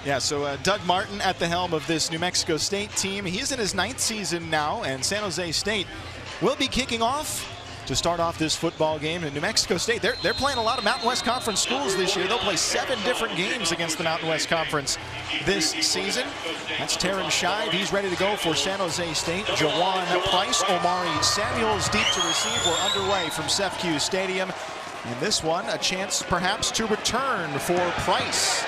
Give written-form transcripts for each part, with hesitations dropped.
Yeah, so Doug Martin at the helm of this New Mexico State team. He's in his 9th season now, and San Jose State will be kicking off to start off this football game. And New Mexico State, they're playing a lot of Mountain West Conference schools this year. They'll play 7 different games against the Mountain West Conference this season. That's Taryn Shive. He's ready to go for San Jose State. Jawan Price, Omari Samuels deep to receive. We're underway from Sefcu Stadium. And this one, a chance perhaps to return for Price.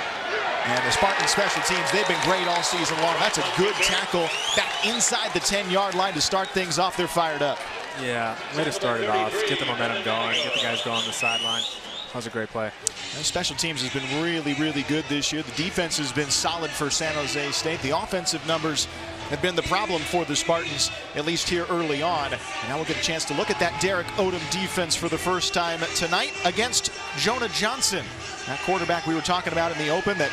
And the Spartan special teams, they've been great all season long. That's a good tackle back inside the 10-yard line to start things off. They're fired up. Yeah, way to start it off. Get the momentum going, get the guys going on the sideline. That was a great play. And special teams has been really, really good this year. The defense has been solid for San Jose State. The offensive numbers have been the problem for the Spartans, at least here early on. And now we'll get a chance to look at that Derek Odom defense for the first time tonight against Jonah Johnson. That quarterback we were talking about in the open that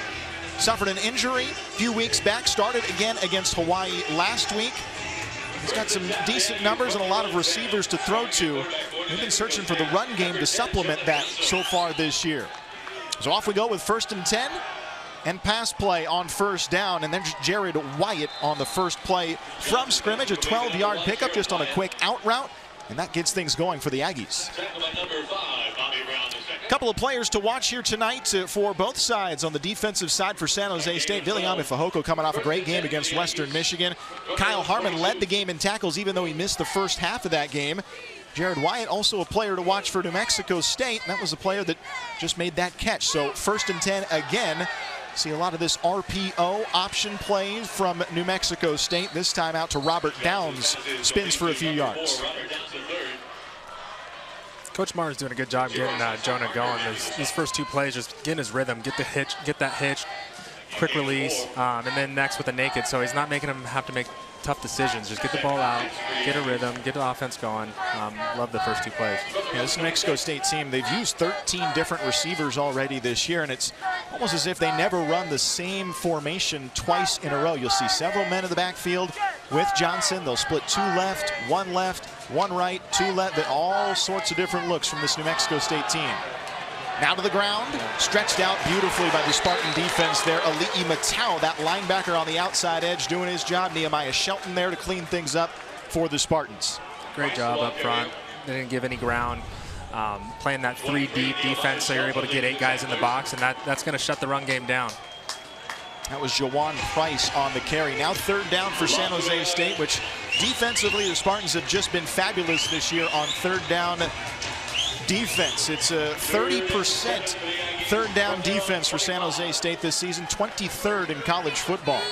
suffered an injury a few weeks back, started again against Hawaii last week. He's got some decent numbers and a lot of receivers to throw to. They've been searching for the run game to supplement that so far this year. So off we go with 1st and 10 and pass play on 1st down. And then Jared Wyatt on the first play from scrimmage, a 12-yard pickup just on a quick out route. And that gets things going for the Aggies. A couple of players to watch here tonight for both sides. On the defensive side for San Jose State, Viliame Fehoko coming off a great game against Western Michigan. Kyle Harmon led the game in tackles even though he missed the first half of that game. Jared Wyatt also a player to watch for New Mexico State. That was a player that just made that catch. So 1st and 10 again. See a lot of this RPO option plays from New Mexico State. This time out to Robert Downs. Spins for a few yards. Coach Martin's doing a good job getting Jonah going. These first 2 plays, just getting his rhythm, get that hitch, quick release, and then next with a naked. So he's not making him have to make tough decisions. Just get the ball out, get a rhythm, get the offense going. Love the first 2 plays. Yeah, this New Mexico State team, they've used 13 different receivers already this year, and it's almost as if they never run the same formation twice in a row. You'll see several men in the backfield with Johnson. They'll split 2 left, 1 right, 2 left. All sorts of different looks from this New Mexico State team. Now to the ground, stretched out beautifully by the Spartan defense there. Ali'i Matau, that linebacker on the outside edge, doing his job. Nehemiah Shelton there to clean things up for the Spartans. Great job up front. They didn't give any ground. Playing that 3 deep defense, so you're able to get 8 guys in the box, and that's going to shut the run game down. That was Jawan Price on the carry. Now 3rd down for San Jose State, which defensively the Spartans have just been fabulous this year on 3rd down defense. It's a 30% 3rd down defense for San Jose State this season, 23rd in college football.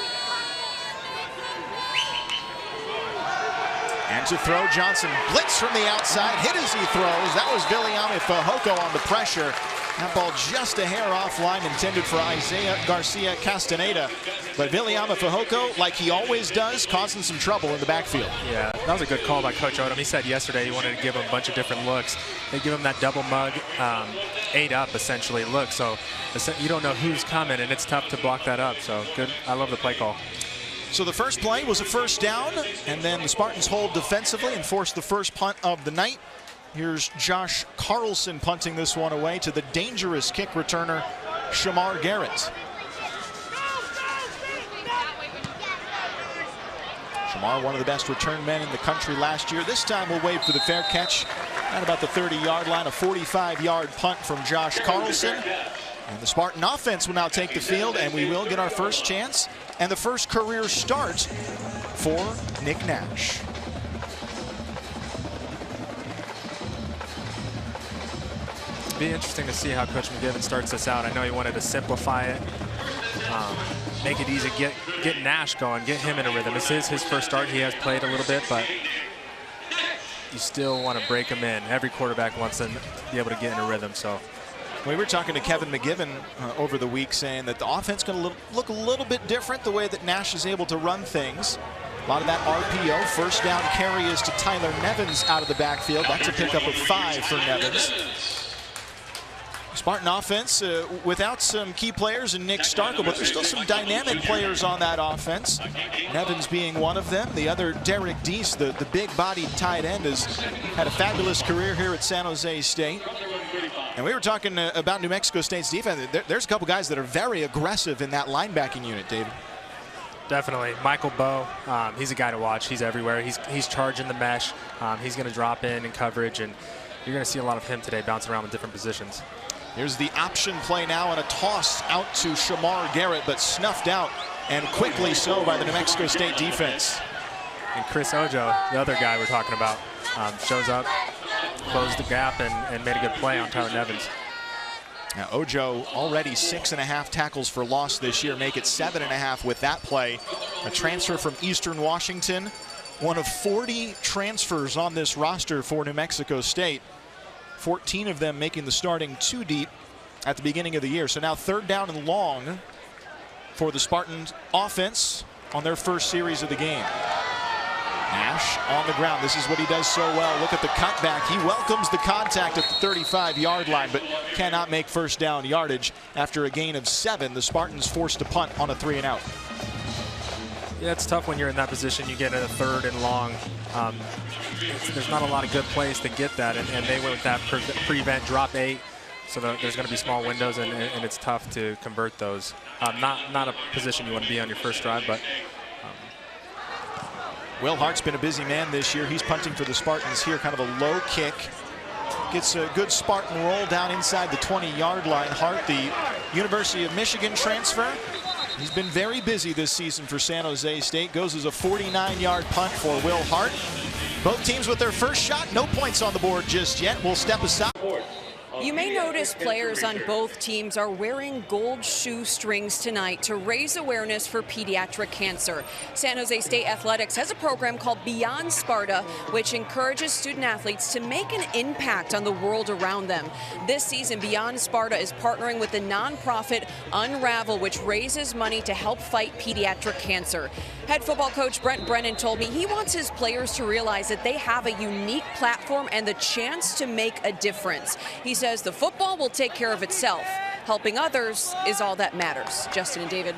And to throw, Johnson blitz from the outside, hit as he throws. That was Viliame Fehoko on the pressure. That ball just a hair offline, intended for Isaiah Garcia Castaneda. But Viliame Fehoko, like he always does, causing some trouble in the backfield. Yeah, that was a good call by Coach Odom. He said yesterday he wanted to give him a bunch of different looks. They give him that double mug, 8 up essentially look. So you don't know who's coming, and it's tough to block that up. So good. I love the play call. So the first play was a 1st down, and then the Spartans hold defensively and force the first punt of the night. Here's Josh Carlson punting this one away to the dangerous kick returner, Shamar Garrett. Shamar, one of the best return men in the country last year. This time we'll wait for the fair catch at about the 30-yard line, a 45-yard punt from Josh Carlson. And the Spartan offense will now take the field, and we will get our first chance and the first career start for Nick Nash. It'll be interesting to see how Coach McGivern starts this out. I know he wanted to simplify it, make it easy, get Nash going, get him in a rhythm. This is his first start. He has played a little bit, but you still want to break him in. Every quarterback wants to be able to get in a rhythm. So we were talking to Kevin McGivern over the week, saying that the offense is going to look a little bit different the way that Nash is able to run things. A lot of that RPO. 1st down carry is to Tyler Nevins out of the backfield. That's a pickup of 5 for Nevins. Spartan offense without some key players in Nick Starkle, but there's still some dynamic players on that offense. Nevins being one of them. The other, Derek Deese, the big-bodied tight end, has had a fabulous career here at San Jose State. And we were talking about New Mexico State's defense. There's a couple guys that are very aggressive in that linebacking unit, David. Definitely. Michael Bowe, he's a guy to watch. He's everywhere. He's charging the mesh. He's going to drop in coverage, and you're going to see a lot of him today bouncing around in different positions. Here's the option play now, and a toss out to Shamar Garrett, but snuffed out, and quickly so by the New Mexico State defense. And Chris Ojo, the other guy we're talking about, shows up, closed the gap, and made a good play on Tyler Nevins. Now Ojo already 6.5 tackles for loss this year, make it 7.5 with that play. A transfer from Eastern Washington, one of 40 transfers on this roster for New Mexico State. 14 of them making the starting 2 deep at the beginning of the year. So now 3rd down and long for the Spartans offense on their first series of the game. Nash on the ground. This is what he does so well. Look at the cutback. He welcomes the contact at the 35-yard line, but cannot make first down yardage. After a gain of 7, the Spartans forced to punt on a 3-and-out. Yeah, it's tough when you're in that position. You get in a 3rd and long. There's not a lot of good plays to get that, and they went with that prevent drop 8. So there's going to be small windows, and it's tough to convert those. Not a position you want to be on your first drive, but. Will Hart's been a busy man this year. He's punting for the Spartans here, kind of a low kick. Gets a good Spartan roll down inside the 20-yard line. Hart, the University of Michigan transfer. He's been very busy this season for San Jose State. Goes as a 49-yard punt for Will Hart. Both teams with their first shot. No points on the board just yet. We'll step aside. You may notice players on both teams are wearing gold shoestrings tonight to raise awareness for pediatric cancer. San Jose State Athletics has a program called Beyond Sparta, which encourages student athletes to make an impact on the world around them. This season, Beyond Sparta is partnering with the nonprofit Unravel, which raises money to help fight pediatric cancer. Head football coach Brent Brennan told me he wants his players to realize that they have a unique platform and the chance to make a difference. He says the football will take care of itself. Helping others is all that matters. Justin and David.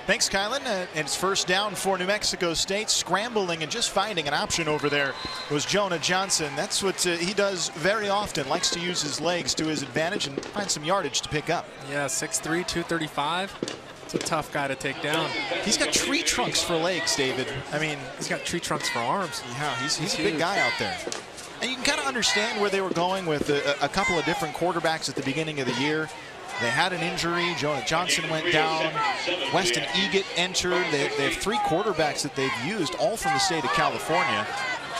Thanks, Kylan. And it's first down for New Mexico State. Scrambling and just finding an option over there was Jonah Johnson. That's what he does very often. Likes to use his legs to his advantage and find some yardage to pick up. Yeah, 6'3", 235. It's a tough guy to take down. He's got tree trunks for legs, David. I mean, he's got tree trunks for arms. Yeah, he's a big guy out there. And you can kind of understand where they were going with a couple of different quarterbacks at the beginning of the year. They had an injury. Jonah Johnson went down. Weston Eget entered. They have 3 quarterbacks that they've used, all from the state of California.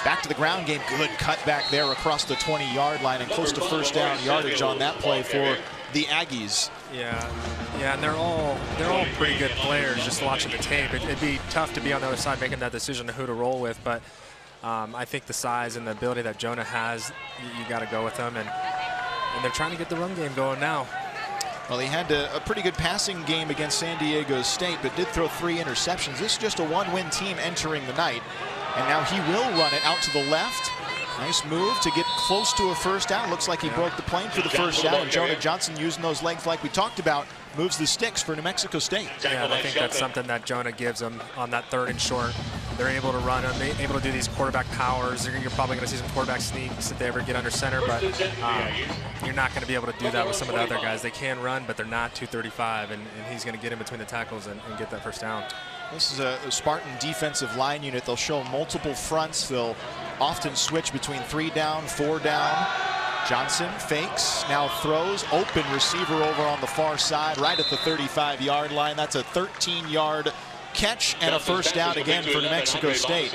Back to the ground game. Good cutback there across the 20-yard line and close to first down yardage on that play for the Aggies. Yeah, and they're all pretty good players. Just watching the tape, it'd be tough to be on the other side making that decision of who to roll with. But I think the size and the ability that Jonah has, you got to go with them. And they're trying to get the run game going now. Well, he had a pretty good passing game against San Diego State, but did throw 3 interceptions. This is just a 1-win team entering the night. And now he will run it out to the left. Nice move to get close to a first down. Looks like he broke the plane for the first down. And Jonah Johnson using those legs like we talked about moves the sticks for New Mexico State. Yeah, and I think that's something that Jonah gives them on that 3rd and short. They're able to run them, they're able to do these quarterback powers. You're probably going to see some quarterback sneaks if they ever get under center, but you're not going to be able to do that with some of the other guys. They can run, but they're not 235, and he's going to get in between the tackles and get that first down. This is a Spartan defensive line unit. They'll show multiple fronts. They'll often switch between 3 down, 4 down. Johnson fakes, now throws, open receiver over on the far side, right at the 35-yard line. That's a 13-yard catch and a first down again for New Mexico State.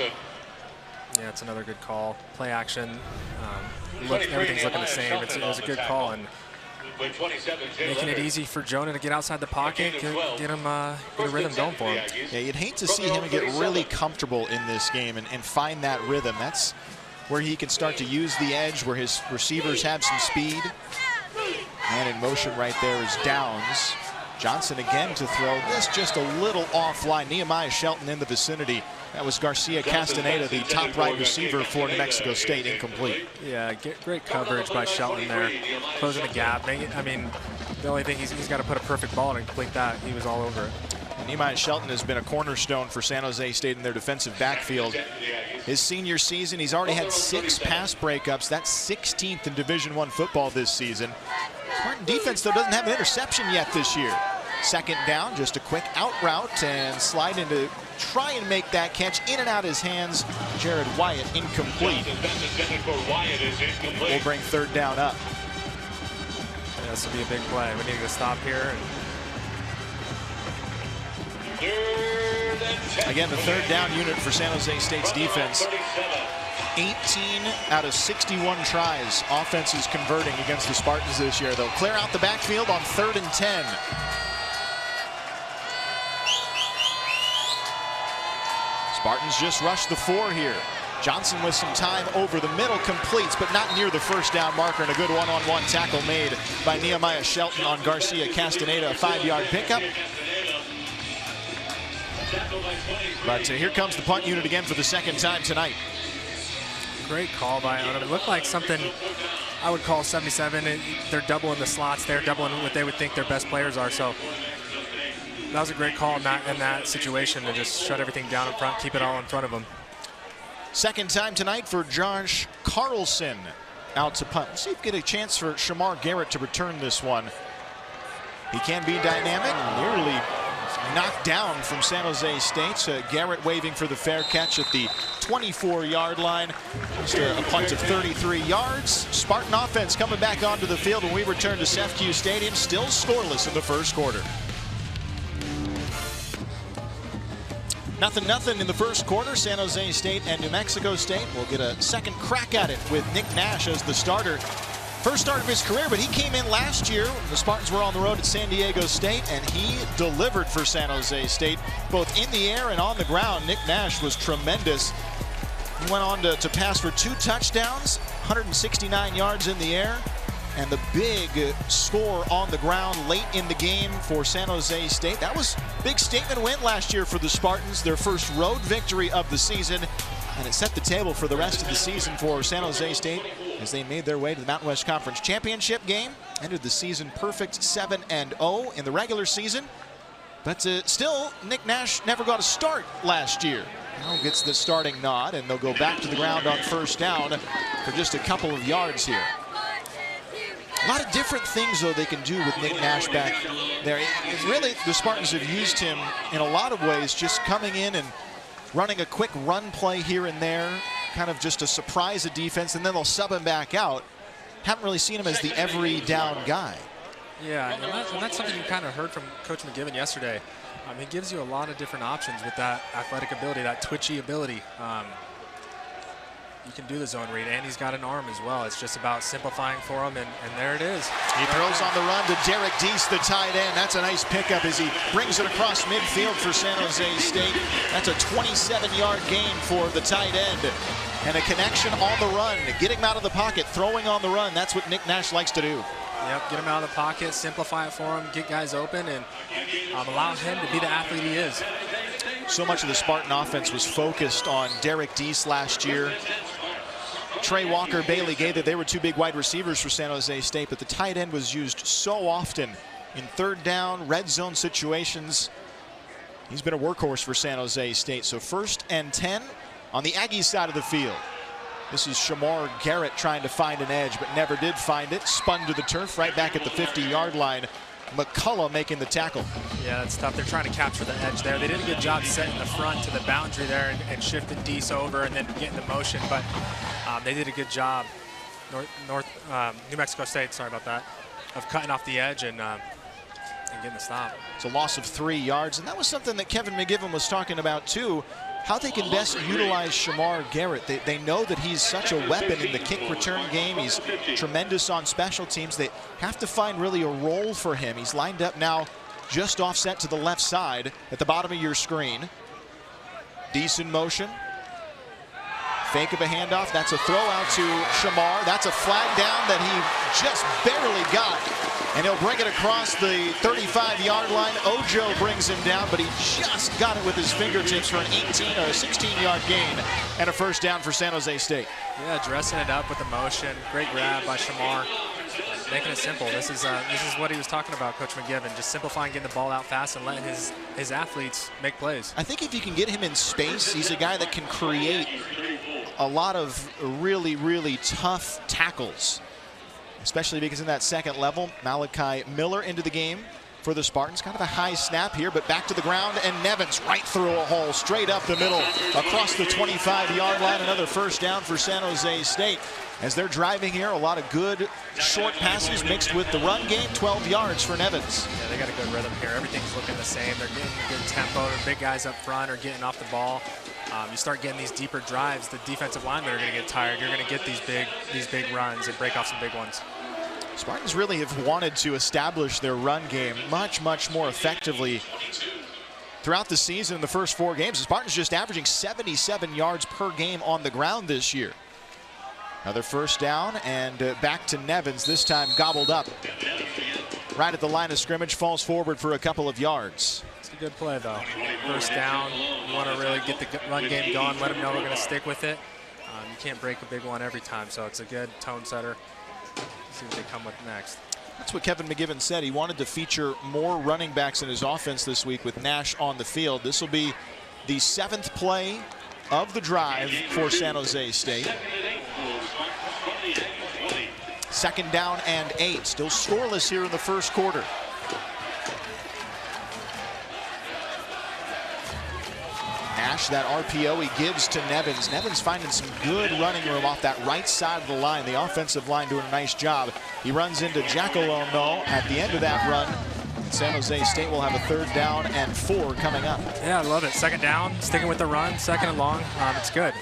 Yeah, it's another good call. Play action. Everything's looking the same. It was a good call, and making it easy for Jonah to get outside the pocket, get a rhythm going for him. Yeah, you'd hate to see him get really comfortable in this game and find that rhythm. That's where he can start to use the edge, where his receivers have some speed. And in motion right there is Downs. Johnson again to throw. This just a little offline. Nehemiah Shelton in the vicinity. That was Garcia Castaneda, the top right receiver for New Mexico State, incomplete. Yeah, great coverage by Shelton there, closing the gap. I mean, the only thing he's got to put a perfect ball and complete that. He was all over it. Nehemiah Shelton has been a cornerstone for San Jose State in their defensive backfield. His senior season, he's already had 6 pass breakups. That's 16th in Division I football this season. Spartan defense, though, doesn't have an interception yet this year. Second down, just a quick out route and slide into try and make that catch. In and out his hands. Jared Wyatt incomplete. We'll bring third down up. Yeah, this will be a big play. We need to stop here. Again, the third down unit for San Jose State's defense. 18 out of 61 tries offense is converting against the Spartans this year. They'll clear out the backfield on 3rd and 10. Spartans just rushed the 4 here. Johnson with some time over the middle, completes, but not near the first down marker, and a good one-on-one tackle made by Nehemiah Shelton on Garcia Castaneda, a 5-yard pickup. But here comes the punt unit again for the second time tonight. Great call by Odom. It looked like something I would call 77. They're doubling the slots. They're doubling what they would think their best players are. So that was a great call in that situation to just shut everything down in front, keep it all in front of them. Second time tonight for Josh Carlson out to punt. Let's see if we get a chance for Shamar Garrett to return this one. He can be dynamic, nearly knocked down from San Jose State. Garrett waving for the fair catch at the 24-yard line. Just a punt of 33 yards. Spartan offense coming back onto the field when we return to CEFCU Stadium. Still scoreless in the first quarter. 0-0 in the first quarter. San Jose State and New Mexico State will get a second crack at it with Nick Nash as the starter. First start of his career, but he came in last year when the Spartans were on the road at San Diego State, and he delivered for San Jose State, both in the air and on the ground. Nick Nash was tremendous. He went on to pass for 2 touchdowns, 169 yards in the air, and the big score on the ground late in the game for San Jose State. That was a big statement win last year for the Spartans, their first road victory of the season, and it set the table for the rest of the season for San Jose State as they made their way to the Mountain West Conference Championship game. Ended the season perfect 7-0 in the regular season. But still, Nick Nash never got a start last year. Now gets the starting nod, and they'll go back to the ground on first down for just a couple of yards here. A lot of different things, though, they can do with Nick Nash back there. It's really, the Spartans have used him in a lot of ways, just coming in and running a quick run play here and there, kind of just to surprise a defense, and then they'll sub him back out. Haven't really seen him as the every down guy. Yeah, and that's something you kind of heard from Coach McGiven yesterday. He gives you a lot of different options with that athletic ability, that twitchy ability. You can do the zone read, and he's got an arm as well. It's just about simplifying for him, and there it is. He throws on the run to Derek Deese, the tight end. That's a nice pickup as he brings it across midfield for San Jose State. That's a 27-yard gain for the tight end. And a connection on the run, getting him out of the pocket, throwing on the run. That's what Nick Nash likes to do. Yep, get him out of the pocket, simplify it for him, get guys open, and allow him to be the athlete he is. So much of the Spartan offense was focused on Derek Deese last year. Trey Walker, Bailey Gaither, they were 2 big wide receivers for San Jose State, but the tight end was used so often in third down, red zone situations. He's been a workhorse for San Jose State. So 1st and 10 on the Aggies side of the field. This is Shamar Garrett trying to find an edge, but never did find it. Spun to the turf right back at the 50-yard line. McCullough making the tackle. Yeah, that's tough. They're trying to capture the edge there. They did a good job setting the front to the boundary there and shifting Deese over and then getting the motion, but they did a good job. New Mexico State, sorry about that, of cutting off the edge and getting the stop. It's a loss of 3 yards, and that was something that Kevin McGiven was talking about too, how they can best utilize Shamar Garrett. They know that he's such a weapon in the kick return game. He's tremendous on special teams. They have to find really a role for him. He's lined up now just offset to the left side at the bottom of your screen. Decent motion. Fake of a handoff. That's a throw out to Shamar. That's a flag down that he just barely got. And he'll bring it across the 35-yard line. Ojo brings him down, but he just got it with his fingertips for an 18 or a 16-yard gain and a first down for San Jose State. Yeah, dressing it up with the motion. Great grab by Shamar. Making it simple. This is what he was talking about, Coach McGiven. Just simplifying, getting the ball out fast and letting his athletes make plays. I think if you can get him in space, he's a guy that can create a lot of really, really tough tackles. especially because in that second level, Malachi Miller into the game for the Spartans. Kind of a high snap here, but back to the ground, and Nevins right through a hole, straight up the middle, across the 25-yard line. Another first down for San Jose State. As they're driving here, a lot of good short passes mixed with the run game. 12 yards for Nevins. Yeah, they got a good rhythm here. Everything's looking the same. They're getting good tempo. The big guys up front are getting off the ball. You start getting these deeper drives, the defensive linemen are going to get tired. You're going to get these big runs and break off some big ones. Spartans really have wanted to establish their run game much more effectively throughout the season. In the first 4 games, the Spartans just averaging 77 yards per game on the ground this year. Another first down, and back to Nevins, this time gobbled up right at the line of scrimmage, falls forward for a couple of yards. It's a good play, though. First down, you want to really get the run game going, let them know we're going to stick with it. You can't break a big one every time, so it's a good tone setter. See what they come with next. That's what Kevin McGiven said. He wanted to feature more running backs in his offense this week with Nash on the field. This will be the 7th play of the drive for San Jose State. 2nd down and 8. Still scoreless here in the first quarter. Nash, that RPO he gives to Nevins. Nevins finding some good running room off that right side of the line. The offensive line doing a nice job. He runs into Giacalone, though, at the end of that run. San Jose State will have a 3rd down and 4 coming up. Yeah, I love it. 2nd down, sticking with the run, 2nd and long. It's good.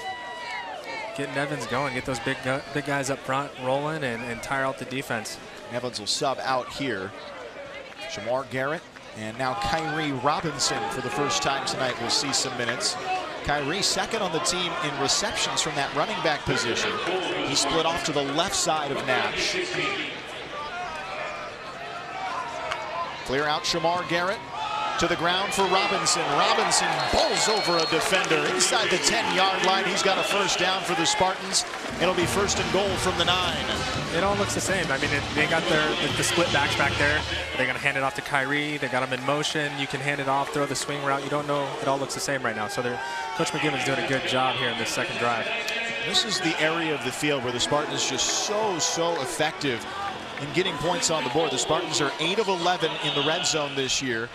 Get Nevins going, get those big guys up front rolling and tire out the defense. Nevins will sub out here. Shamar Garrett and now Kyrie Robinson for the first time tonight will see some minutes. Kyrie 2nd on the team in receptions from that running back position. He split off to the left side of Nash. Clear out Shamar Garrett. To the ground for Robinson. Robinson bowls over a defender inside the 10-yard line. He's got a first down for the Spartans. It'll be 1st and goal from the 9. It all looks the same. I mean, they got the split backs back there. They're going to hand it off to Kyrie. They got him in motion. You can hand it off, throw the swing route. You don't know. It all looks the same right now. So Coach McGiven's doing a good job here in this 2nd drive. This is the area of the field where the Spartans just so effective in getting points on the board. The Spartans are 8 of 11 in the red zone this year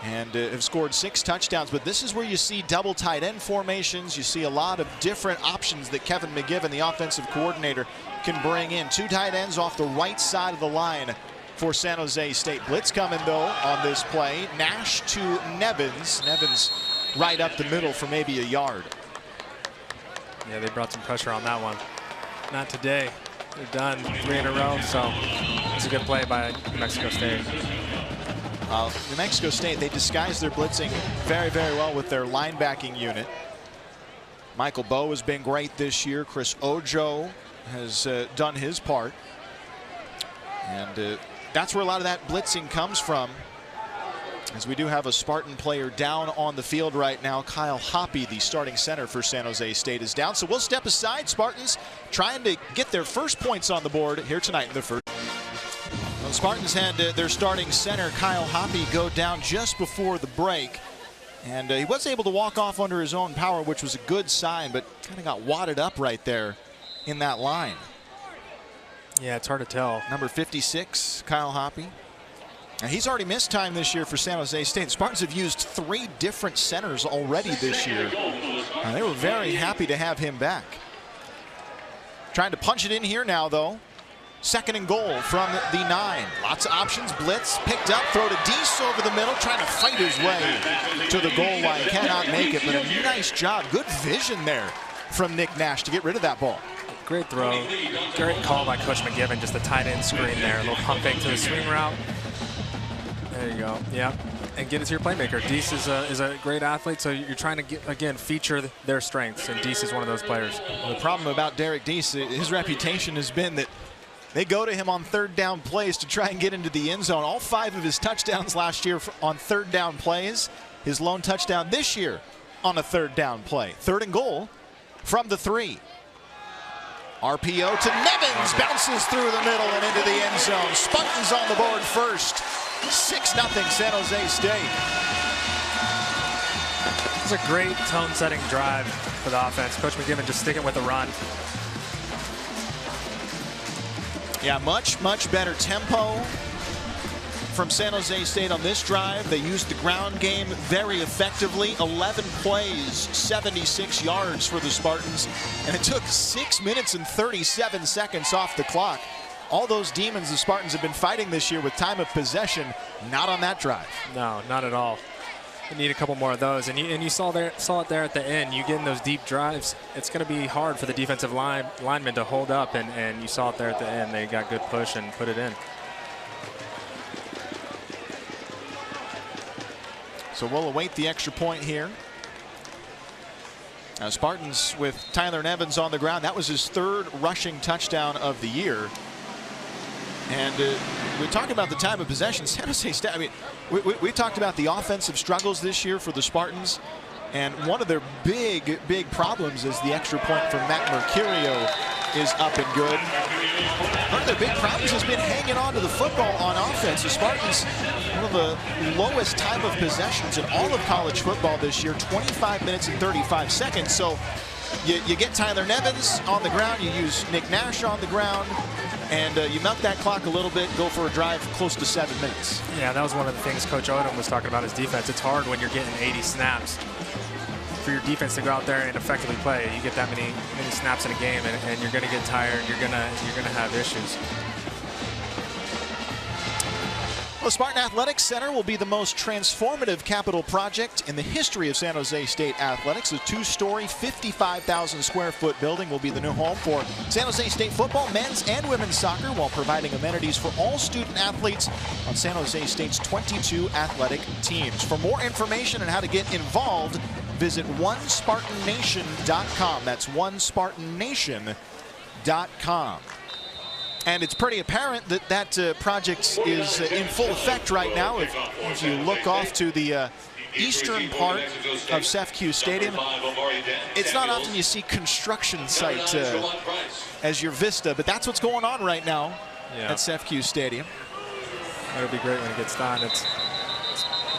and have scored 6 touchdowns. But this is where you see double tight end formations. You see a lot of different options that Kevin McGiven, the offensive coordinator, can bring in. 2 tight ends off the right side of the line for San Jose State. Blitz coming, though, on this play. Nash to Nevins. Nevins right up the middle for maybe a yard. Yeah, they brought some pressure on that one. Not today. They're done 3 in a row, so it's a good play by New Mexico State. New Mexico State, they disguise their blitzing very well with their linebacking unit. Michael Bowe has been great this year. Chris Ojo has done his part. And that's where a lot of that blitzing comes from. As we do have a Spartan player down on the field right now. Kyle Hoppy, the starting center for San Jose State, is down. So we'll step aside. Spartans trying to get their first points on the board here tonight in the first. The Spartans had their starting center, Kyle Hoppy, go down just before the break. And he was able to walk off under his own power, which was a good sign, but kind of got wadded up right there in that line. Yeah, it's hard to tell. Number 56, Kyle Hoppy. Now, he's already missed time this year for San Jose State. The Spartans have used 3 different centers already this year. They were very happy to have him back. Trying to punch it in here now, though. 2nd and goal from the 9. Lots of options. Blitz picked up. Throw to Deese over the middle. Trying to fight his way to the goal line. Cannot make it, but a nice job. Good vision there from Nick Nash to get rid of that ball. Great throw. Great call by Coach McGiven. Just a tight end screen there. A little pump fake to the swing route. There you go. Yeah. And get it to your playmaker. Deese is a great athlete, so you're trying to, again, feature their strengths, and Deese is one of those players. The problem about Derek Deese, his reputation has been that they go to him on 3rd down plays to try and get into the end zone. All 5 of his touchdowns last year on 3rd down plays. His lone touchdown this year on a 3rd down play. 3rd and goal from the 3. RPO to Nevins. Bounces through the middle and into the end zone. Spartans on the board first. 6-0 San Jose State. It's a great tone-setting drive for the offense. Coach McGiven just sticking with the run. Yeah, much better tempo from San Jose State on this drive. They used the ground game very effectively. 11 plays, 76 yards for the Spartans, and it took 6 minutes and 37 seconds off the clock. All those demons the Spartans have been fighting this year with time of possession, not on that drive. No, not at all. You need a couple more of those, and you saw it there at the end. You get in those deep drives, it's going to be hard for the defensive linemen to hold up, and you saw it there at the end. They got good push and put it in. So we'll await the extra point here. Now Spartans with Tyler Nevins on the ground. That was his 3rd rushing touchdown of the year. And we talked about the time of possession. San Jose State, I mean, we talked about the offensive struggles this year for the Spartans. And one of their big problems is the extra point from Matt Mercurio is up and good. One of their big problems has been hanging on to the football on offense. The Spartans, one of the lowest time of possessions in all of college football this year, 25 minutes and 35 seconds. So you get Tyler Nevins on the ground, you use Nick Nash on the ground, and you milk that clock a little bit, go for a drive close to 7 minutes. Yeah, that was one of the things Coach Odom was talking about his defense. It's hard when you're getting 80 snaps for your defense to go out there and effectively play. You get that many snaps in a game, and you're going to get tired. You're going to have issues. Well, Spartan Athletics Center will be the most transformative capital project in the history of San Jose State athletics. A 2-story, 55,000 square foot building will be the new home for San Jose State football, men's and women's soccer, while providing amenities for all student athletes on San Jose State's 22 athletic teams. For more information on how to get involved, visit onespartannation.com. That's onespartannation.com. And it's pretty apparent that project is in full effect right now. If you look off to the eastern part of SFQ Stadium, it's not often you see construction site as your vista, but that's what's going on right now at SFQ Stadium. It'll be great when it gets done. It's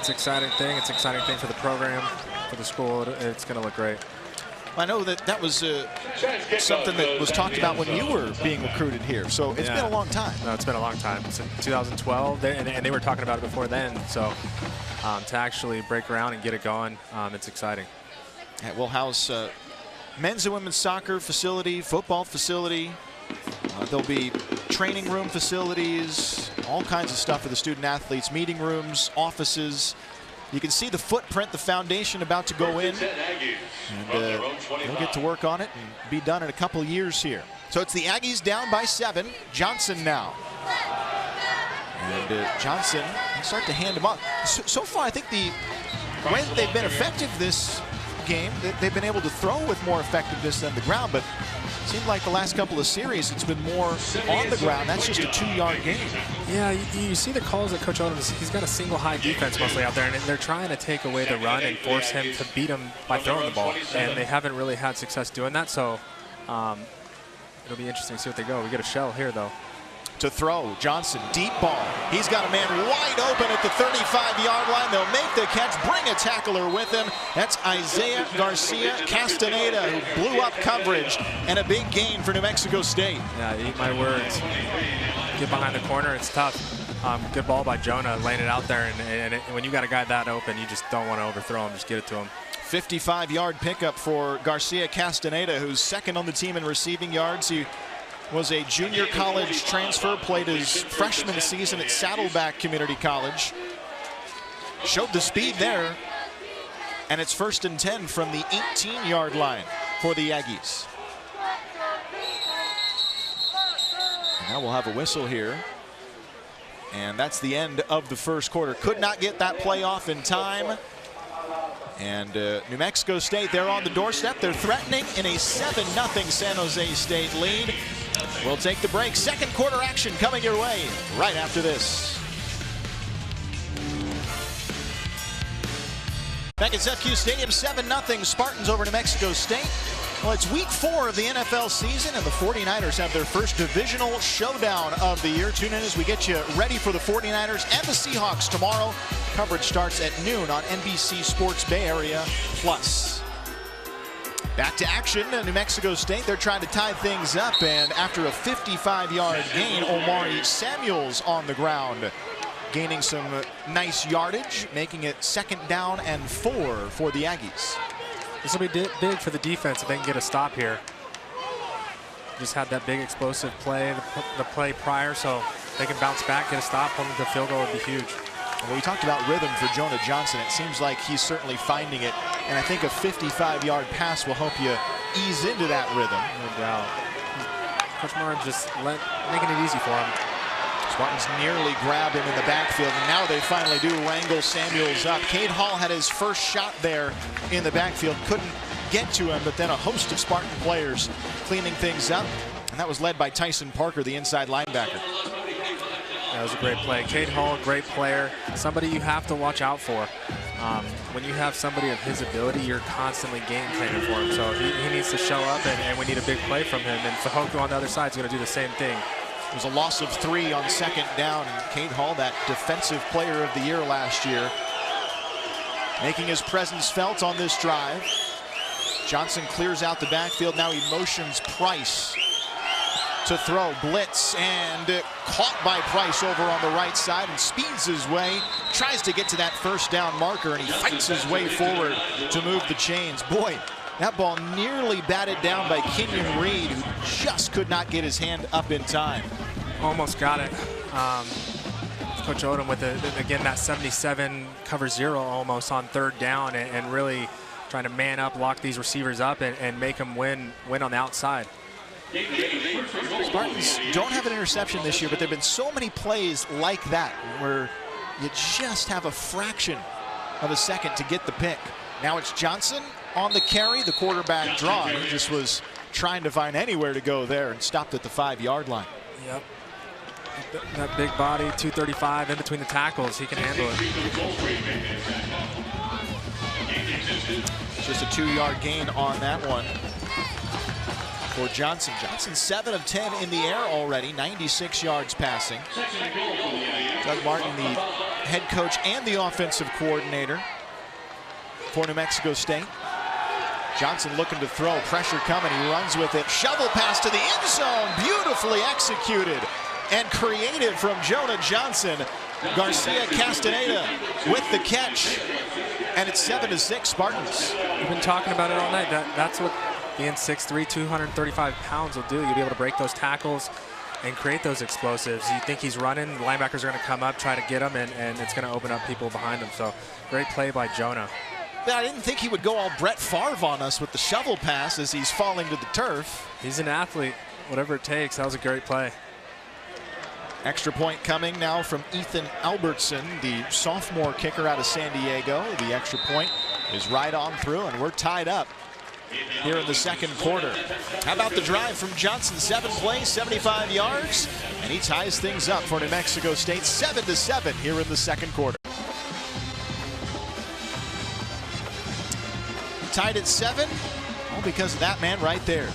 an exciting thing. It's an exciting thing for the program, for the school. It's going to look great. I know that was something that was talked about when you were being recruited here, so it's been a long time. No, it's been a long time. Since 2012, and they were talking about it before then, so to actually break around and get it going, it's exciting. It will house men's and women's soccer facility, football facility. There'll be training room facilities, all kinds of stuff for the student athletes, meeting rooms, offices. You can see the footprint, the foundation about to go in, and they'll get to work on it and be done in a couple years here. So it's the Aggies down by 7. Johnson now. And Johnson can start to hand him off. So far, I think the way that they've been effective this game, they've been able to throw with more effectiveness than the ground, but it seemed like the last couple of series it's been more on the ground. That's just a 2-yard gain. Yeah, you see the calls that Coach Odom, he's got a single high defense mostly out there, and they're trying to take away the run and force him to beat him by throwing the ball, and they haven't really had success doing that, so it'll be interesting to see what they go. We get a shell here, though. To throw, Johnson, deep ball. He's got a man wide open at the 35-yard line. They'll make the catch, bring a tackler with him. That's Isaiah Garcia Castaneda, who blew up coverage, and a big gain for New Mexico State. Yeah, eat my words. Get behind the corner, it's tough. Good ball by Jonah, laying it out there, and when you got a guy that open, you just don't want to overthrow him, just get it to him. 55-yard pickup for Garcia Castaneda, who's second on the team in receiving yards. He was a junior college transfer, played his freshman season at Saddleback Community College. Showed the speed there, and it's 1st and 10 from the 18-yard line for the Aggies. And now we'll have a whistle here. And that's the end of the first quarter. Could not get that play off in time. And New Mexico State, they're on the doorstep. They're threatening in a 7-0 San Jose State lead. We'll take the break. Second quarter action coming your way right after this. Back at SFQ Stadium, 7-0 Spartans over New Mexico State. Well, it's week 4 of the NFL season, and the 49ers have their first divisional showdown of the year. Tune in as we get you ready for the 49ers and the Seahawks tomorrow. Coverage starts at noon on NBC Sports Bay Area Plus. Back to action. New Mexico State, they're trying to tie things up, and after a 55-yard gain, Omari Samuels on the ground, gaining some nice yardage, making it 2nd down and 4 for the Aggies. This will be big for the defense if they can get a stop here. Just had that big explosive play, the play prior, so they can bounce back, get a stop, hold them to the field goal would be huge. Well, we talked about rhythm for Jonah Johnson. It seems like he's certainly finding it, and I think a 55-yard pass will help you ease into that rhythm. No doubt. Coach Martin just making it easy for him. Spartans nearly grabbed him in the backfield, and now they finally do wrangle Samuels up. Cade Hall had his first shot there in the backfield, couldn't get to him, but then a host of Spartan players cleaning things up, and that was led by Tyson Parker, the inside linebacker. That was a great play. Cade Hall, a great player, somebody you have to watch out for. When you have somebody of his ability, you're constantly game planning for him. So he needs to show up, and we need a big play from him. And Fajoku on the other side is going to do the same thing. It was a loss of 3 on 2nd down, and Cade Hall, that defensive player of the year last year, making his presence felt on this drive. Johnson clears out the backfield. Now he motions Price to throw, blitz, and caught by Price over on the right side and speeds his way, tries to get to that 1st down marker, and he fights his way forward to move the chains. Boy, that ball nearly batted down by Kenyon Reed, who just could not get his hand up in time. Almost got it. Coach Odom with, again, that 77 cover 0 almost on 3rd down, and really trying to man up, lock these receivers up, and make them win on the outside. Spartans don't have an interception this year, but there have been so many plays like that where you just have a fraction of a second to get the pick. Now it's Johnson on the carry, the quarterback draw. He just was trying to find anywhere to go there and stopped at the 5-yard line. Yep. That big body, 235 in between the tackles, he can handle it. Just a 2-yard gain on that one for Johnson. Johnson 7 of 10 in the air already, 96 yards passing. Doug Martin, the head coach and the offensive coordinator for New Mexico State. Johnson looking to throw, pressure coming, he runs with it. Shovel pass to the end zone, beautifully executed and creative from Jonah Johnson. Garcia Castaneda with the catch, and it's 7-6 Spartans. We've been talking about it all night. That's what being 6'3", 235 pounds will do. You'll be able to break those tackles and create those explosives. You think he's running, the linebackers are going to come up, try to get him, and it's going to open up people behind him. So great play by Jonah. I didn't think he would go all Brett Favre on us with the shovel pass as he's falling to the turf. He's an athlete, whatever it takes. That was a great play. Extra point coming now from Ethan Albertson, the sophomore kicker out of San Diego. The extra point is right on through, and we're tied up here in the 2nd quarter. How about the drive from Johnson? 7 plays, 75 yards, and he ties things up for New Mexico State. 7-7 here in the 2nd quarter. Tied at 7, all because of that man right there.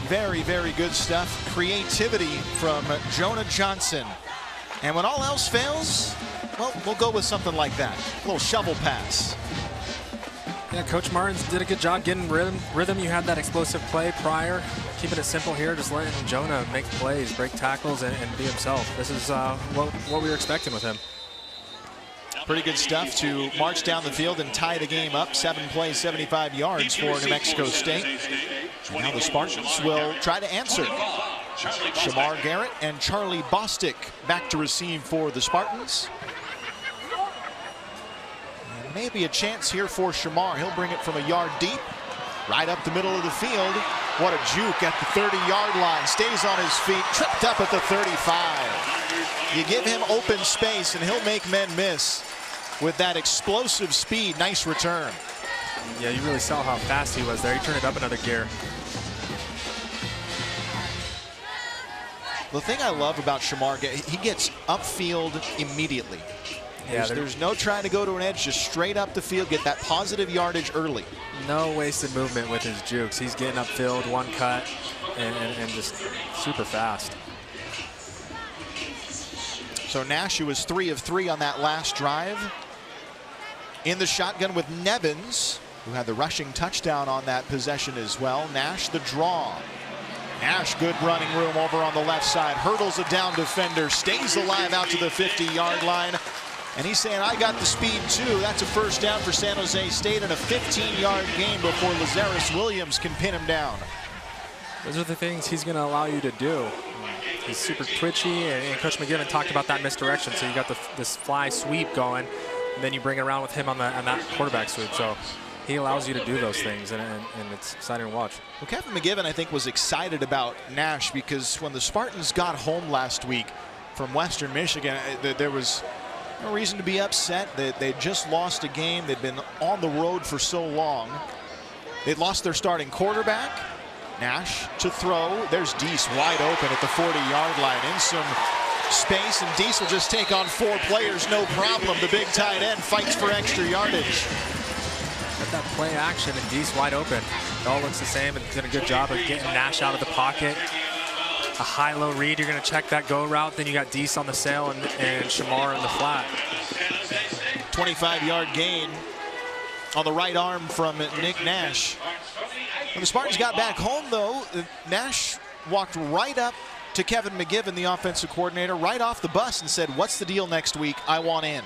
Very, very good stuff. Creativity from Jonah Johnson. And when all else fails, well, we'll go with something like that. A little shovel pass. Yeah, Coach Martins did a good job getting rhythm. You had that explosive play prior. Keeping it simple here, just letting Jonah make plays, break tackles, and be himself. This is what we were expecting with him. Pretty good stuff to march down the field and tie the game up. 7 plays, 75 yards for New Mexico State. And now the Spartans will try to answer. Shamar Garrett and Charlie Bostic back to receive for the Spartans. And maybe a chance here for Shamar. He'll bring it from a yard deep, right up the middle of the field. What a juke at the 30-yard line. Stays on his feet, tripped up at the 35. You give him open space and he'll make men miss with that explosive speed. Nice return. Yeah, you really saw how fast he was there. He turned it up another gear. The thing I love about Shamar, he gets upfield immediately. Yeah, there's no trying to go to an edge, just straight up the field, get that positive yardage early. No wasted movement with his jukes. He's getting upfield, one cut, and just super fast. So Nash, who was 3 of 3 on that last drive. In the shotgun with Nevins. who had the rushing touchdown on that possession as well. Nash the draw. Nash, good running room over on the left side, hurdles a down defender, stays alive out to the 50-yard line. And he's saying, I got the speed too. That's a first down for San Jose State and a 15-yard gain before Lazarus Williams can pin him down. Those are the things he's going to allow you to do. He's super twitchy, and Coach McGiven talked about that misdirection. So you got this fly sweep going, and then you bring it around with him on that quarterback sweep. So he allows you to do those things, and it's exciting to watch. Well, Kevin McGiven, I think, was excited about Nash because when the Spartans got home last week from Western Michigan, there was no reason to be upset. They just lost a game. They'd been on the road for so long. They'd lost their starting quarterback. Nash to throw. There's Deese wide open at the 40-yard line in some space, and Deese will just take on 4 players, no problem. The big tight end fights for extra yardage. Got that play action, and Deese wide open. It all looks the same, and did a good job of getting Nash out of the pocket. A high-low read, you're going to check that go route. Then you got Deese on the sail and Shamar in the flat. 25-yard gain on the right arm from Nick Nash. When the Spartans got back home, though, Nash walked right up to Kevin McGiven, the offensive coordinator, right off the bus and said, what's the deal next week? I want in.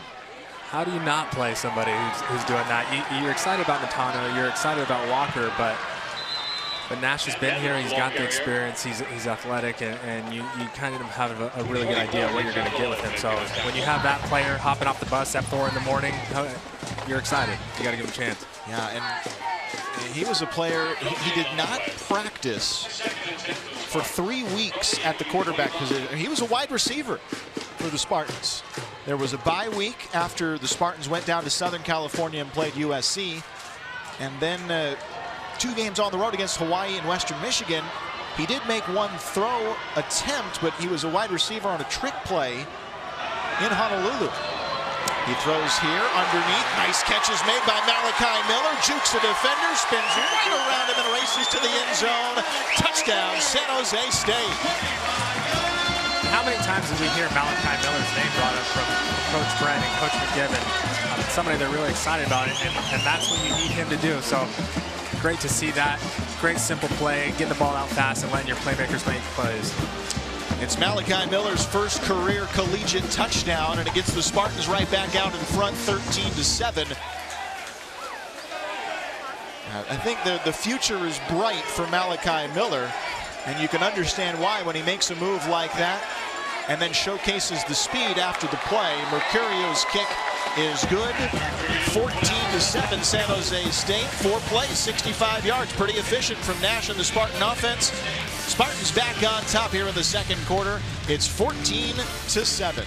How do you not play somebody who's doing that? You're excited about Natano, you're excited about Walker, but Nash has been here, he's got the experience, he's athletic, and you kind of have a really good idea of what you're going to get with him. So when you have that player hopping off the bus at 4 in the morning, you're excited. You got to give him a chance. Yeah, and he was a player, he did not practice for 3 weeks at the quarterback position. He was a wide receiver for the Spartans. There was a bye week after the Spartans went down to Southern California and played USC. And then 2 games on the road against Hawaii and Western Michigan. He did make 1 throw attempt, but he was a wide receiver on a trick play in Honolulu. He throws here underneath. Nice catch is made by Malachi Miller. Jukes the defender, spins right around him and races to the end zone. Touchdown, San Jose State. How many times did we hear Malachi Miller's name brought up from Coach Brent and Coach McGiven? Somebody they're really excited about it, and that's what you need him to do. So great to see that. Great simple play, getting the ball out fast and letting your playmakers make plays. It's Malachi Miller's first career collegiate touchdown, and it gets the Spartans right back out in front, 13-7. I think the future is bright for Malachi Miller, and you can understand why when he makes a move like that and then showcases the speed after the play. Mercurio's kick is good. 14-7 San Jose State. 4 plays, 65 yards. Pretty efficient from Nash and the Spartan offense. Spartans back on top here in the second quarter. It's 14-7.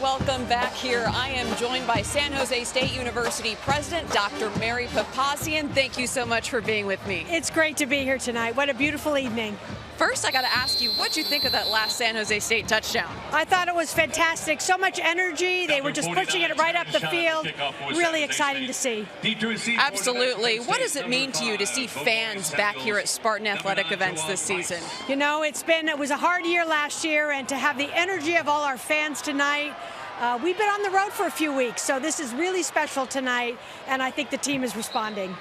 Welcome back here. I am joined by San Jose State University President Dr. Mary Papazian. Thank you so much for being with me. It's great to be here tonight. What a beautiful evening. First, I got to ask you, what'd you think of that last San Jose State touchdown? I thought it was fantastic. So much energy. They were just pushing it right up the field. Really exciting to see. Absolutely. What does it mean to you to see fans back here at Spartan athletic events this season? You know, it was a hard year last year, and to have the energy of all our fans tonight. We've been on the road for a few weeks, so this is really special tonight, and I think the team is responding.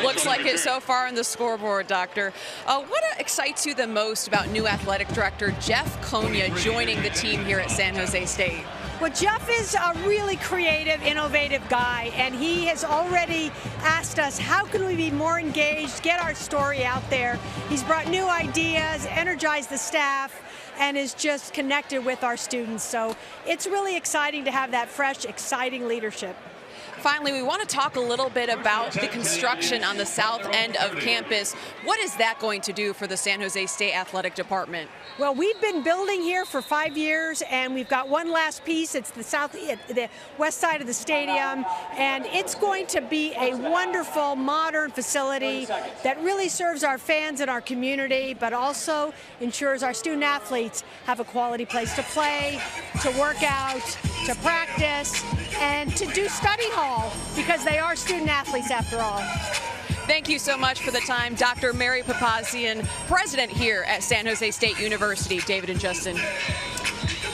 Looks like it so far on the scoreboard, Doctor. What excites you the most about new athletic director Jeff Konya joining the team here at San Jose State? Well, Jeff is a really creative, innovative guy, and he has already asked us, how can we be more engaged, get our story out there? He's brought new ideas, energized the staff, and is just connected with our students. So it's really exciting to have that fresh, exciting leadership. Finally, we want to talk a little bit about the construction on the south end of campus. What is that going to do for the San Jose State Athletic Department? Well, we've been building here for 5 years, and we've got one last piece. It's the west side of the stadium, and it's going to be a wonderful, modern facility that really serves our fans and our community, but also ensures our student athletes have a quality place to play, to work out, to practice, and to do study hall, because they are student athletes after all. Thank you so much for the time, Dr. Mary Papazian, president here at San Jose State University. David and Justin.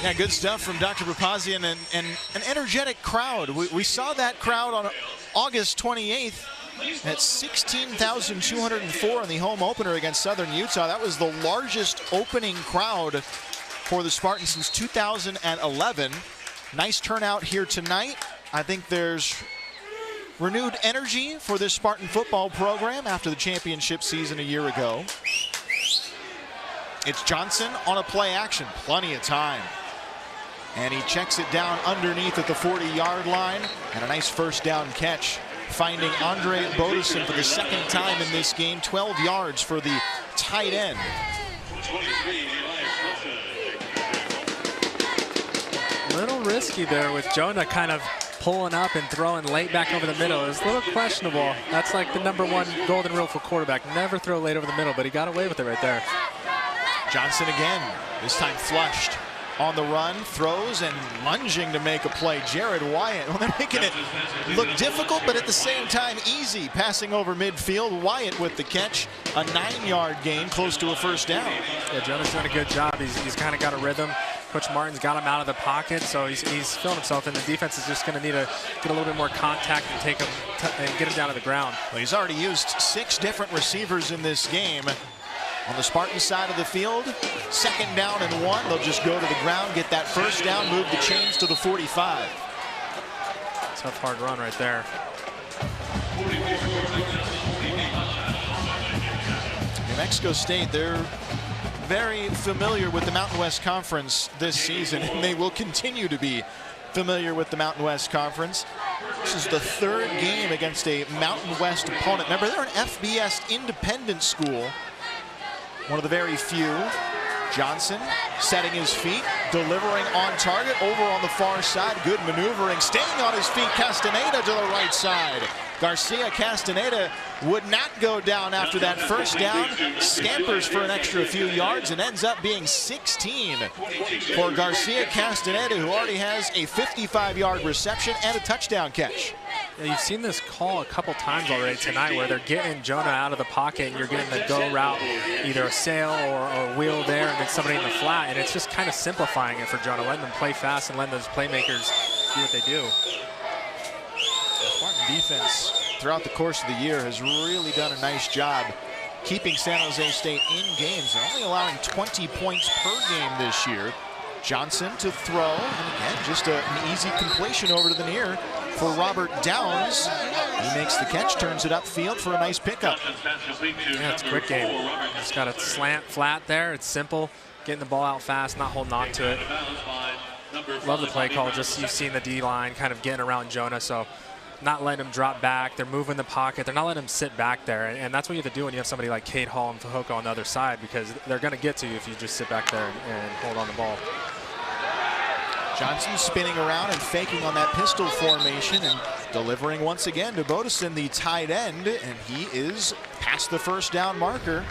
Yeah, good stuff from Dr. Papazian and an energetic crowd. We saw that crowd on August 28th at 16,204 in the home opener against Southern Utah. That was the largest opening crowd for the Spartans since 2011. Nice turnout here tonight. I think there's renewed energy for this Spartan football program after the championship season a year ago. It's Johnson on a play action, plenty of time. And he checks it down underneath at the 40-yard line, and a nice first down catch, finding Andre Bodison for the second time in this game, 12 yards for the tight end. A little risky there with Jonah kind of pulling up and throwing late back over the middle. It was a little questionable. That's like the #1 golden rule for quarterback. Never throw late over the middle, but he got away with it right there. Johnson again, this time flushed on the run, throws and lunging to make a play. Jared Wyatt, well, they're making it look difficult, but at the same time easy. Passing over midfield, Wyatt with the catch, a 9-yard gain, close to a first down. Yeah, Jonah's done a good job. He's kind of got a rhythm. Coach Martin's got him out of the pocket, so he's feeling himself, and the defense is just going to need to get a little bit more contact and take him and get him down to the ground. Well, he's already used 6 different receivers in this game. On the Spartan side of the field, 2nd down and 1. They'll just go to the ground, get that first down, move the chains to the 45. Tough, hard run right there. New Mexico State, they're very familiar with the Mountain West Conference this season, and they will continue to be familiar with the Mountain West Conference. This is the 3rd game against a Mountain West opponent. Remember, they're an FBS independent school. One of the very few. Johnson setting his feet, delivering on target over on the far side. Good maneuvering, staying on his feet. Castaneda to the right side. Garcia Castaneda would not go down after that first down. Scampers for an extra few yards and ends up being 16 for Garcia Castaneda, who already has a 55-yard reception and a touchdown catch. Yeah, you've seen this call a couple times already tonight where they're getting Jonah out of the pocket and you're getting the go route, either a sail or a wheel there and then somebody in the flat, and it's just kind of simplifying it for Jonah, letting them play fast and letting those playmakers do what they do. Spartan defense throughout the course of the year has really done a nice job keeping San Jose State in games. They're only allowing 20 points per game this year. Johnson to throw, and again, just an easy completion over to the near for Robert Downs. He makes the catch, turns it upfield for a nice pickup. Yeah, it's a quick game. Just got a slant flat there. It's simple, getting the ball out fast, not holding on to it. Love the play call. Just you've seen the D-line kind of getting around Jonah, so not letting him drop back. They're moving the pocket. They're not letting him sit back there, and that's what you have to do when you have somebody like Cade Hall and Fajoko on the other side, because they're going to get to you if you just sit back there and hold on the ball. Johnson spinning around and faking on that pistol formation and delivering once again to Bodison, the tight end, and he is past the first down marker.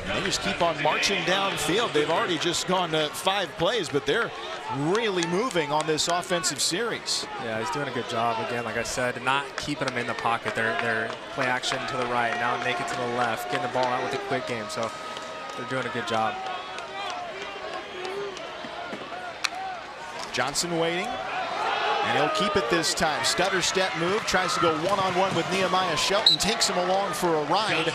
And they just keep on marching downfield. They've already just gone to 5 plays, but they're really moving on this offensive series. Yeah, he's doing a good job, again, like I said, not keeping them in the pocket. They're play action to the right, now make it to the left, getting the ball out with a quick game, so they're doing a good job. Johnson waiting, and he'll keep it this time. Stutter step move, tries to go one-on-one with Nehemiah Shelton, takes him along for a ride.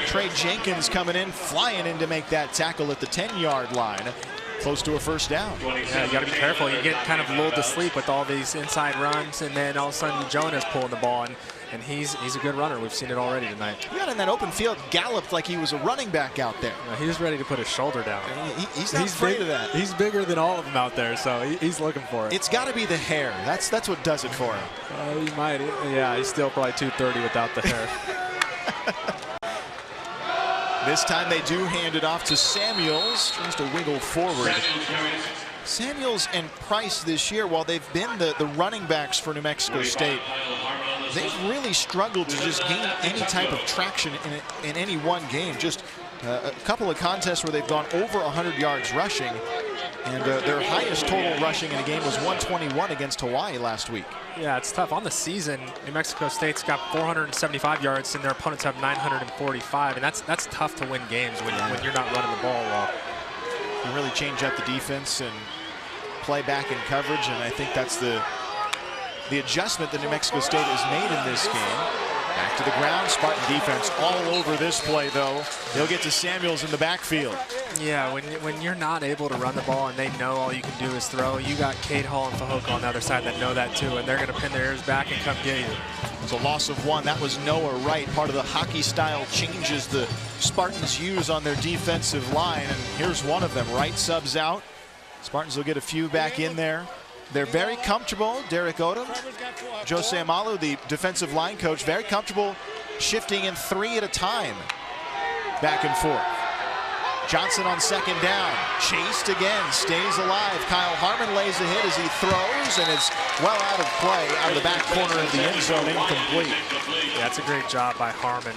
Trey Jenkins coming in, flying in to make that tackle at the 10-yard line. Close to a first down. Yeah, you got to be careful. You get kind of lulled to sleep with all these inside runs, and then all of a sudden Jonah's pulling the ball, and he's a good runner. We've seen it already tonight. He got in that open field, galloped like he was a running back out there. Yeah, he was ready to put his shoulder down. He's not afraid of that. He's bigger than all of them out there, so he's looking for it. It's got to be the hair. That's what does it for him. He might. Yeah, he's still probably 230 without the hair. This time they do hand it off to Samuels, tries to wiggle forward. Samuels and Price this year, while they've been the running backs for New Mexico State, they've really struggled to just gain any type of traction in any one game. Just a couple of contests where they've gone over 100 yards rushing, and their highest total rushing in a game was 121 against Hawaii last week. Yeah, it's tough. On the season, New Mexico State's got 475 yards, and their opponents have 945, and that's tough to win games when you're not running the ball well. You really change up the defense and play back in coverage, and I think that's the adjustment that New Mexico State has made in this game. Back to the ground, Spartan defense all over this play, though. They'll get to Samuels in the backfield. Yeah, when you're not able to run the ball and they know all you can do is throw, you got Cade Hall and Fehoko on the other side that know that too, and they're going to pin their ears back and come get you. It's a loss of 1. That was Noah Wright, part of the hockey-style changes the Spartans use on their defensive line, and here's one of them. Wright subs out. Spartans will get a few back in there. They're very comfortable. Derek Odom, Jose Amalu, the defensive line coach, very comfortable shifting in 3 at a time, back and forth. Johnson on second down, chased again, stays alive. Kyle Harmon lays a hit as he throws, and it's well out of play, out of the back corner of the end zone, incomplete. Yeah, that's a great job by Harmon.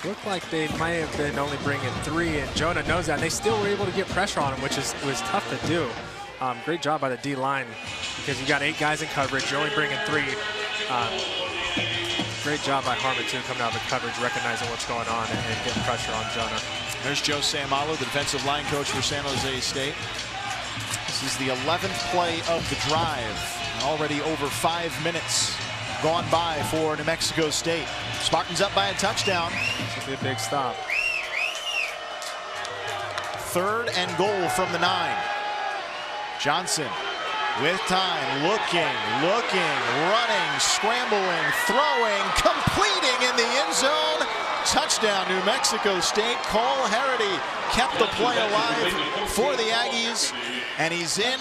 Looked like they might have been only bringing 3, and Jonah knows that, and they still were able to get pressure on him, which was tough to do. Great job by the D-line, because you got 8 guys in coverage, you're only bringing 3. Great job by Harmon, too, coming out of the coverage, recognizing what's going on and getting pressure on Jonah. There's Jose Amalu, the defensive line coach for San Jose State. This is the 11th play of the drive. Already over 5 minutes gone by for New Mexico State. Spartans up by a touchdown. This will be a big stop. 3rd and goal from the 9. Johnson with time, looking, running, scrambling, throwing, completing in the end zone. Touchdown, New Mexico State. Cole Harity kept the play alive for the Aggies, and he's in.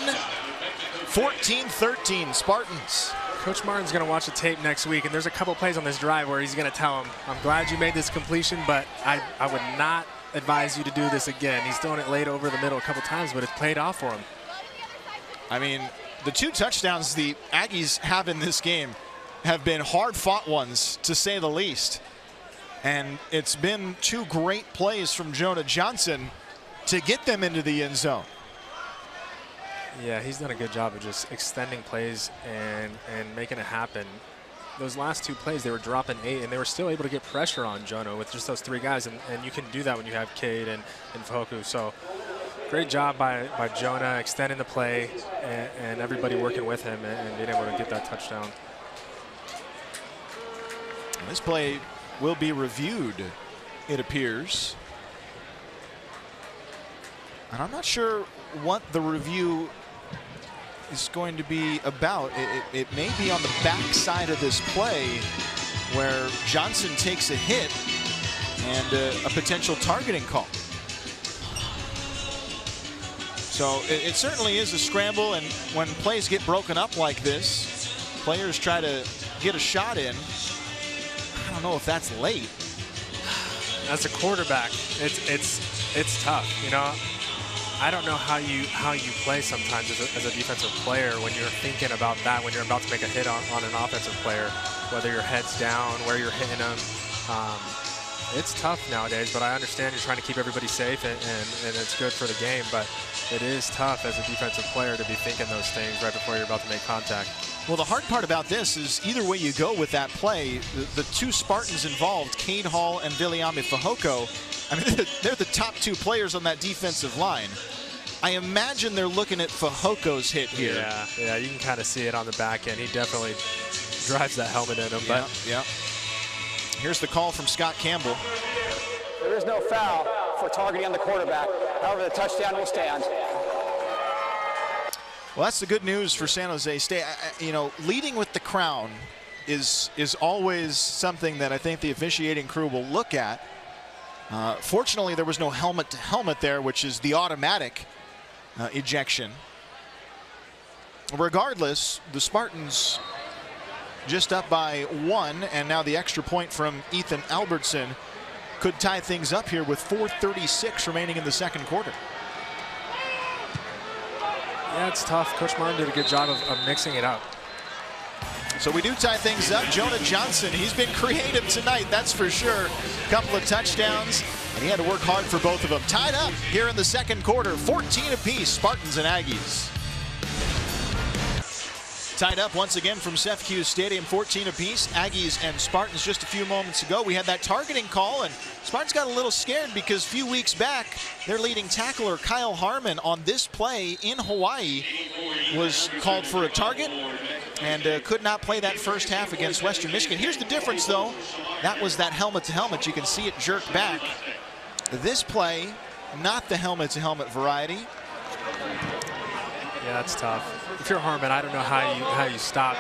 14-13 Spartans. Coach Martin's going to watch the tape next week, and there's a couple plays on this drive where he's going to tell him, I'm glad you made this completion, but I would not advise you to do this again. He's thrown it late over the middle a couple times, but it's played off for him. I mean, the 2 touchdowns the Aggies have in this game have been hard-fought ones, to say the least. And it's been 2 great plays from Jonah Johnson to get them into the end zone. Yeah, he's done a good job of just extending plays and making it happen. Those last 2 plays, they were dropping 8, and they were still able to get pressure on Jonah with just those 3 guys. And you can do that when you have Cade and Fehoko. So great job by Jonah extending the play and everybody working with him and being able to get that touchdown. And this play will be reviewed, it appears. And I'm not sure what the review is going to be about. It may be on the back side of this play where Johnson takes a hit and a potential targeting call. So it certainly is a scramble, and when plays get broken up like this, players try to get a shot in. I don't know if that's late. As a quarterback, it's tough. You know, I don't know how you play sometimes as a defensive player when you're thinking about that, when you're about to make a hit on an offensive player, whether your head's down, where you're hitting them. It's tough nowadays, but I understand you're trying to keep everybody safe, and it's good for the game, but it is tough as a defensive player to be thinking those things right before you're about to make contact. Well, the hard part about this is either way you go with that play, the 2 Spartans involved, Cade Hall and Viliami Fehoko, I mean, they're the top 2 players on that defensive line. I imagine they're looking at Fehoko's hit here. Yeah, you can kind of see it on the back end. He definitely drives that helmet in him. But yeah. Here's the call from Scott Campbell. There is no foul for targeting on the quarterback. However, the touchdown will stand. Well, that's the good news for San Jose State. You know, leading with the crown is always something that I think the officiating crew will look at. Fortunately, there was no helmet-to-helmet there, which is the automatic ejection. Regardless, the Spartans just up by 1, and now the extra point from Ethan Albertson could tie things up here with 4:36 remaining in the second quarter. Yeah, it's tough. Coach Martin did a good job of mixing it up. So we do tie things up. Jonah Johnson, he's been creative tonight, that's for sure. Couple of touchdowns, and he had to work hard for both of them. Tied up here in the second quarter, 14 apiece, Spartans and Aggies. Tied up once again from Seth Hughes Stadium, 14 apiece. Aggies and Spartans just a few moments ago. We had that targeting call, and Spartans got a little scared because a few weeks back, their leading tackler, Kyle Harmon, on this play in Hawaii was called for a target and could not play that first half against Western Michigan. Here's the difference, though. That was that helmet-to-helmet. You can see it jerk back. This play, not the helmet-to-helmet variety. Yeah, that's tough. If you're Harmon, I don't know how you stop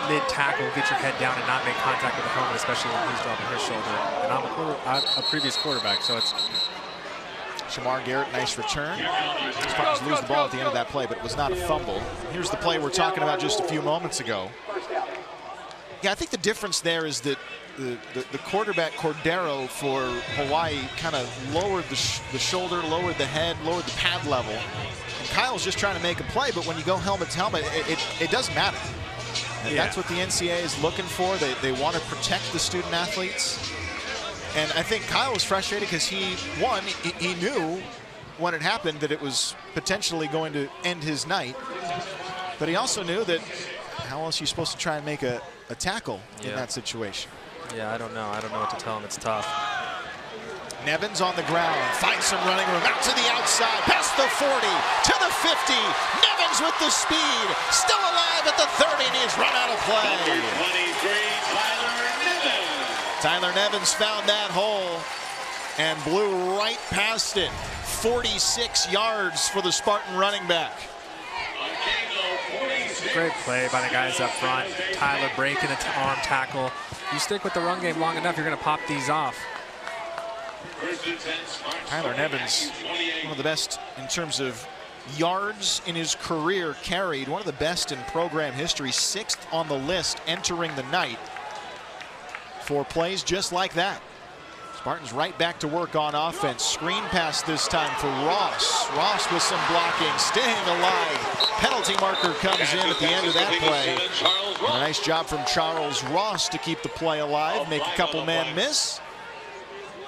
mid-tackle, get your head down, and not make contact with the helmet, especially when he's dropping his shoulder. And I'm a previous quarterback, so it's... Shamar Garrett, nice return. Spartans lose the ball at the end of that play, but it was not a fumble. Here's the play we're talking about just a few moments ago. Yeah, I think the difference there is that the quarterback, Cordero, for Hawaii kind of lowered the shoulder, lowered the head, lowered the pad level. And Kyle's just trying to make a play, but when you go helmet to helmet, it doesn't matter. And that's what the NCAA is looking for. They want to protect the student athletes. And I think Kyle was frustrated because he knew when it happened that it was potentially going to end his night. But he also knew that how else are you supposed to try and make a tackle in that situation? Yeah, I don't know. I don't know what to tell him. It's tough. Nevins on the ground, finds some running room, out to the outside, past the 40, to the 50. Nevins with the speed, still alive at the 30, and he's run out of play. Number 23, Tyler Nevins. Tyler Nevins found that hole and blew right past it. 46 yards for the Spartan running back. Great play by the guys up front. Tyler breaking an arm tackle. You stick with the run game long enough, you're going to pop these off. Tyler Nevins, one of the best in terms of yards in his career carried, one of the best in program history, 6th on the list entering the night for plays just like that. Spartans right back to work on offense. Screen pass this time for Ross. Ross with some blocking, staying alive. Penalty marker comes in at the end of that play. And a nice job from Charles Ross to keep the play alive, make a couple men miss.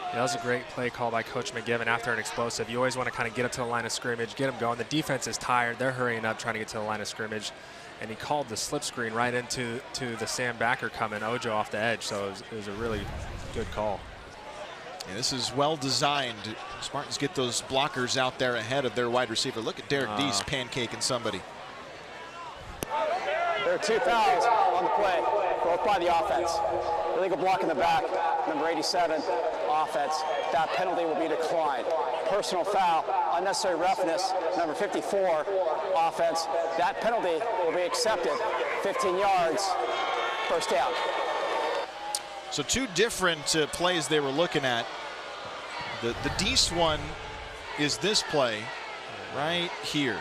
Yeah, that was a great play call by Coach McGivern after an explosive. You always want to kind of get up to the line of scrimmage, get them going. The defense is tired. They're hurrying up, trying to get to the line of scrimmage. And he called the slip screen right into the Sam backer coming, Ojo off the edge. So it was a really good call. Yeah, this is well designed. Spartans get those blockers out there ahead of their wide receiver. Look at Derek Deese pancaking somebody. There are 2 fouls on the play, both by the offense. Illegal block in the back, number 87, offense. That penalty will be declined. Personal foul, unnecessary roughness, number 54, offense. That penalty will be accepted. 15 yards, first down. So 2 different plays they were looking at. The Deese one is this play right here.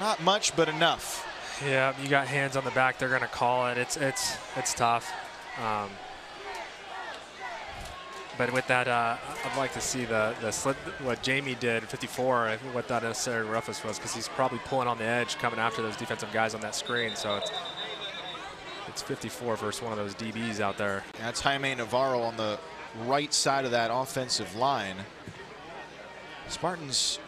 Not much, but enough. Yeah, you got hands on the back. They're going to call it. It's tough. But with that, I'd like to see the slip, what Jamie did, 54, what that necessary roughness was, because he's probably pulling on the edge, coming after those defensive guys on that screen. So it's 54 versus one of those DBs out there. That's Jaime Navarro on the right side of that offensive line. Spartans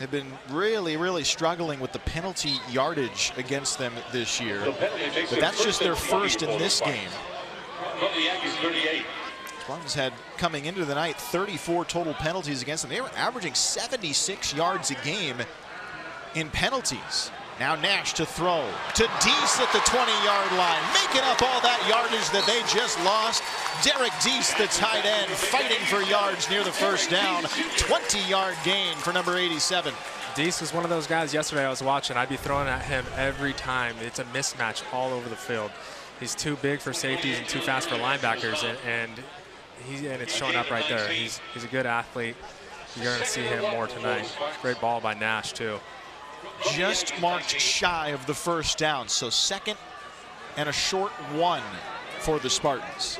have been really struggling with the penalty yardage against them this year. But that's just their first in this game. Spartans had, coming into the night, 34 total penalties against them. They were averaging 76 yards a game in penalties. Now Nash to throw to Deese at the 20-yard line, making up all that yardage that they just lost. Derek Deese, the tight end, fighting for yards near the first down. 20-yard gain for number 87. Deese was one of those guys yesterday I was watching. I'd be throwing at him every time. It's a mismatch all over the field. He's too big for safeties and too fast for linebackers, and it's showing up right there. He's a good athlete. You're going to see him more tonight. Great ball by Nash, too. Just marked shy of the first down, so 2nd and a short 1 for the Spartans.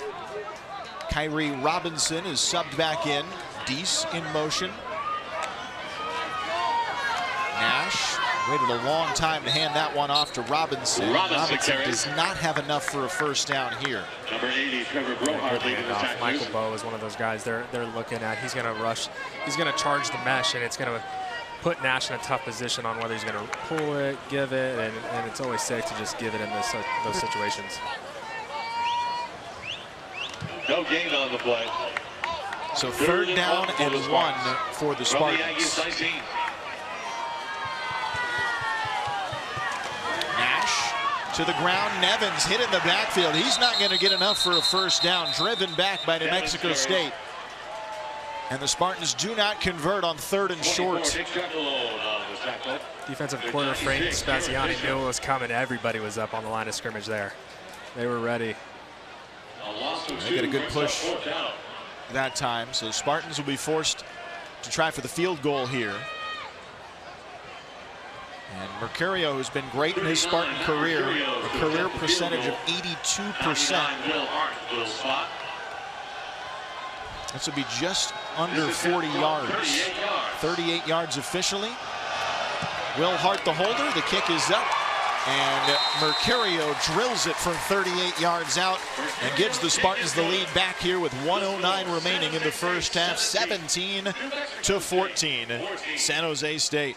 Kyrie Robinson is subbed back in. Deese in motion. Nash waited a long time to hand that one off to Robinson. Robinson does not have enough for a first down here. Number 80, Trevor Brohart leading the tackles. Michael Bowe is one of those guys they're looking at. He's going to rush. He's going to charge the mesh, and it's going to put Nash in a tough position on whether he's going to pull it, give it, and it's always safe to just give it in those situations. No gain on the play. So third down and 1 for the Spartans. Nash to the ground. Nevins hit in the backfield. He's not going to get enough for a first down. Driven back by New Mexico State. And the Spartans do not convert on 3rd and short. Defensive corner Frank Spaziani knew it was coming. Everybody was up on the line of scrimmage there. They were ready. They get a good push that time. So Spartans will be forced to try for the field goal here. And Mercurio, who's been great in his Spartan career, a career percentage of 82%. This would be just under 40 yards. 38 yards officially. Will Hart the holder. The kick is up. And Mercurio drills it from 38 yards out and gives the Spartans the lead back here with 1:09 remaining in the first half. 17-14. San Jose State.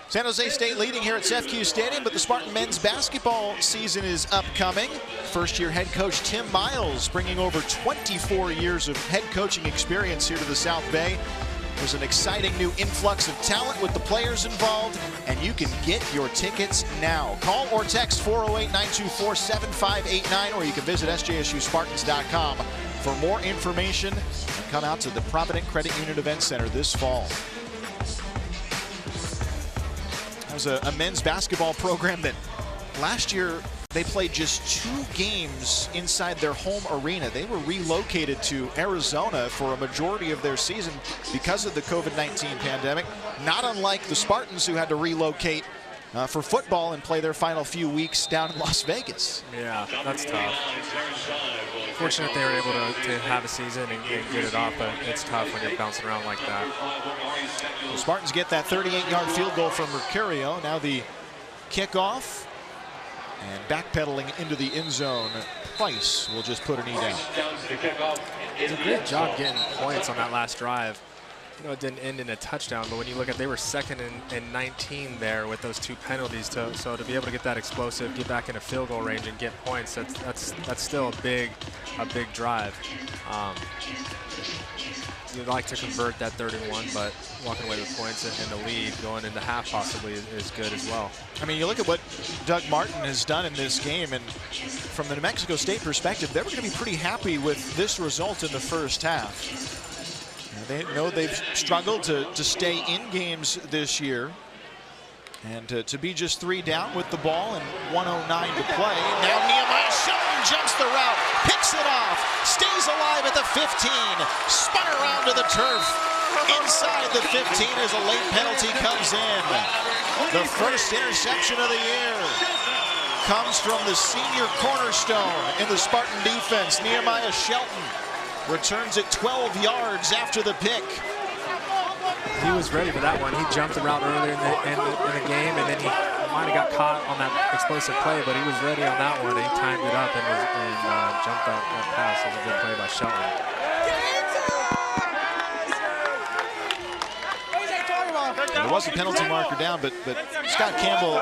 San Jose State leading here at CEFCU Stadium, but the Spartan men's basketball season is upcoming. First-year head coach Tim Miles bringing over 24 years of head coaching experience here to the South Bay. There's an exciting new influx of talent with the players involved, and you can get your tickets now. Call or text 408-924-7589, or you can visit sjsuspartans.com for more information and come out to the Provident Credit Union Event Center this fall. That was a men's basketball program that last year they played just 2 games inside their home arena. They were relocated to Arizona for a majority of their season because of the COVID-19 pandemic, not unlike the Spartans, who had to relocate for football and play their final few weeks down in Las Vegas. Yeah, that's tough. Fortunate they were able to have a season and get it off, but it's tough when you're bouncing around like that. The Spartans get that 38-yard field goal from Mercurio. Now the kickoff. And backpedaling into the end zone, Price will just put a knee down. Did a great job getting points on that last drive. You know, it didn't end in a touchdown, but when you look at, they were 2nd and 19 there with those 2 penalties. So to be able to get that explosive, get back into field goal range and get points, that's still a big drive. You'd like to convert that 3rd and 1, but walking away with points and the lead going into half possibly is good as well. I mean, you look at what Doug Martin has done in this game, and from the New Mexico State perspective, they were going to be pretty happy with this result in the first half. They know they've struggled to stay in games this year, and to be just 3 down with the ball and 1:09 to play. Now Nehemiah Shelton jumps the route, picks it off, stays alive at the 15, spun around to the turf. Inside the 15 as a late penalty comes in. The first interception of the year comes from the senior cornerstone in the Spartan defense. Nehemiah Shelton returns it 12 yards after the pick. He was ready for that one. He jumped the route earlier in the game, and then he might have got caught on that explosive play, but he was ready on that one. And he timed it up and jumped that pass. It was a good play by Shelton. There was a penalty marker down, but Scott Campbell.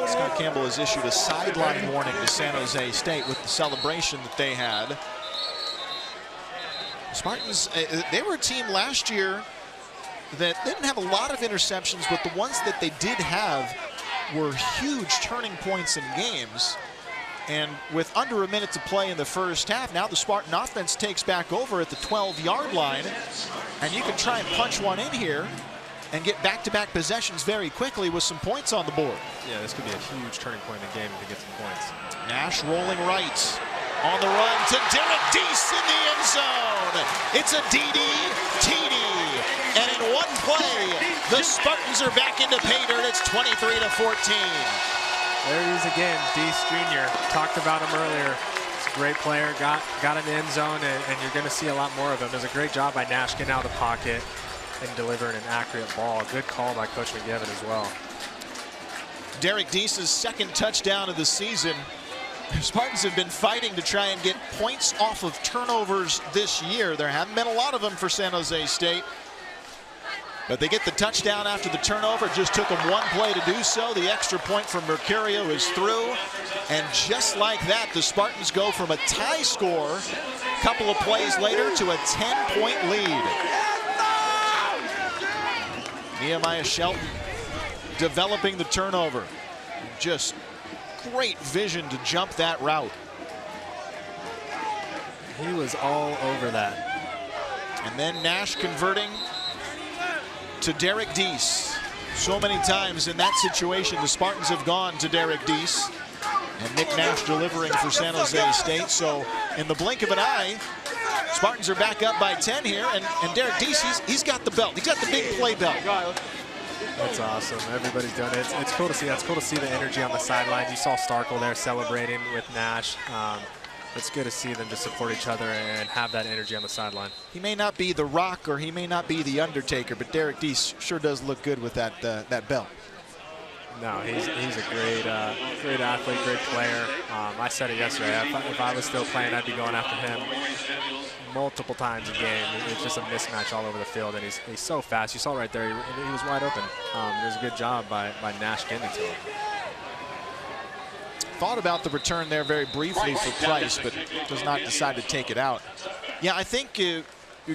Scott Campbell has issued a sideline warning to San Jose State with the celebration that they had. The Spartans, they were a team last year that didn't have a lot of interceptions, but the ones that they did have were huge turning points in games. And with under a minute to play in the first half, now the Spartan offense takes back over at the 12-yard line, and you can try and punch one in here and get back-to-back possessions very quickly with some points on the board. Yeah, this could be a huge turning point in the game to get some points. Nash rolling right on the run to Derek Deese in the end zone. It's a DD-TD, and in one play, the Spartans are back into pay dirt. It's 23-14. There he is again, Deese Jr. Talked about him earlier. He's a great player, got an end zone, and you're going to see a lot more of him. Does a great job by Nash getting out of the pocket and delivering an accurate ball. Good call by Coach McGivern as well. Derek Deese's 2nd touchdown of the season. Spartans have been fighting to try and get points off of turnovers this year. There haven't been a lot of them for San Jose State. But they get the touchdown after the turnover. It just took them one play to do so. The extra point from Mercurio is through. And just like that, the Spartans go from a tie score a couple of plays later to a 10-point lead. Nehemiah Shelton developing the turnover. Just great vision to jump that route. He was all over that. And then Nash converting to Derek Deese. So many times in that situation, the Spartans have gone to Derek Deese. And Nick Nash delivering for San Jose State. So in the blink of an eye, Spartans are back up by 10 here. And Derek Deese, he's got the belt. He's got the big play belt. That's awesome. Everybody's done it. It's cool to see. It's cool to see the energy on the sidelines. You saw Starkle there celebrating with Nash. It's good to see them just support each other and have that energy on the sideline. He may not be The Rock or he may not be The Undertaker, but Derek Deese sure does look good with that belt. No, he's a great athlete, great player. I said it yesterday. If I was still playing, I'd be going after him multiple times a game. It's just a mismatch all over the field, and he's so fast. You saw right there, he was wide open. It was a good job by Nash getting to him. Thought about the return there very briefly for Price, but does not decide to take it out. Yeah, I think you're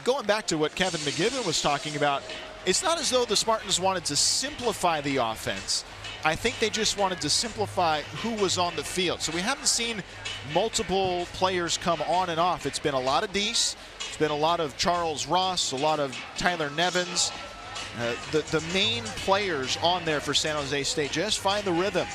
going back to what Kevin McGibbon was talking about. It's not as though the Spartans wanted to simplify the offense. I think they just wanted to simplify who was on the field. So we haven't seen multiple players come on and off. It's been a lot of Deese. It's been a lot of Charles Ross, a lot of Tyler Nevins. The main players on there for San Jose State just find the rhythm.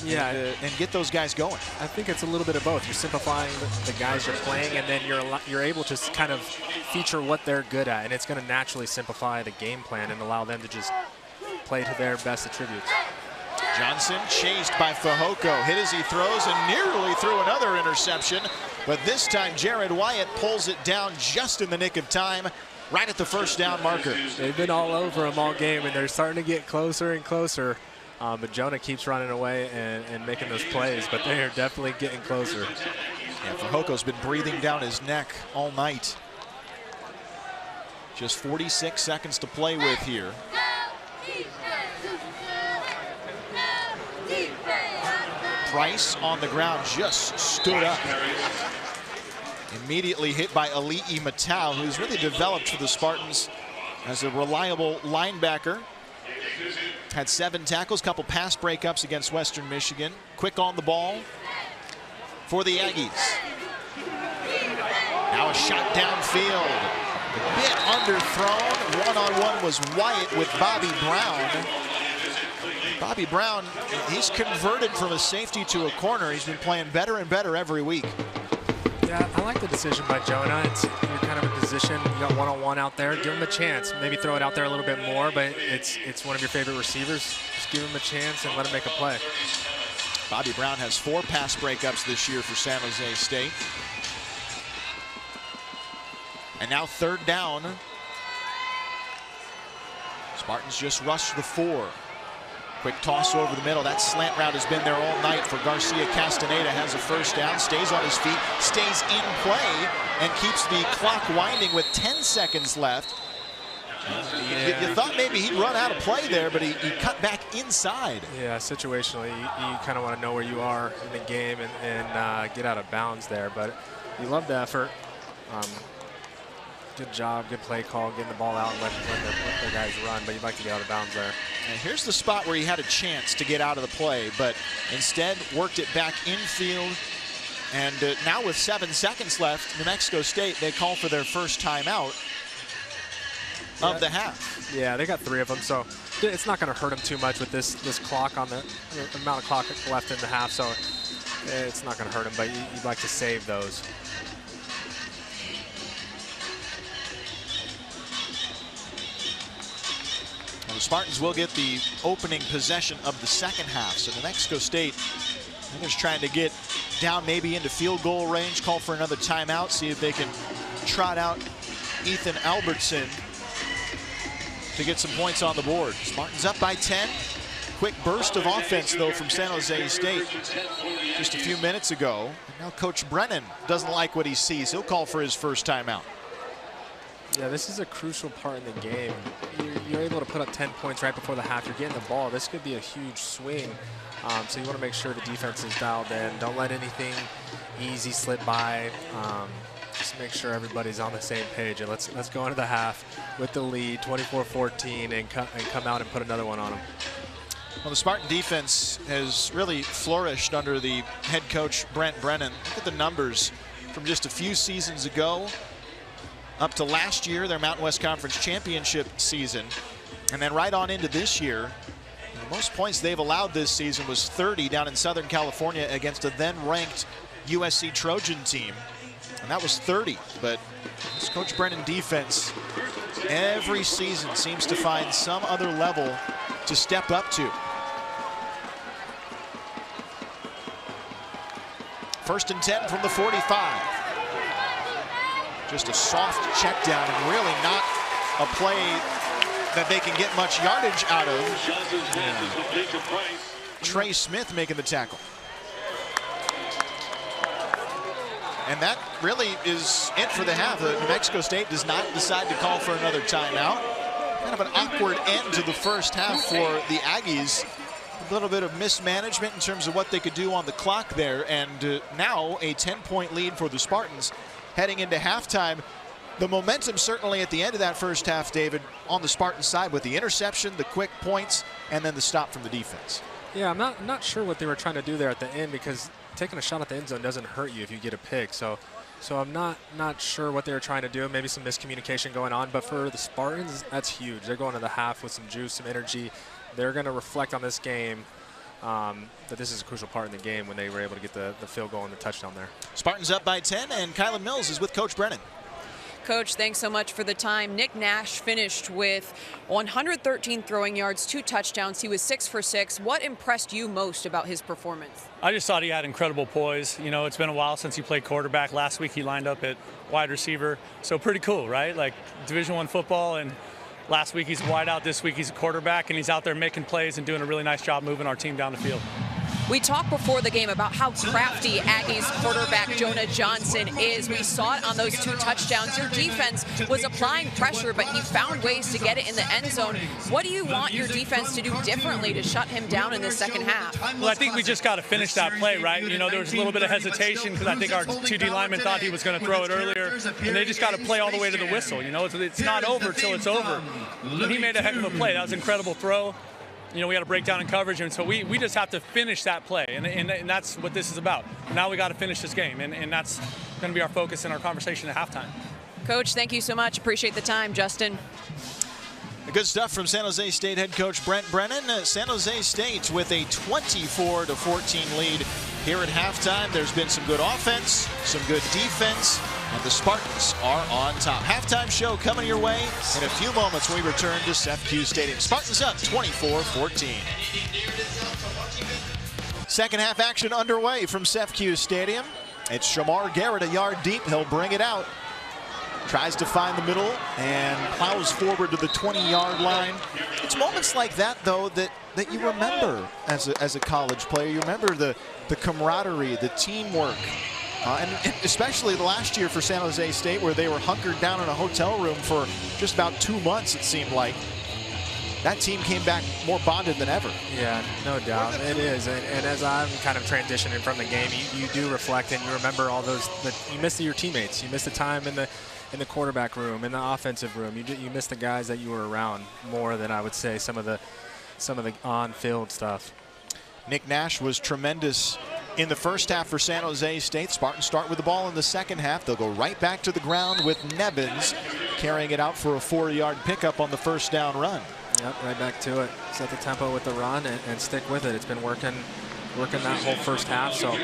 Yeah, and get those guys going. I think it's a little bit of both. You're simplifying the guys you're playing, and then you're able to kind of feature what they're good at, and it's going to naturally simplify the game plan and allow them to just play to their best attributes. Johnson chased by Fehoko, hit as he throws and nearly threw another interception, but this time Jared Wyatt pulls it down just in the nick of time, right at the first down marker. They've been all over him all game, and they're starting to get closer and closer. But Jonah keeps running away and making those plays, but they are definitely getting closer. Yeah, Fehoko's been breathing down his neck all night. Just 46 seconds to play with here. Price on the ground just stood up. Immediately hit by Ali'i Matau, who's really developed for the Spartans as a reliable linebacker. Had 7 tackles, couple pass breakups against Western Michigan. Quick on the ball for the Aggies. Now a shot downfield. A bit underthrown. One-on-one was Wyatt with Bobby Brown. Bobby Brown, he's converted from a safety to a corner. He's been playing better and better every week. Yeah, I like the decision by Jonah. You're kind of in position. You got one-on-one out there. Give him a chance. Maybe throw it out there a little bit more, but it's one of your favorite receivers. Just give him a chance and let him make a play. Bobby Brown has 4 pass breakups this year for San Jose State. And now 3rd down. Spartans just rushed the 4. Quick toss over the middle. That slant route has been there all night for Garcia. Castaneda has a first down, stays on his feet, stays in play, and keeps the clock winding with 10 seconds left. You thought maybe he'd run out of play there, but he cut back inside. Yeah, situationally, you kind of want to know where you are in the game and get out of bounds there. But you love the effort. Good job, good play call, getting the ball out and let the guys run, but you'd like to get out of bounds there. And here's the spot where he had a chance to get out of the play, but instead worked it back infield. And now with 7 seconds left, New Mexico State, they call for their first timeout of the half. Yeah, they got 3 of them, so it's not going to hurt them too much with this clock on the amount of clock left in the half, so it's not going to hurt them, but you'd like to save those. Well, the Spartans will get the opening possession of the second half, so New Mexico State is trying to get down maybe into field goal range, call for another timeout, see if they can trot out Ethan Albertson to get some points on the board. Spartans up by 10, quick burst of offense, though, from San Jose State just a few minutes ago. And now Coach Brennan doesn't like what he sees. He'll call for his first timeout. Yeah, this is a crucial part in the game. You're able to put up 10 points right before the half. You're getting the ball. This could be a huge swing. So you want to make sure the defense is dialed in. Don't let anything easy slip by. Just make sure everybody's on the same page. And let's go into the half with the lead, 24-14, and come out and put another one on them. Well, the Spartan defense has really flourished under the head coach, Brent Brennan. Look at the numbers from just a few seasons ago up to last year, their Mountain West Conference championship season, and then right on into this year. The most points they've allowed this season was 30 down in Southern California against a then-ranked USC Trojan team, and that was 30. But this Coach Brennan defense every season seems to find some other level to step up to. First and 10 from the 45. Just a soft check down and really not a play that they can get much yardage out of. Trey Smith making the tackle. And that really is it for the half. New Mexico State does not decide to call for another timeout. Kind of an awkward end to the first half for the Aggies. A little bit of mismanagement in terms of what they could do on the clock there. And now a 10-point lead for the Spartans heading into halftime. The momentum certainly at the end of that first half, David, on the Spartan side with the interception, the quick points, and then the stop from the defense. Yeah, I'm not sure what they were trying to do there at the end, because taking a shot at the end zone doesn't hurt you if you get a pick. So I'm not sure what they were trying to do. Maybe some miscommunication going on. But for the Spartans, that's huge. They're going to the half with some juice, some energy. They're going to reflect on this game. That this is a crucial part in the game when they were able to get the field goal and the touchdown there. Spartans up by 10, and Kylan Mills is with Coach Brennan. Coach, thanks so much for the time. Nick Nash finished with 113 throwing yards, 2 touchdowns. He was 6 for 6. What impressed you most about his performance? I just thought he had incredible poise. You know, it's been a while since he played quarterback. Last week he lined up at wide receiver. So pretty cool, right? Like Division I football, and last week he's a wideout. This week he's a quarterback, and he's out there making plays and doing a really nice job moving our team down the field. We talked before the game about how crafty Aggies quarterback Jonah Johnson is. We saw it on those 2 touchdowns. Your defense was applying pressure, but he found ways to get it in the end zone. What do you want your defense to do differently to shut him down in the second half? Well, I think we just got to finish that play, right? You know, there was a little bit of hesitation because I think our 2 D linemen thought he was going to throw it earlier, and they just got to play all the way to the whistle. You know, it's not over till it's over. He made a heck of a play. That was an incredible throw. You know, we had a breakdown in coverage, and so we just have to finish that play, and that's what this is about. Now we got to finish this game, and that's going to be our focus in our conversation at halftime. Coach, thank you so much. Appreciate the time. Justin. Good stuff from San Jose State head coach Brent Brennan. San Jose State with a 24-14 lead here at halftime. There's been some good offense, some good defense, and the Spartans are on top. Halftime show coming your way in a few moments when we return to SEFCU Stadium. Spartans up 24-14. Second half action underway from SEFCU Stadium. It's Shamar Garrett, a yard deep. He'll bring it out. Tries to find the middle and plows forward to the 20-yard line. It's moments like that, though, that you remember as a college player. You remember the camaraderie, the teamwork, and especially the last year for San Jose State, where they were hunkered down in a hotel room for just about 2 months, it seemed like. That team came back more bonded than ever. Yeah, no doubt. It is. And as I'm kind of transitioning from the game, you do reflect and you remember all those. You miss your teammates. You miss the time in the quarterback room, in the offensive room. You miss the guys that you were around more than I would say some of the on-field stuff. Nick Nash was tremendous in the first half for San Jose State. Spartans start with the ball in the second half. They'll go right back to the ground with Nevins carrying it out for a 4-yard pickup on the first down run. Yep, right back to it. Set the tempo with the run and stick with it. It's been working that whole first half, so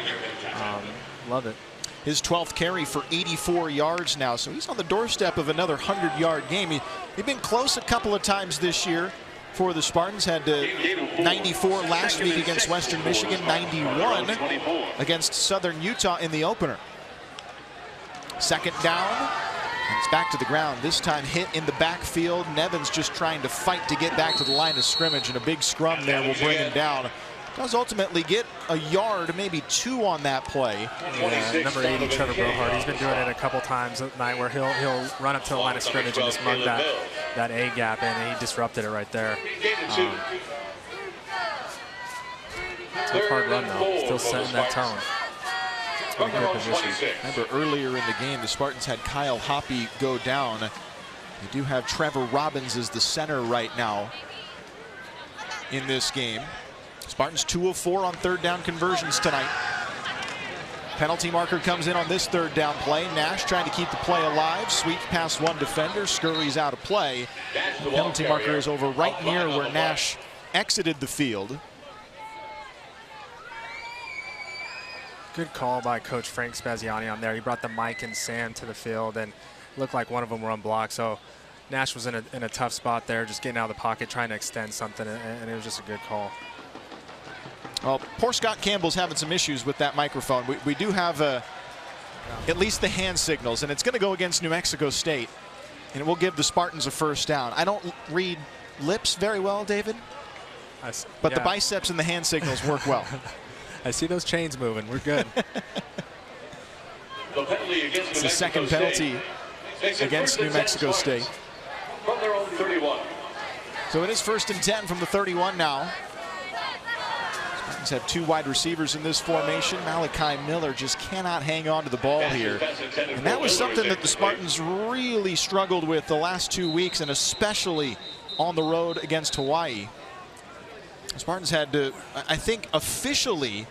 love it. His 12th carry for 84 yards now, so he's on the doorstep of another 100-yard game. He'd been close a couple of times this year for the Spartans. Had 94 last week against Western Michigan, 91 against Southern Utah in the opener. Second down, And it's back to the ground. This time hit in the backfield. Nevins just trying to fight to get back to the line of scrimmage, and a big scrum there will bring him down. Does ultimately get a yard, maybe 2 on that play. Yeah, number 80, Trevor Brohart, he's been doing it a couple times at night where he'll run up to the line of scrimmage and just mug that A gap in, and he disrupted it right there. Tough hard run though, still setting that tone. In a good position. Remember earlier in the game, the Spartans had Kyle Hoppy go down. They do have Trevor Robbins as the center right now in this game. Spartans 2 of 4 on 3rd down conversions tonight. Penalty marker comes in on this 3rd down play. Nash trying to keep the play alive. Sweeps past one defender, scurries out of play. Penalty marker is over right near where Nash exited the field. Good call by Coach Frank Spaziani on there. He brought the Mike and Sam to the field and looked like one of them were unblocked. So Nash was in a tough spot there, just getting out of the pocket, trying to extend something, and it was just a good call. Well, poor Scott Campbell's having some issues with that microphone. We do have at least the hand signals, and it's going to go against New Mexico State, and it will give the Spartans a 1st down. I don't read lips very well, David, but the biceps and the hand signals work well. I see those chains moving. We're good. It's the 2nd penalty against New Mexico State. From their own 31. So it is 1st and 10 from the 31 now. Spartans have 2 wide receivers in this formation. Malachi Miller just cannot hang on to the ball here. And that was something that the Spartans really struggled with the last 2 weeks, and especially on the road against Hawaii. The Spartans had to, I think, officially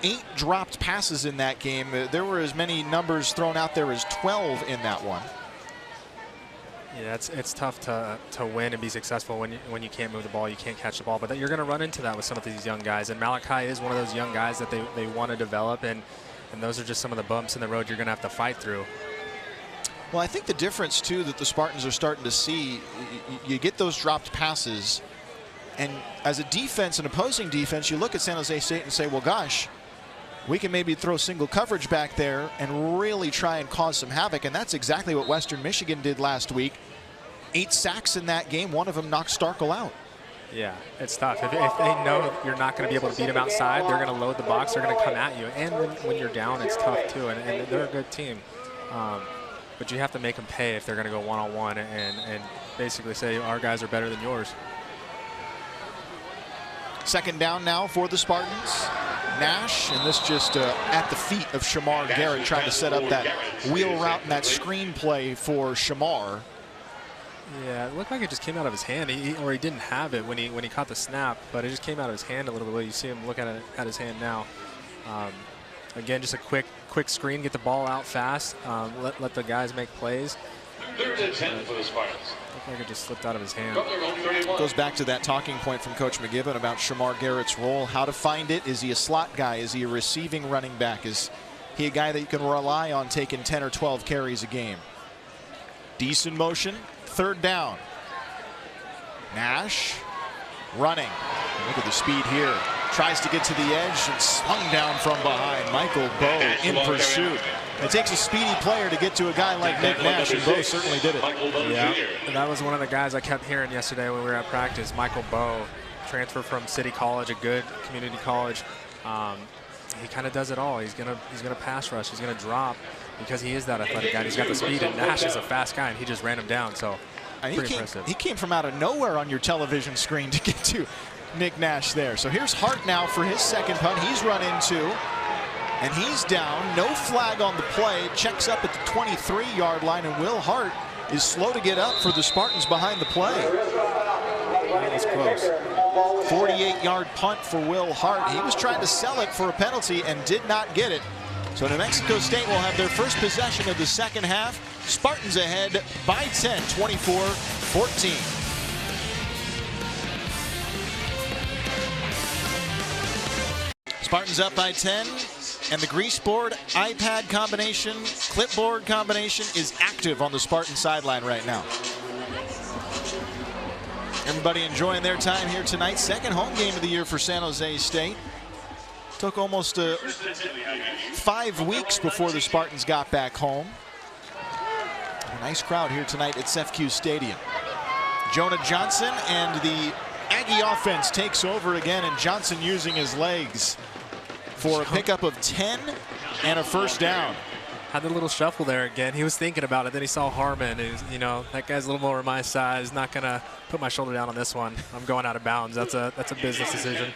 8 dropped passes in that game. There were as many numbers thrown out there as 12 in that one. Yeah, it's tough to win and be successful when you can't move the ball, you can't catch the ball. But you're going to run into that with some of these young guys. And Malachi is one of those young guys that they want to develop, and those are just some of the bumps in the road you're going to have to fight through. Well, I think the difference, too, that the Spartans are starting to see, you get those dropped passes, and as a defense, an opposing defense, you look at San Jose State and say, well, gosh, we can maybe throw single coverage back there and really try and cause some havoc. And that's exactly what Western Michigan did last week. 8 sacks in that game. One of them knocked Starkel out. Yeah, it's tough. If they know you're not going to be able to beat them outside, they're going to load the box. They're going to come at you. And when you're down, it's tough, too. And they're a good team. But you have to make them pay if they're going to go one-on-one and basically say, our guys are better than yours. 2nd down now for the Spartans. Nash, and this just at the feet of Shamar Garrett, trying to set up that wheel route and that screen play for Shamar. Yeah, it looked like it just came out of his hand, or he didn't have it when he caught the snap, but it just came out of his hand a little bit. You see him look at his hand now. Again, just a quick screen, get the ball out fast, let the guys make plays. 3rd and 10 for the Spartans. Looked like it just slipped out of his hand. Goes back to that talking point from Coach McGibbon about Shamar Garrett's role, how to find it. Is he a slot guy? Is he a receiving running back? Is he a guy that you can rely on taking 10 or 12 carries a game? Decent motion, 3rd down. Nash running. Look at the speed here. Tries to get to the edge and swung down from behind. Michael Bowe in pursuit. It takes a speedy player to get to a guy like Nick Nash, and Bowe certainly did it. Yeah, and that was one of the guys I kept hearing yesterday when we were at practice. Michael Bowe, transfer from City College, a good community college. He kind of does it all. He's gonna pass rush. He's gonna drop because he is that athletic guy. He's got the speed, and Nash is a fast guy, and he just ran him down. So pretty impressive. He came from out of nowhere on your television screen to get to Nick Nash there. So here's Hart now for his 2nd punt. He's run into, and he's down. No flag on the play. Checks up at the 23-yard line, and Will Hart is slow to get up for the Spartans behind the play. That's close. 48-yard punt for Will Hart. He was trying to sell it for a penalty and did not get it. So New Mexico State will have their first possession of the 2nd half. Spartans ahead by 10, 24-14. Spartans up by 10, and the grease board iPad combination, clipboard combination is active on the Spartan sideline right now. Everybody enjoying their time here tonight. 2nd home game of the year for San Jose State. Took almost 5 weeks before the Spartans got back home. Nice crowd here tonight at CEFCU Stadium. Jonah Johnson, and the Aggie offense takes over again, and Johnson using his legs for a pickup of 10 and a first down. Had the little shuffle there again. He was thinking about it. Then he saw Harmon. You know, that guy's a little more my size. Not gonna put my shoulder down on this one. I'm going out of bounds. That's a business decision.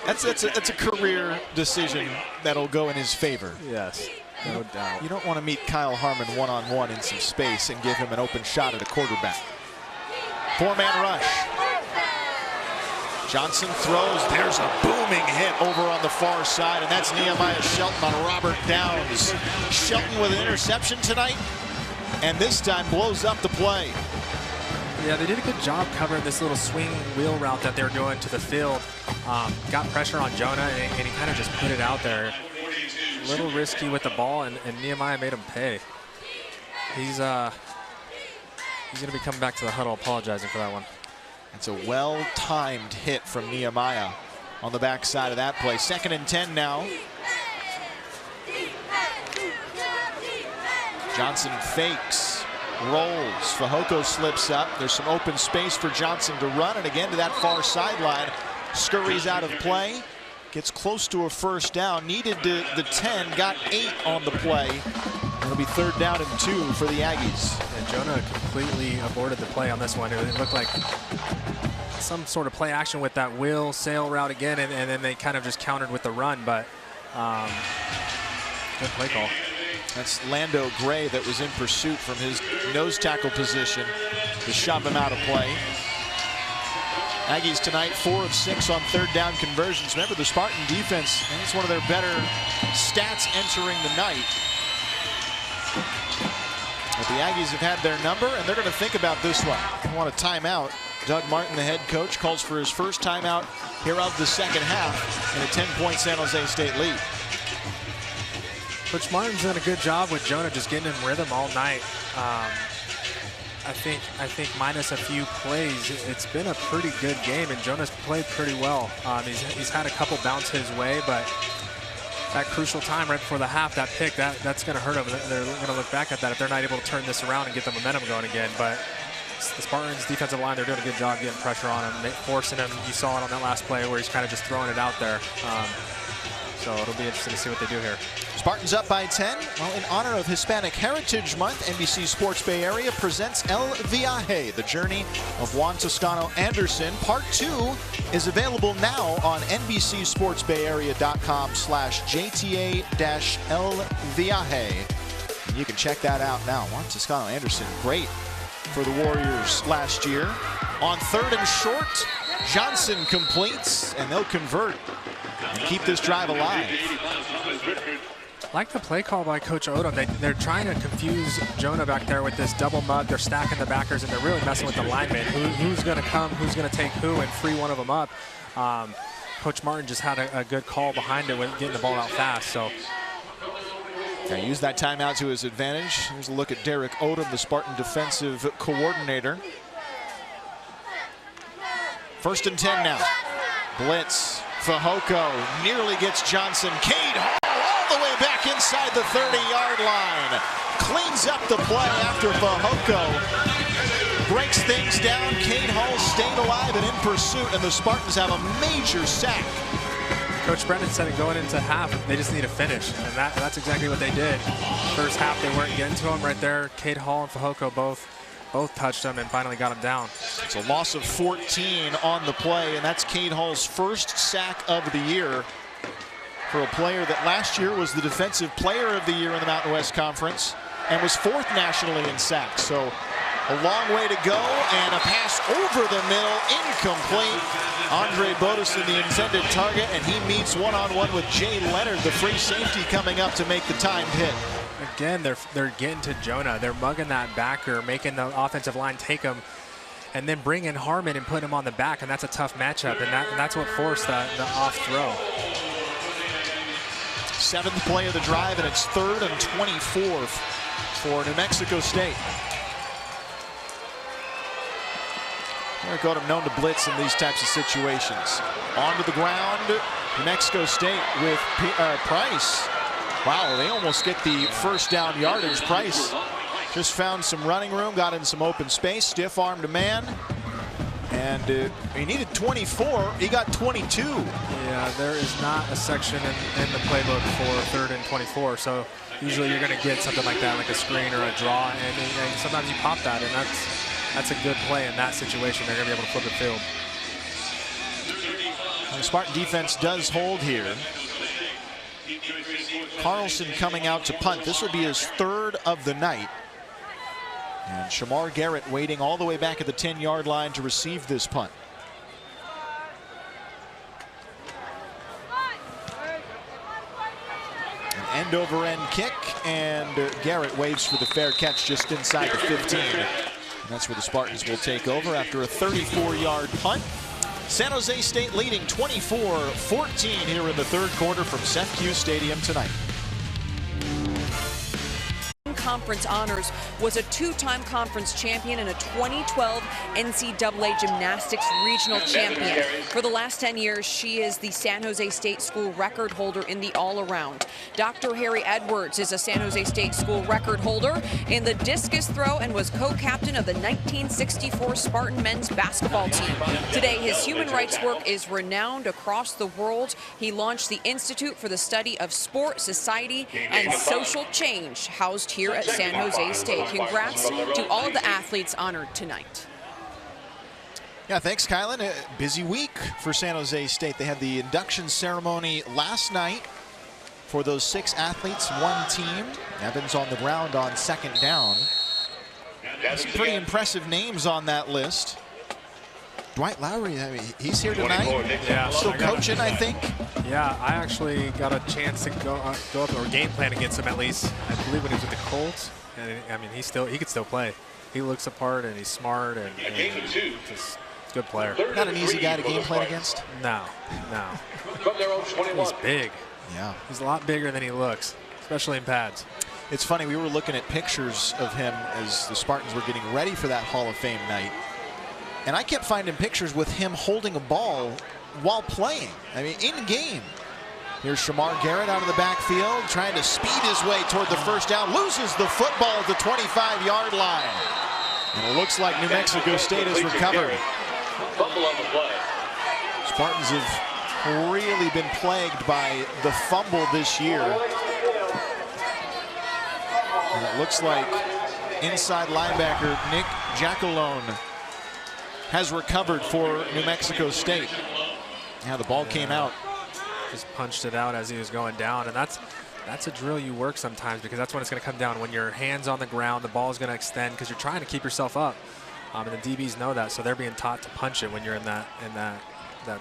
That's a career decision that'll go in his favor. Yes, no doubt. You don't want to meet Kyle Harmon one-on-one in some space and give him an open shot at a quarterback. Four-man rush. Johnson throws. There's a booming hit over on the far side, and that's Nehemiah Shelton on Robert Downs. Shelton with an interception tonight, and this time blows up the play. Yeah, they did a good job covering this little swing wheel route that they were doing to the field. Got pressure on Jonah, and he kind of just put it out there. A little risky with the ball, and Nehemiah made him pay. He's going to be coming back to the huddle apologizing for that one. It's a well-timed hit from Nehemiah on the backside of that play. 2nd and 10 now. Johnson fakes, rolls. Fehoko slips up. There's some open space for Johnson to run, and again to that far sideline. Scurries out of play. Gets close to a first down. Needed the 10, got 8 on the play. It'll be 3rd down and 2 for the Aggies. And Jonah completely aborted the play on this one. It looked like some sort of play action with that wheel sail route again, and then they kind of just countered with the run, but good play call. That's Lando Gray that was in pursuit from his nose tackle position to shove him out of play. Aggies tonight 4 of 6 on 3rd down conversions. Remember, the Spartan defense, and it's one of their better stats entering the night. But the Aggies have had their number, and they're going to think about this one. They want a timeout. Doug Martin, the head coach, calls for his first timeout here of the second half in a 10-point San Jose State lead. Coach Martin's done a good job with Jonah, just getting him rhythm all night. I think minus a few plays, it's been a pretty good game, and Jonah's played pretty well. He's had a couple bounce his way, but that crucial time right before the half, that pick, that's going to hurt them. They're going to look back at that if they're not able to turn this around and get the momentum going again. But the Spartans' defensive line, they're doing a good job getting pressure on him, forcing him. You saw it on that last play where he's kind of just throwing it out there. So it'll be interesting to see what they do here. Spartans up by 10. Well, in honor of Hispanic Heritage Month, NBC Sports Bay Area presents El Viaje, the journey of Juan Toscano Anderson. Part 2 is available now on NBCSportsBayArea.com/JTA-El Viaje. And you can check that out now. Juan Toscano Anderson, great for the Warriors last year. On 3rd and short, Johnson completes, and they'll convert and keep this drive alive. I like the play call by Coach Odom. They're trying to confuse Jonah back there with this double mug. They're stacking the backers, and they're really messing with the linemen. Who's going to come, who's going to take who, and free one of them up. Coach Martin just had a good call behind it with getting the ball out fast. So Gonna use that timeout to his advantage. Here's a look at Derek Odom, the Spartan defensive coordinator. 1st and 10 now. Blitz. Fehoko nearly gets Johnson. Cade Hall all the way back inside the 30-yard line. Cleans up the play after Fehoko breaks things down. Cade Hall stayed alive and in pursuit, and the Spartans have a major sack. Coach Brennan said it going into half, they just need a finish, and that's exactly what they did. First half, they weren't getting to him right there. Cade Hall and Fehoko both touched him and finally got him down. It's a loss of 14 on the play, and that's Cade Hall's first sack of the year for a player that last year was the Defensive Player of the Year in the Mountain West Conference and was 4th nationally in sacks. So a long way to go, and a pass over the middle, incomplete. Andre Bodison, the intended target, and he meets one-on-one with Jay Leonard, the free safety, coming up to make the timed hit. Again, they're getting to Jonah. They're mugging that backer, making the offensive line take him, and then bring in Harmon and put him on the back, and that's a tough matchup, and that's what forced the off throw. 7th play of the drive, and it's 3rd and 24 for New Mexico State. Derek Odom known to blitz in these types of situations. Onto the ground, New Mexico State with Price. Wow, they almost get the first down yardage. Price Just found some running room, got in some open space, stiff-armed man. And he needed 24. He got 22. Yeah, there is not a section in the playbook for 3rd and 24. So usually you're going to get something like that, like a screen or a draw, and sometimes you pop that, and that's a good play in that situation. They're going to be able to flip the field. The Spartan defense does hold here. Carlson coming out to punt. This would be his 3rd of the night. And Shamar Garrett waiting all the way back at the 10-yard line to receive this punt. An end-over-end kick, and Garrett waves for the fair catch just inside the 15. And that's where the Spartans will take over after a 34-yard punt. San Jose State leading 24-14 here in the 3rd quarter from Seth Stadium tonight. Conference honors, was a 2-time conference champion and a 2012 NCAA gymnastics regional champion. For the last 10 years, she is the San Jose State school record holder in the all-around. Dr. Harry Edwards is a San Jose State school record holder in the discus throw and was co-captain of the 1964 Spartan men's basketball team. Today, his human rights work is renowned across the world. He launched the Institute for the Study of Sport, Society, and Social Change, housed here at San Jose State. Congrats to all of the athletes honored tonight. Yeah, thanks, Kylan. A busy week for San Jose State. They had the induction ceremony last night for those 6 athletes, 1 team. Evans on the ground on 2nd down. Some pretty impressive names on that list. Dwight Lowry, I mean, he's here tonight. Yeah, still coaching, I think. Yeah, I actually got a chance to go up or game plan against him at least. I believe when he was with the Colts, and I mean, he could still play. He looks apart and he's smart and just a good player. Not an easy guy to game plan against. No. He's big. Yeah, he's a lot bigger than he looks, especially in pads. It's funny, we were looking at pictures of him as the Spartans were getting ready for that Hall of Fame night. And I kept finding pictures with him holding a ball while playing. I mean, in game. Here's Shamar Garrett out of the backfield, trying to speed his way toward the 1st down. Loses the football at the 25-yard line. And it looks like New Mexico State has recovered. Spartans have really been plagued by the fumble this year. And it looks like inside linebacker Nick Jackalone has recovered for New Mexico State. Yeah, the ball came out. Just punched it out as he was going down, and that's a drill you work sometimes, because that's when it's going to come down. When your hand's on the ground, the ball is going to extend because you're trying to keep yourself up, and the DBs know that, so they're being taught to punch it when you're in that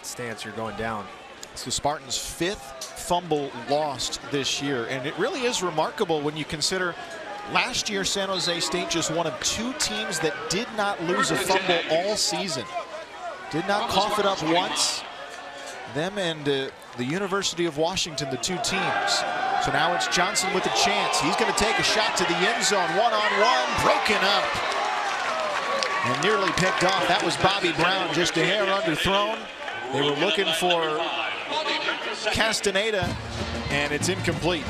stance. You're going down. It's the Spartans' 5th fumble lost this year, and it really is remarkable when you consider last year San Jose State just one of 2 teams that did not lose a fumble all season. Did not cough it up once. Them and the University of Washington, the 2 teams. So now it's Johnson with a chance. He's going to take a shot to the end zone. One-on-one, broken up. And nearly picked off. That was Bobby Brown, just a hair underthrown. They were looking for Castaneda, and it's incomplete.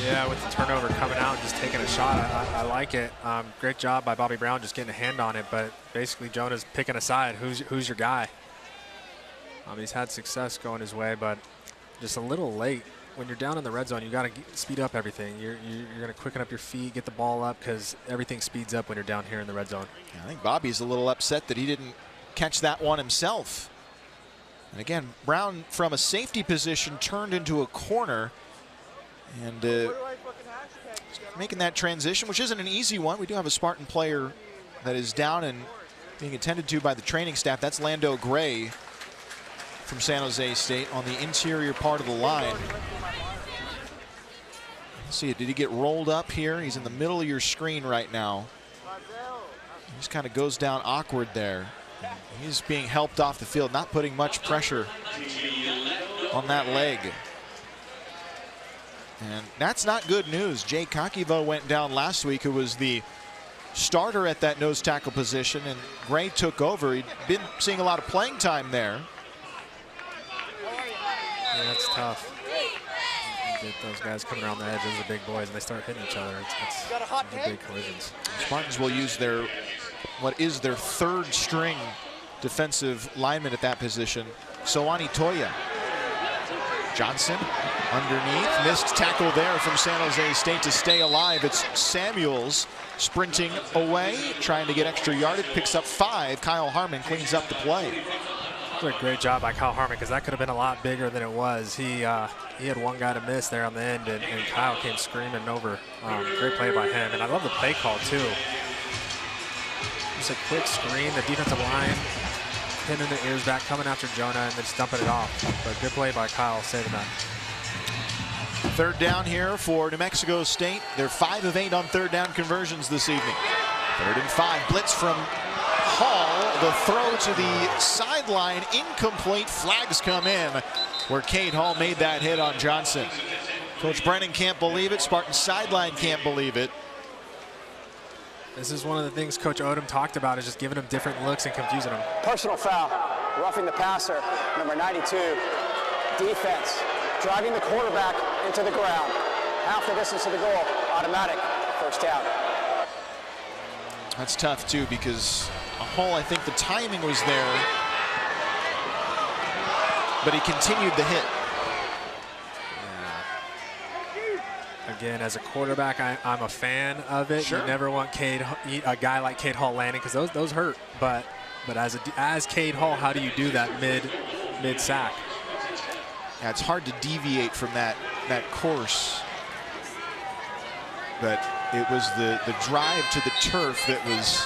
Yeah, with the turnover coming out and just taking a shot, I like it. Great job by Bobby Brown just getting a hand on it, but basically Jonah's picking a side. Who's your guy? He's had success going his way, but just a little late. When you're down in the red zone, you got to speed up everything. You're going to quicken up your feet, get the ball up, because everything speeds up when you're down here in the red zone. I think Bobby's a little upset that he didn't catch that one himself. And again, Brown from a safety position turned into a corner. And making that transition, which isn't an easy one. We do have a Spartan player that is down and being attended to by the training staff. That's Lando Gray from San Jose State on the interior part of the line. Let's see, did he get rolled up here? He's in the middle of your screen right now. He just kind of goes down awkward there. He's being helped off the field, not putting much pressure on that leg. And that's not good news. Jay Kakivo went down last week, who was the starter at that nose tackle position, and Gray took over. He'd been seeing a lot of playing time there. Yeah, that's tough. get those guys coming around the edge, those are big boys, and they start hitting each other. It's big collisions. Spartans will use their, what is their third string defensive lineman at that position, Soani Toya. Johnson underneath, missed tackle there from San Jose State to stay alive. It's Samuels sprinting away, trying to get extra yardage, picks up 5. Kyle Harmon cleans up the play. A great job by Kyle Harmon, because that could have been a lot bigger than it was. He had one guy to miss there on the end, and Kyle came screaming over. Great play by him, and I love the play call too. Just a quick screen, the defensive line pinning the ears back, coming after Jonah, and then just dumping it off. But good play by Kyle, saving that. Third down here for New Mexico State. They're 5 of 8 on third down conversions this evening. 3rd and 5, blitz from Hall, the throw to the sideline, incomplete. Flags come in where Cade Hall made that hit on Johnson. Coach Brennan can't believe it. Spartan sideline can't believe it. This is one of the things Coach Odom talked about, is just giving him different looks and confusing him. Personal foul, roughing the passer, number 92. Defense, driving the quarterback into the ground. Half the distance to the goal, automatic, first down. That's tough too, because Hall, I think the timing was there, but he continued the hit. Again, as a quarterback, I'm a fan of it. Sure. You never want a guy like Cade Hall landing, because those hurt. But as Cade Hall, how do you do that mid sack? Yeah, it's hard to deviate from that course. But it was the drive to the turf that was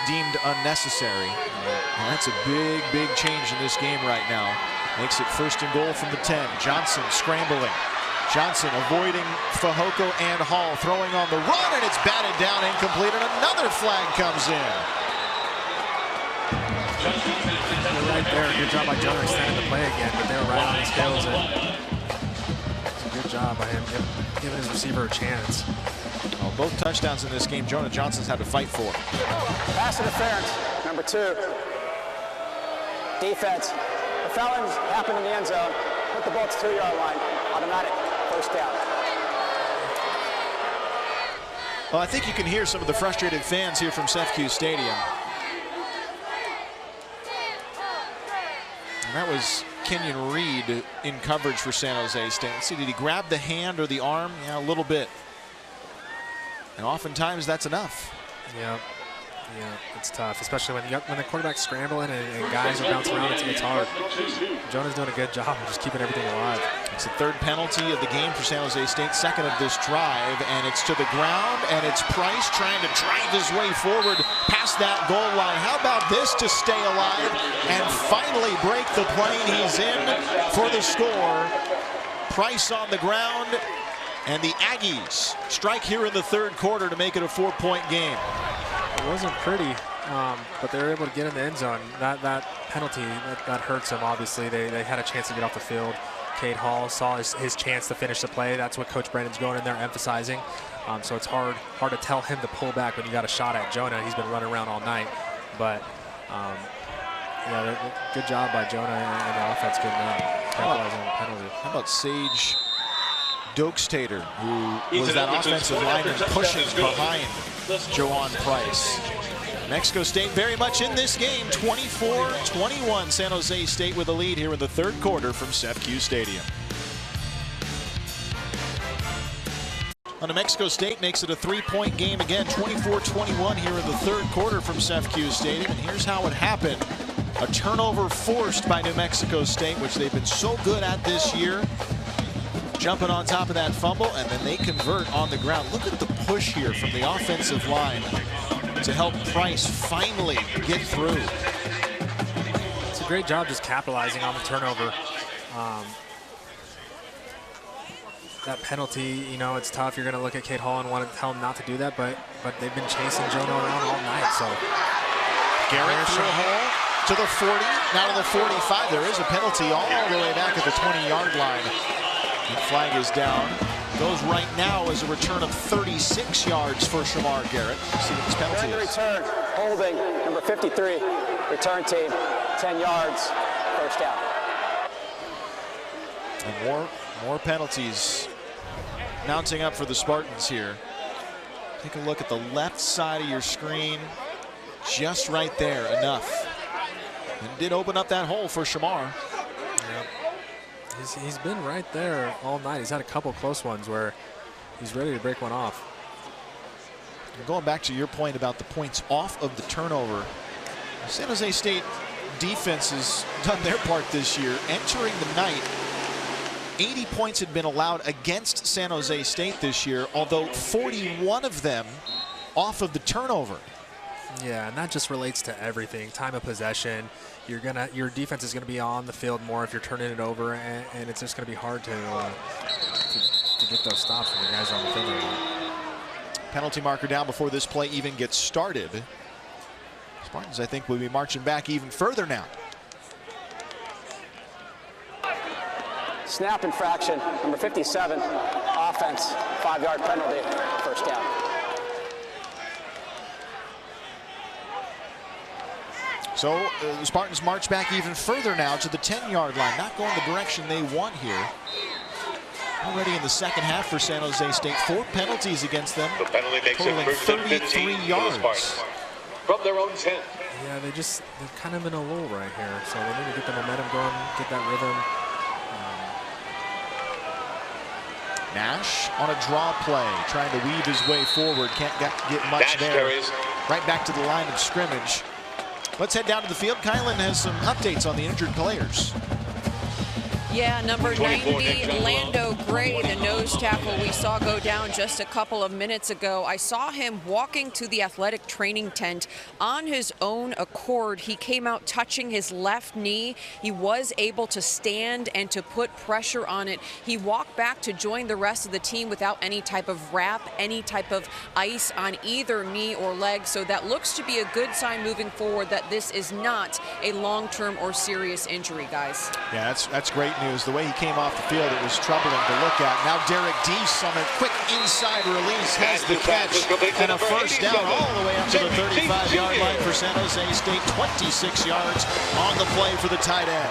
deemed unnecessary. And that's a big change in this game right now. Makes it 1st and goal from the 10. Johnson scrambling. Johnson avoiding Fehoko and Hall, throwing on the run, and it's batted down, incomplete, and another flag comes in. Right there, good job by Jonah extending the play again, but they were right on his heels. It's a good job by him giving his receiver a chance. Well, both touchdowns in this game, Jonah Johnson's had to fight for. Pass interference, number 2. Defense. The foul happened in the end zone. Put the ball at the 2-yard line. Automatic, first down. Well, I think you can hear some of the frustrated fans here from SJSU Stadium. And that was Kenyon Reed in coverage for San Jose State. Let's see, did he grab the hand or the arm? Yeah, a little bit. And oftentimes that's enough. Yeah, it's tough, especially when the quarterback's scrambling and guys are bouncing around. It's hard. Jonah's doing a good job of just keeping everything alive. It's the 3rd penalty of the game for San Jose State, 2nd of this drive, and it's to the ground, and it's Price trying to drive his way forward past that goal line. How about this to stay alive and finally break the plane? He's in for the score. Price on the ground, and the Aggies strike here in the 3rd quarter to make it a 4-point game. It wasn't pretty, but they were able to get in the end zone. That penalty, that hurts them, obviously. They had a chance to get off the field. Cade Hall saw his chance to finish the play. That's what Coach Brennan's going in there emphasizing. So it's hard to tell him to pull back when you got a shot at Jonah. He's been running around all night. But, yeah, good job by Jonah and the offense getting capitalizing on the penalty. How about Sage Dokestater, who was that offensive lineman pushing behind Joanne Price. Mexico State very much in this game, 24-21. San Jose State with a lead here in the 3rd quarter from SJSU Stadium. New Mexico State makes it a 3-point game again, 24-21 here in the 3rd quarter from SJSU Stadium. And here's how it happened. A turnover forced by New Mexico State, which they've been so good at this year. Jumping on top of that fumble, and then they convert on the ground. Look at the push here from the offensive line to help Price finally get through. It's a great job just capitalizing on the turnover. That penalty, it's tough. You're going to look at Cade Hall and want to tell him not to do that, but they've been chasing Jonah around all night. So Garrett through a hole to the 40, now to the 45. There is a penalty all the way back at the 20-yard line. The flag is down. Goes right now as a return of 36 yards for Shamar Garrett. Let's see what this penalty is. Return, holding, number 53, return team, 10 yards, first down. And More penalties mounting up for the Spartans here. Take a look at the left side of your screen. Just right there, enough. And did open up that hole for Shamar. Yep. He's been right there all night. He's had a couple close ones where he's ready to break one off. And going back to your point about the points off of the turnover, San Jose State defense has done their part this year. Entering the night, 80 points had been allowed against San Jose State this year, although 41 of them off of the turnover. Yeah, and that just relates to everything. Time of possession. Your defense is gonna be on the field more if you're turning it over, and it's just gonna be hard to get those stops when your guys are on the field. Penalty marker down before this play even gets started. Spartans, I think, will be marching back even further now. Snap infraction, number 57, offense, 5-yard penalty, first down. So the Spartans march back even further now to the 10-yard line, not going the direction they want here. Already in the second half for San Jose State, 4 penalties against them, The penalty makes totaling it 33 yards. From their own 10. Yeah, they're kind of in a lull right here, so they need to get the momentum going, get that rhythm. Nash on a draw play, trying to weave his way forward. Can't get much Nash there. carries. Right back to the line of scrimmage. Let's head down to the field. Kylan has some updates on the injured players. Yeah, number 90, Lando Gray, the nose tackle we saw go down just a couple of minutes ago. I saw him walking to the athletic training tent on his own accord. He came out touching his left knee. He was able to stand and to put pressure on it. He walked back to join the rest of the team without any type of wrap, any type of ice on either knee or leg. So that looks to be a good sign moving forward that this is not a long-term or serious injury, guys. Yeah, that's great news. The way he came off the field, it was troubling to look at. Now Derek Deese on a quick inside release has the catch and a first down all the way up to the 35-yard line for San Jose State. 26 yards on the play for the tight end.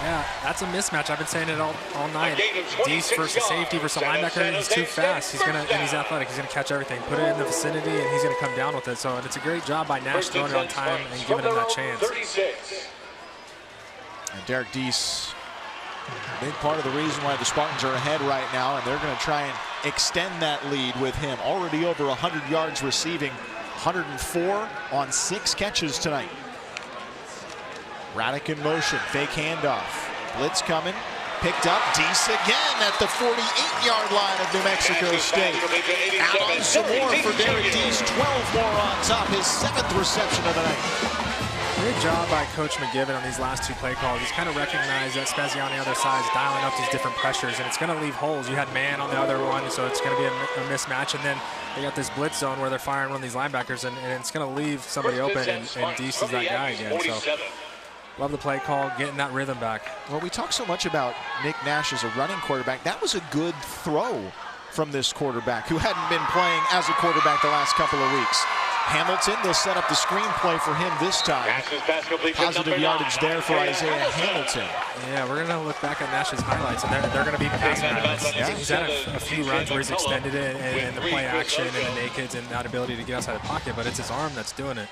Yeah, that's a mismatch. I've been saying it all night. Deese versus safety versus linebacker. He's too fast. And he's athletic. He's gonna catch everything, put it in the vicinity, and he's gonna come down with it. So it's a great job by Nash throwing it on time and giving him that chance. And Derek Deese, a big part of the reason why the Spartans are ahead right now, and they're going to try and extend that lead with him. Already over 100 yards receiving, 104 on 6 catches tonight. Radek in motion, fake handoff. Blitz coming, picked up. Deese again at the 48-yard line of New Mexico State. Out on some more for Derek Deese, 12 more on top, his 7th reception of the night. Great job by Coach McGiven on these last 2 play calls. He's kind of recognized that Spezia on the other side is dialing up these different pressures, and it's going to leave holes. You had man on the other one, so it's going to be a mismatch. And then they got this blitz zone where they're firing one of these linebackers, and it's going to leave somebody open, and Deese is that guy again. So love the play call, getting that rhythm back. Well, we talk so much about Nick Nash as a running quarterback. That was a good throw from this quarterback who hadn't been playing as a quarterback the last couple of weeks. Hamilton, they'll set up the screenplay for him this time. Positive yardage there for Isaiah Hamilton. Yeah, we're going to look back at Nash's highlights, and they're going to be passing highlights. Yeah. He's had a few runs where he's extended it, and the play action and the nakeds and that ability to get outside the pocket, but it's his arm that's doing it.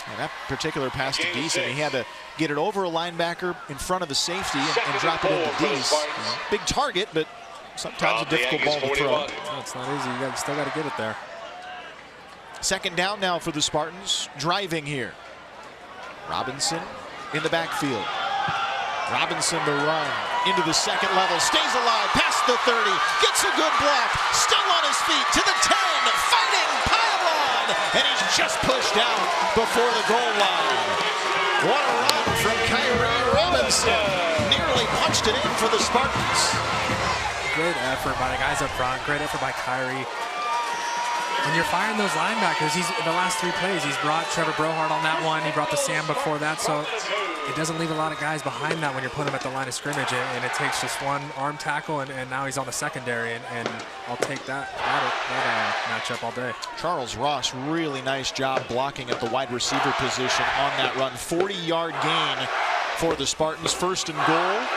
Yeah, that particular pass to Deese, and he had to get it over a linebacker in front of a safety and drop it into Deese. Big target, but sometimes a difficult ball to throw. No, it's not easy. You still got to get it there. Second down now for the Spartans, driving here. Robinson in the backfield. Robinson the run into the second level, stays alive, past the 30, gets a good block, still on his feet to the 10, fighting, pile on, and he's just pushed out before the goal line. What a run from Kyrie Robinson. Nearly punched it in for the Spartans. Great effort by the guys up front, great effort by Kyrie. When you're firing those linebackers, the last 3 plays, he's brought Trevor Brohart on that one. He brought the Sam before that, so it doesn't leave a lot of guys behind that when you're putting him at the line of scrimmage, and it takes just one arm tackle, and now he's on the secondary, and I'll take that matchup all day. Charles Ross, really nice job blocking at the wide receiver position on that run. 40-yard gain for the Spartans, 1st and goal.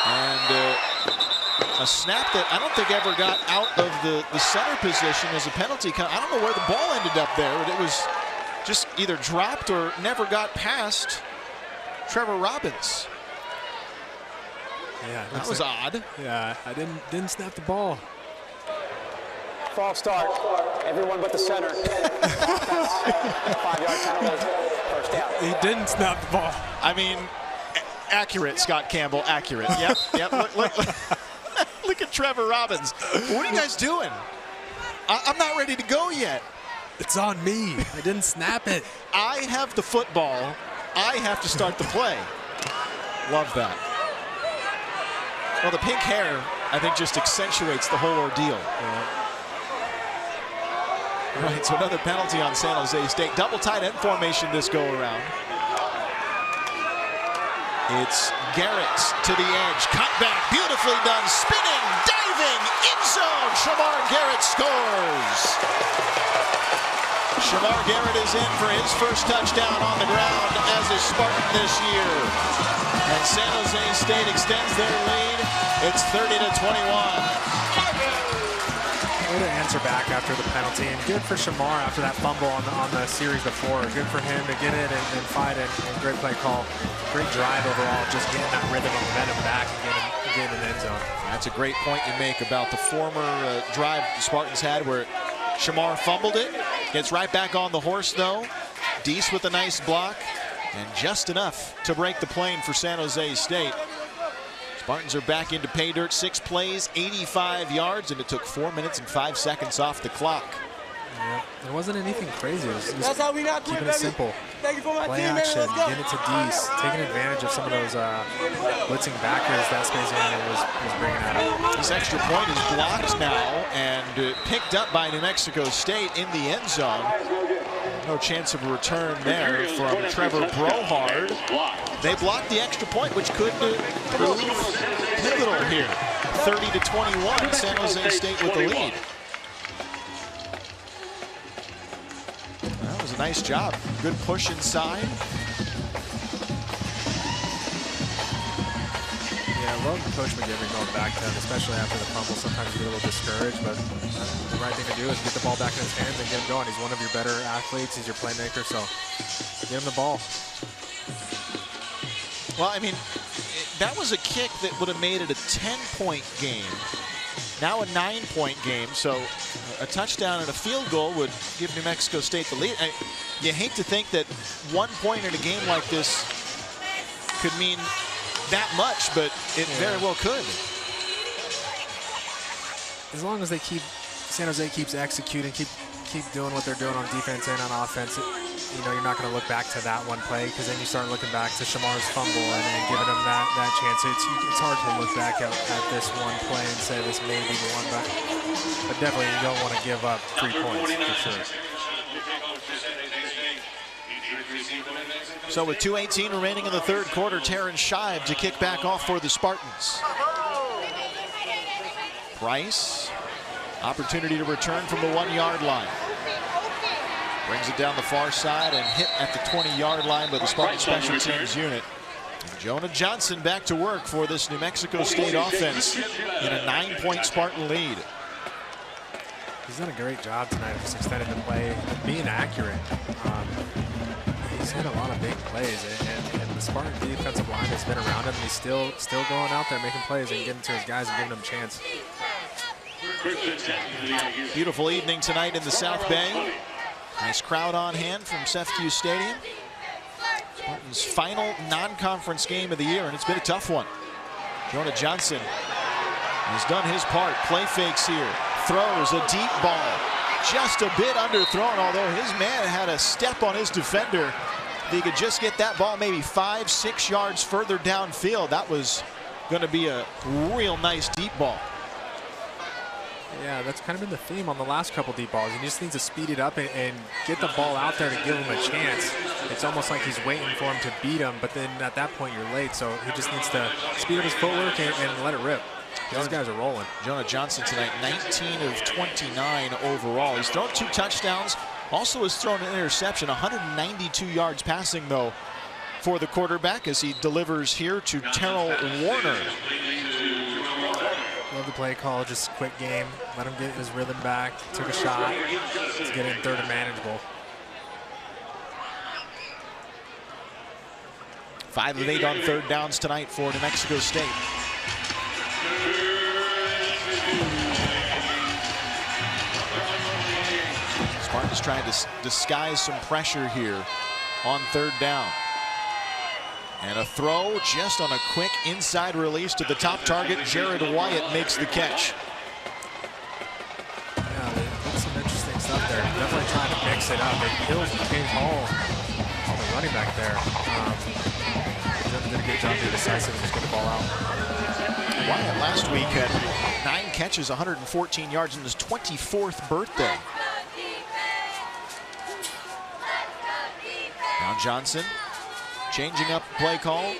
And And a snap that I don't think ever got out of the center position as a penalty. I don't know where the ball ended up there, but it was just either dropped or never got past Trevor Robbins. Yeah, that was odd. Yeah, I didn't snap the ball. False start. Everyone but the center. 5-yard penalty. First down. He didn't snap the ball. I mean, accurate, Scott Campbell. Accurate. Yep. Look at Trevor Robbins. What are you guys doing? I'm not ready to go yet. It's on me. I didn't snap it. I have the football. I have to start the play. Love that. Well, the pink hair, I think, just accentuates the whole ordeal. Yeah. Right, so another penalty on San Jose State. Double tight end formation this go around. It's Garrett to the edge. Cut back, beautifully done. Spinning, diving, end zone. Shamar Garrett scores. Shamar Garrett is in for his first touchdown on the ground as a Spartan this year. And San Jose State extends their lead. It's 30-21. Way to answer back after the penalty, and good for Shamar after that fumble on the series before. Good for him to get it and fight it. And great play call. Great drive overall, just getting that rhythm of momentum back and getting in the end zone. That's a great point you make about the former drive the Spartans had where Shamar fumbled it. Gets right back on the horse, though. Deese with a nice block, and just enough to break the plane for San Jose State. Spartans are back into pay dirt. 6 plays, 85 yards, and it took 4 minutes and 5 seconds off the clock. Yeah, there wasn't anything crazy. It was That's how we not quit, keeping it simple. Thank you for my Play team, action, man. Let's go. getting it to Deese, taking advantage of some of those blitzing backers that Space was bringing at him. This extra point is blocked now and picked up by New Mexico State in the end zone. No chance of a return there from Trevor Brohard. They blocked the extra point, which could prove pivotal here. 30-21, San Jose State with the lead. That was a nice job. Good push inside. Yeah, I love Coach McGivern going back to him, especially after the fumble. Sometimes you get a little discouraged, but the right thing to do is get the ball back in his hands and get him going. He's one of your better athletes. He's your playmaker, so give him the ball. Well, I mean, that was a kick that would have made it a 10-point game. Now a 9-point game, so a touchdown and a field goal would give New Mexico State the lead. You hate to think that 1 point in a game like this could mean that much, but it very well could. As long as San Jose keeps executing, keep doing what they're doing on defense and on offense, you're not going to look back to that one play, because then you start looking back to Shamar's fumble and giving him that chance. It's hard to look back at this one play and say this may be the one, but definitely you don't want to give up 3 points for sure. So with 2:18 remaining in the third quarter, Terrence Shive to kick back off for the Spartans. Price, opportunity to return from the 1-yard line. Brings it down the far side and hit at the 20-yard line by the Spartan special teams unit. And Jonah Johnson back to work for this New Mexico State offense in a 9-point Spartan lead. He's done a great job tonight of just extending the play, being accurate. He's had a lot of big plays, and the Spartan defensive line has been around him. He's still going out there making plays and getting to his guys and giving them a chance. Beautiful evening tonight in the South Bay. Nice crowd on hand from Sefcu Stadium. Spartans' final non-conference game of the year, and it's been a tough one. Jonah Johnson has done his part. Play fakes here. Throws a deep ball. Just a bit underthrown, although his man had a step on his defender. If he could just get that ball maybe 5-6 yards further downfield, that was going to be a real nice deep ball. Yeah, that's kind of been the theme on the last couple deep balls. He just needs to speed it up and get the ball out there to give him a chance. It's almost like he's waiting for him to beat him, but then at that point you're late, so he just needs to speed up his footwork and let it rip. Those guys are rolling. Jonah Johnson tonight, 19 of 29 overall. He's thrown 2 touchdowns, also has thrown an interception, 192 yards passing, though, for the quarterback as he delivers here to Terrell Warner. Love the play call, just quick game. Let him get his rhythm back. Took a shot. Let's get it in third and manageable. 5 of 8 on third downs tonight for New Mexico State. Spartans trying to disguise some pressure here on third down. And a throw just on a quick inside release to the top target. Jared Wyatt makes the catch. Yeah, that's some interesting stuff there. Definitely trying to mix it up. It kills the game all the running back there. Did a good job being decisive and just get the ball out. Wyatt last week had 9 catches, 114 yards on his 24th birthday. Now Johnson changing up play call.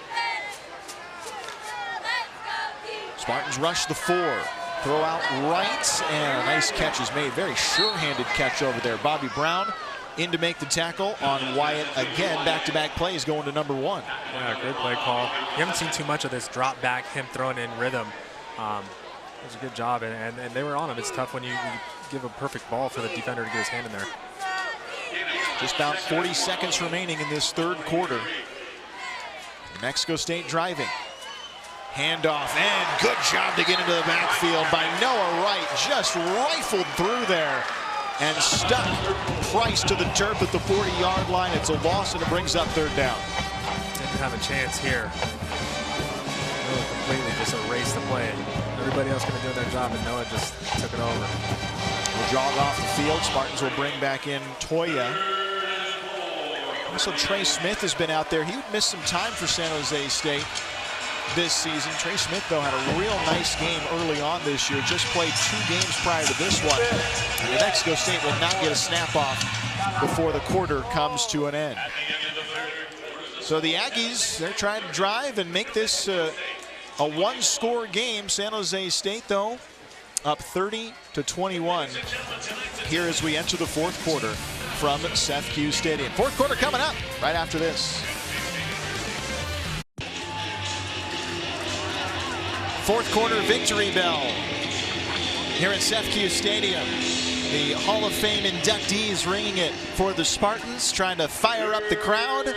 Spartans rush the 4. Throw out right, and a nice catch is made. Very sure-handed catch over there. Bobby Brown in to make the tackle on Wyatt again. Back-to-back plays going to number 1. Yeah, great play call. You haven't seen too much of this drop back, him throwing in rhythm. It was a good job, and they were on him. It's tough when you give a perfect ball for the defender to get his hand in there. Just about 40 seconds remaining in this third quarter. New Mexico State driving. Handoff, and good job to get into the backfield by Noah Wright. Just rifled through there and stuck Price to the turf at the 40-yard line. It's a loss, and it brings up third down. Didn't have a chance here. Really completely just erased the play. Everybody else going to do their job, and Noah just took it over. Will jog off the field. Spartans will bring back in Toya. Also, Trey Smith has been out there. He would miss some time for San Jose State this season. Trey Smith, though, had a real nice game early on this year. Just played 2 games prior to this one. And New Mexico State will not get a snap off before the quarter comes to an end. So the Aggies, they're trying to drive and make this a one-score game. San Jose State, though, up 30-21 here as we enter the fourth quarter from Seth Q Stadium. Fourth quarter coming up right after this. Fourth quarter victory bell here at Seth Q Stadium. The Hall of Fame inductees ringing it for the Spartans, trying to fire up the crowd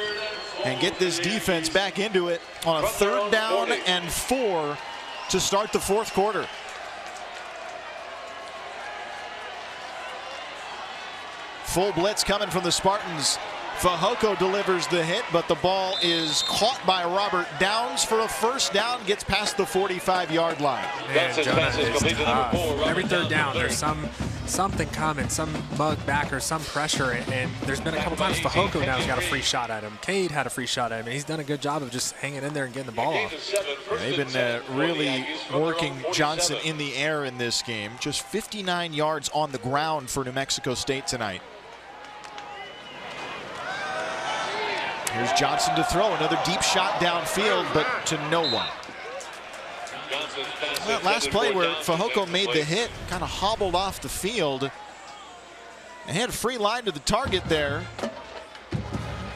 and get this defense back into it on a third down and 4 to start the fourth quarter. Full blitz coming from the Spartans. Fajoko delivers the hit, but the ball is caught by Robert Downs for a first down, gets past the 45-yard line. Man, Jonah is tough. Every third down, there's something coming, some mug back or some pressure, and there's been a couple times Fajoko now's got a free shot at him. Cade had a free shot at him, and he's done a good job of just hanging in there and getting the ball off. Yeah, they've been really working Johnson in the air in this game. Just 59 yards on the ground for New Mexico State tonight. Here's Johnson to throw, another deep shot downfield, but to no one. That last play where Fajoko made the hit, kind of hobbled off the field and had a free line to the target there.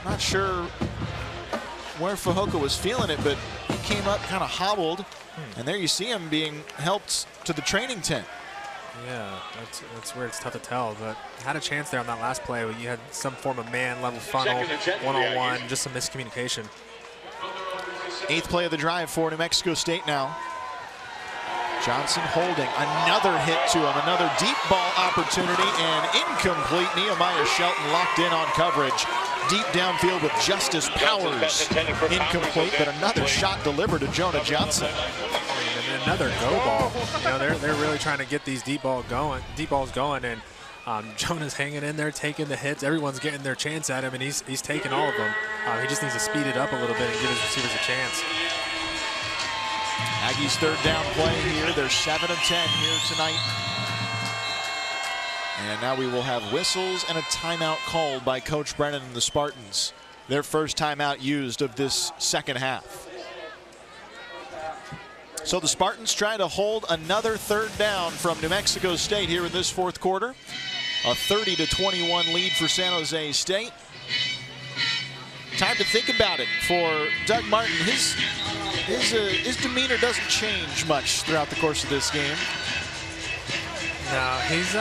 Not sure where Fajoko was feeling it, but he came up kind of hobbled, and there you see him being helped to the training tent. Yeah, that's where it's tough to tell, but had a chance there on that last play where you had some form of man-level funnel, one-on-one, just some miscommunication. 8th play of the drive for New Mexico State now. Johnson holding, another hit to him, another deep ball opportunity, and incomplete. Nehemiah Shelton locked in on coverage. Deep downfield with Justice Powers. Incomplete, but another shot delivered to Jonah Johnson. And another go ball. You know, they're really trying to get these deep balls going, and Jonah's hanging in there, taking the hits. Everyone's getting their chance at him, and he's taking all of them. He just needs to speed it up a little bit and give his receivers a chance. Aggies' third down play here. They're 7 of 10 here tonight. And now we will have whistles and a timeout called by Coach Brennan and the Spartans. Their first timeout used of this second half. So the Spartans trying to hold another third down from New Mexico State here in this fourth quarter. A 30-21 lead for San Jose State. time to think about it for Doug Martin. His demeanor doesn't change much throughout the course of this game. No, he's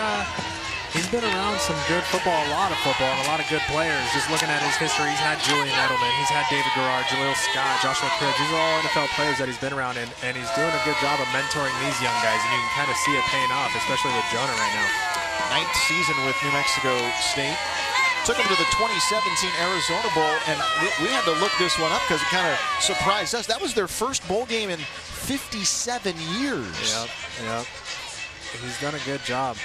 been around some good football, a lot of football, and a lot of good players. Just looking at his history, he's had Julian Edelman, he's had David Garrard, Jaleel Scott, Joshua Cribbs. These are all NFL players that he's been around, and he's doing a good job of mentoring these young guys, and you can kind of see it paying off, especially with Jonah right now. 9th season with New Mexico State. Took him to the 2017 Arizona Bowl, and we had to look this one up because it kind of surprised us. That was their first bowl game in 57 years. Yep. He's done a good job.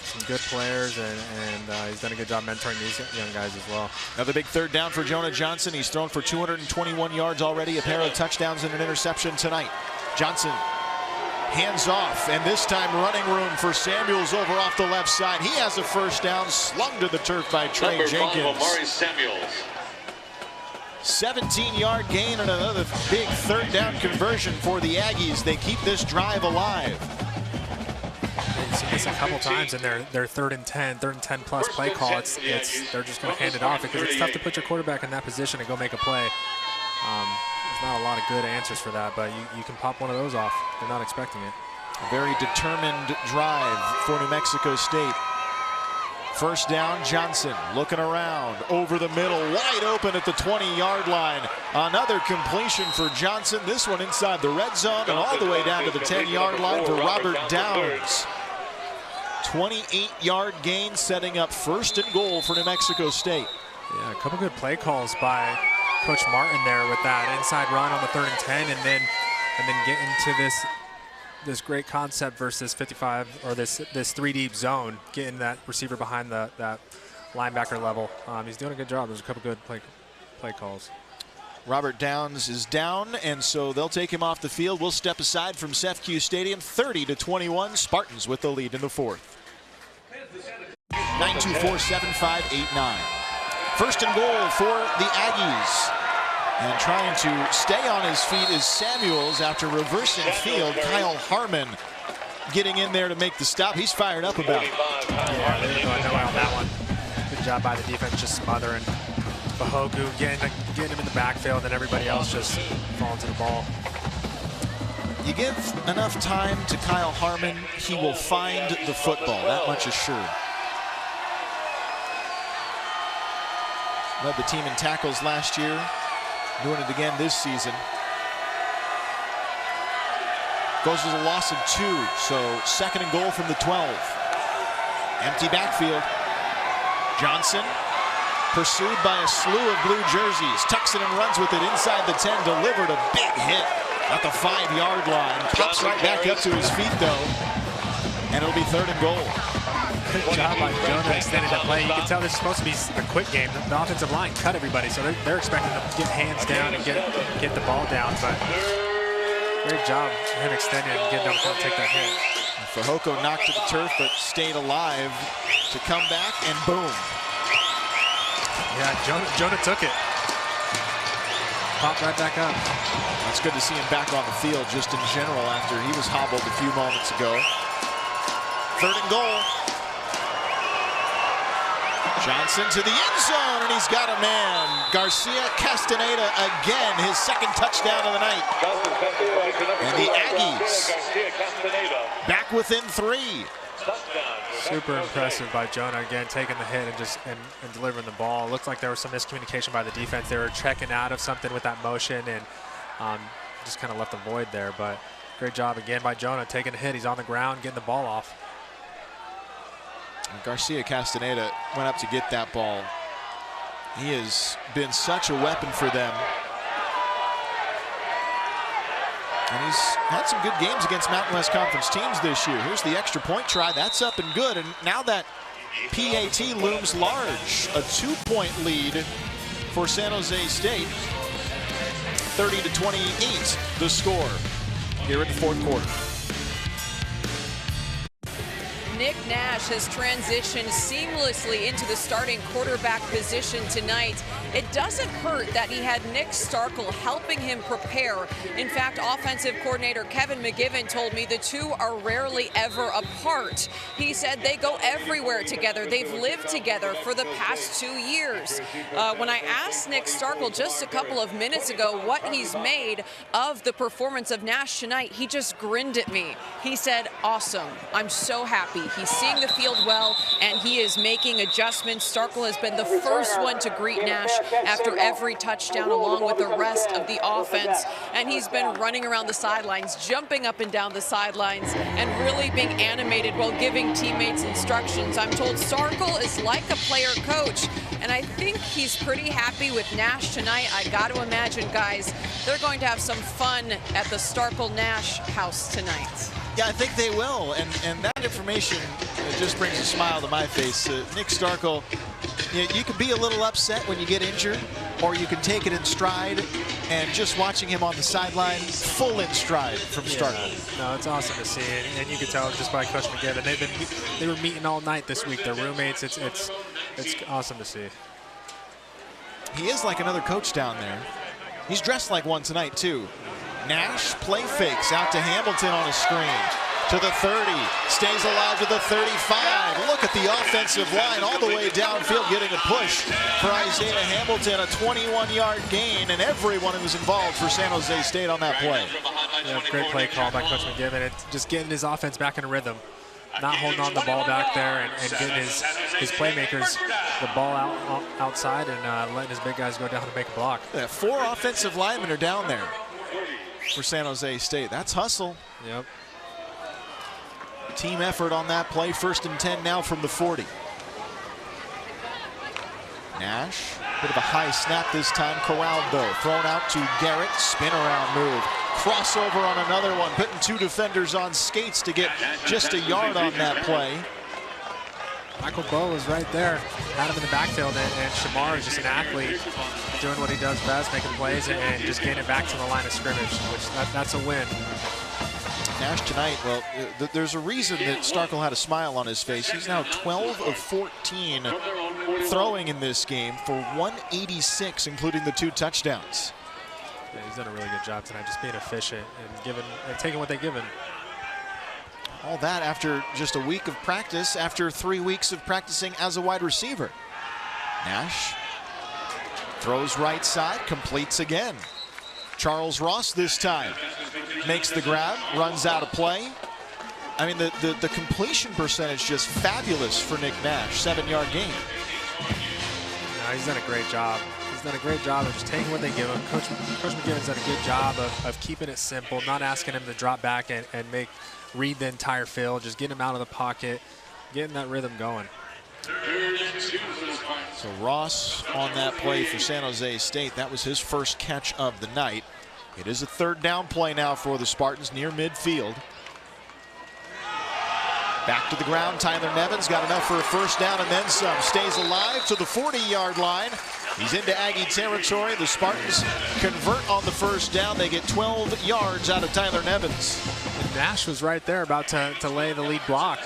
Some good players, and he's done a good job mentoring these young guys as well. Another big third down for Jonah Johnson. He's thrown for 221 yards already, a pair of touchdowns and an interception tonight. Johnson hands off, and this time running room for Samuels over off the left side. He has a first down, slung to the turf by Trey Jenkins. 17-yard gain and another big third down conversion for the Aggies. They keep this drive alive. You've seen this a couple times in their 3rd and 10 plus play call. They're just going to hand it off because it's tough to put your quarterback in that position and go make a play. There's not a lot of good answers for that, but you can pop one of those off. They're not expecting it. A very determined drive for New Mexico State. First down, Johnson looking around over the middle, wide open at the 20-yard line. Another completion for Johnson. This one inside the red zone and all the way down to the 10-yard line for Robert Downs. 28-yard gain, setting up 1st and goal for New Mexico State. Yeah, a couple good play calls by Coach Martin there with that inside run on the 3rd and 10, and then get into this great concept versus 55 or this 3-deep zone, getting that receiver behind that linebacker level. He's doing a good job. There's a couple good play calls. Robert Downs is down, and so they'll take him off the field. We'll step aside from CEFCU Stadium. 30-21, Spartans with the lead in the 4th. 924-7589. 1st and goal for the Aggies. And trying to stay on his feet is Samuels after reversing field. Kyle Harmon getting in there to make the stop. He's fired up about it. Yeah, they didn't go nowhere on that one. Good job by the defense, just smothering Bahogu, getting him in the backfield, and everybody else just falling to the ball. You give enough time to Kyle Harmon, he will find the football. That much is sure. Led the team in tackles last year. Doing it again this season. Goes with a loss of 2, so 2nd and goal from the 12. Empty backfield. Johnson pursued by a slew of blue jerseys. Tucks it and runs with it inside the 10. Delivered a big hit at the 5-yard line. Pops right back up to his feet though. And it'll be 3rd and goal. Good job by Jonah extending the play. You can tell this is supposed to be a quick game. The offensive line cut everybody, so they're expecting to get hands down and get the ball down. But great job him extending and getting them to take that hit. Fahoko knocked to the turf, but stayed alive to come back, and boom. Yeah, Jonah took it. Popped right back up. It's good to see him back on the field just in general after he was hobbled a few moments ago. 3rd and goal. Johnson to the end zone, and he's got a man. Garcia Castaneda again, his 2nd touchdown of the night. And the Aggies back within 3. Super impressive by Jonah again, taking the hit and delivering the ball. It looked like there was some miscommunication by the defense. They were checking out of something with that motion and just kind of left a void there. But great job again by Jonah, taking the hit. He's on the ground, getting the ball off. Garcia Castaneda went up to get that ball. He has been such a weapon for them. And he's had some good games against Mountain West Conference teams this year. Here's the extra point try. That's up and good. And now that PAT looms large. A 2-point lead for San Jose State. 30-28 the score here in the 4th quarter. Nick Nash has transitioned seamlessly into the starting quarterback position tonight. It doesn't hurt that he had Nick Starkel helping him prepare. In fact, offensive coordinator Kevin McGivern told me the two are rarely ever apart. He said they go everywhere together. They've lived together for the past 2 years. When I asked Nick Starkel just a couple of minutes ago what he's made of the performance of Nash tonight, he just grinned at me. He said, awesome. I'm so happy. He's seeing the field well, and he is making adjustments. Starkel has been the first one to greet Nash after every touchdown, along with the rest of the offense. And he's been running around the sidelines, jumping up and down the sidelines, and really being animated while giving teammates instructions. I'm told Starkel is like a player coach, and I think he's pretty happy with Nash tonight. I got to imagine, guys, they're going to have some fun at the Starkel-Nash house tonight. Yeah, I think they will, and that information just brings a smile to my face. Nick Starkel, you can be a little upset when you get injured, or you can take it in stride, and just watching him on the sideline, full in stride from Starkel. No, it's awesome to see, and you can tell just by Coach McGivern. They were meeting all night this week. They're roommates. It's awesome to see. He is like another coach down there. He's dressed like one tonight, too. Nash play fakes out to Hamilton on a screen. To the 30, stays alive to the 35. Look at the offensive line all the way downfield, getting a push for Isaiah Hamilton, a 21-yard gain, and everyone who was involved for San Jose State on that play. Yeah, great play call by Coach McGivern. It's just getting his offense back in a rhythm, not holding on the ball back there, and getting his playmakers the ball outside and letting his big guys go down and make a block. Yeah, 4 offensive linemen are down there for San Jose State. That's hustle. Yep. Team effort on that play. 1st and 10 now from the 40. Nash, bit of a high snap this time. Corralled though. Thrown out to Garrett. Spin around move. Crossover on another one. Putting 2 defenders on skates to get just a yard on that play. Michael Bowe was right there. Had him in the backfield, and Shamar is just an athlete doing what he does best, making plays and just getting it back to the line of scrimmage, which that's a win. Nash tonight, well, there's a reason that Starkel had a smile on his face. He's now 12 of 14 throwing in this game for 186, including the 2 touchdowns. Yeah, he's done a really good job tonight, just being efficient and taking what they give him. All that after just a week of practice, after 3 weeks of practicing as a wide receiver. Nash throws right side, completes again. Charles Ross this time makes the grab, runs out of play. I mean, the completion percentage just fabulous for Nick Nash. 7-yard gain. No, he's done a great job. He's done a great job of just taking what they give him. Coach McGivern's done a good job of keeping it simple, not asking him to drop back and read the entire field, just getting him out of the pocket, getting that rhythm going. So Ross on that play for San Jose State. That was his first catch of the night. It is a 3rd down play now for the Spartans near midfield. Back to the ground, Tyler Nevins got enough for a 1st down and then some. Stays alive to the 40-yard line. He's into Aggie territory. The Spartans convert on the 1st down. They get 12 yards out of Tyler Nevins. And Nash was right there about to lay the lead block.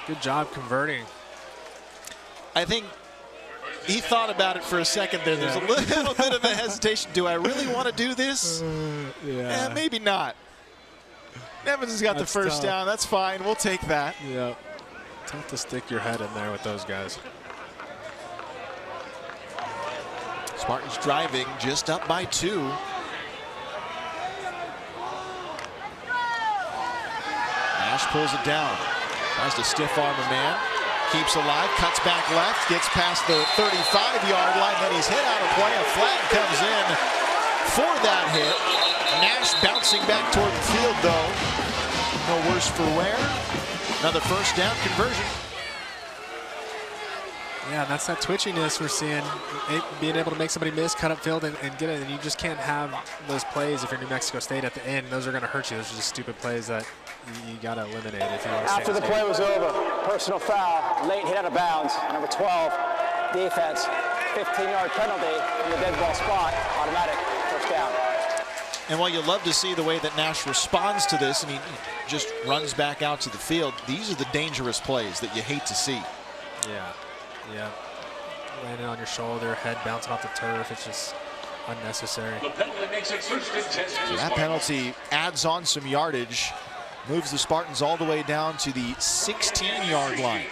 Good job converting. I think he thought about it for a second there. There's a little bit of a hesitation. Do I really want to do this? Yeah. Maybe not. Nevins has got the 1st down. That's fine. We'll take that. Yeah. Tough to stick your head in there with those guys. Spartans driving, just up by 2. Nash pulls it down. Tries to stiff arm a man. Keeps alive, cuts back left, gets past the 35-yard line, then he's hit out of play. A flag comes in for that hit. Nash bouncing back toward the field, though. No worse for wear. Another 1st down conversion. Yeah, and that's that twitchiness we're seeing. Being able to make somebody miss, cut up field, and get it. And you just can't have those plays if you're New Mexico State at the end. Those are going to hurt you. Those are just stupid plays that you got to eliminate if you want to stay. After the play was over, personal foul, late hit out of bounds, number 12, defense, 15-yard penalty from the dead ball spot, automatic 1st down. And while you love to see the way that Nash responds to this, and he just runs back out to the field, these are the dangerous plays that you hate to see. Yeah. Landing on your shoulder, head bouncing off the turf. It's just unnecessary. The penalty makes it first and 10. So that penalty adds on some yardage, moves the Spartans all the way down to the 16-yard line.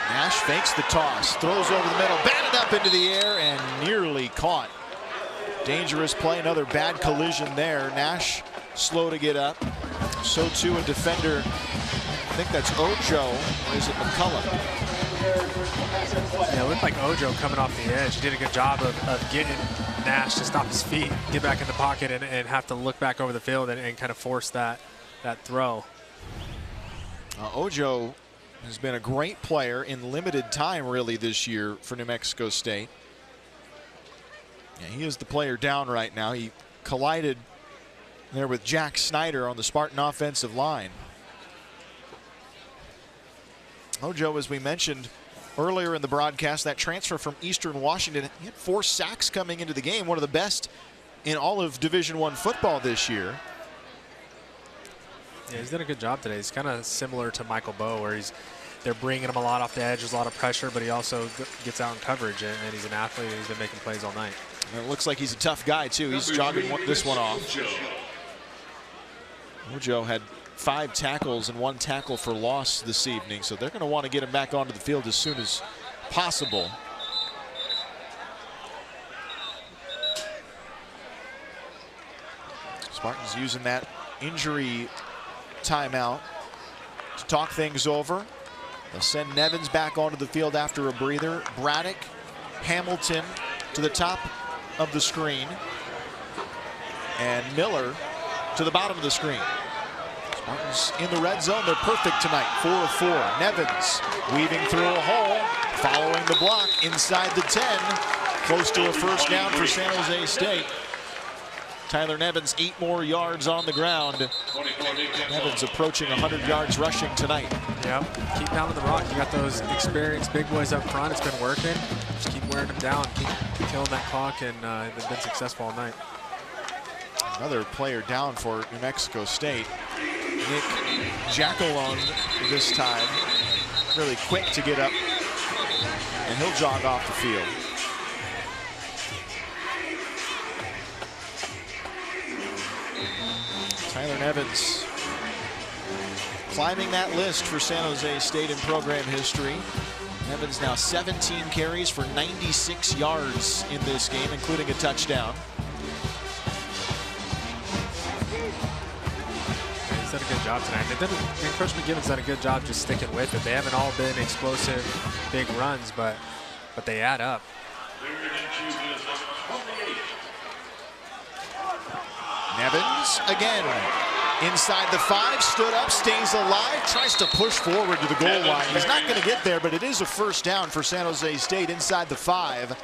Nash fakes the toss, throws over the middle, batted up into the air, and nearly caught. Dangerous play, another bad collision there. Nash slow to get up. So too a defender, I think that's Ojo, or is it McCullum? Yeah, it looked like Ojo coming off the edge. He did a good job of getting Nash to stop his feet, get back in the pocket, and have to look back over the field and kind of force that throw. Ojo has been a great player in limited time really this year for New Mexico State. Yeah, he is the player down right now. He collided there with Jack Snyder on the Spartan offensive line. Ojo, as we mentioned earlier in the broadcast, that transfer from Eastern Washington, he had 4 sacks coming into the game, one of the best in all of Division I football this year. Yeah, he's done a good job today. He's kind of similar to Michael Bowe, where they're bringing him a lot off the edge. There's a lot of pressure, but he also gets out in coverage, and he's an athlete, and he's been making plays all night. And it looks like he's a tough guy, too. He's jogging this one off. Ojo had 5 tackles and 1 tackle for loss this evening, so they're going to want to get him back onto the field as soon as possible. Spartans using that injury timeout to talk things over. They'll send Nevins back onto the field after a breather. Braddock, Hamilton to the top of the screen, and Miller to the bottom of the screen. Spartans in the red zone. They're perfect tonight. 4 of 4. Nevins weaving through a hole, following the block inside the 10. Close to a first down for San Jose State. Tyler Nevins 8 more yards on the ground. Nevins approaching 100 yards rushing tonight. Yeah, keep pounding the rock. You got those experienced big boys up front. It's been working. Just keep wearing them down, keep killing that clock, and they've been successful all night. Another player down for New Mexico State. Nick Jackalone this time. Really quick to get up, and he'll jog off the field. Tyler Nevins climbing that list for San Jose State in program history. Nevins now 17 carries for 96 yards in this game, including a touchdown. He's done a good job tonight. And Coach McGivin's done a good job just sticking with it. They haven't all been explosive big runs, but they add up. Nevins again inside the 5, stood up, stays alive, tries to push forward to the goal line. He's not going to get there, but it is a first down for San Jose State inside the 5.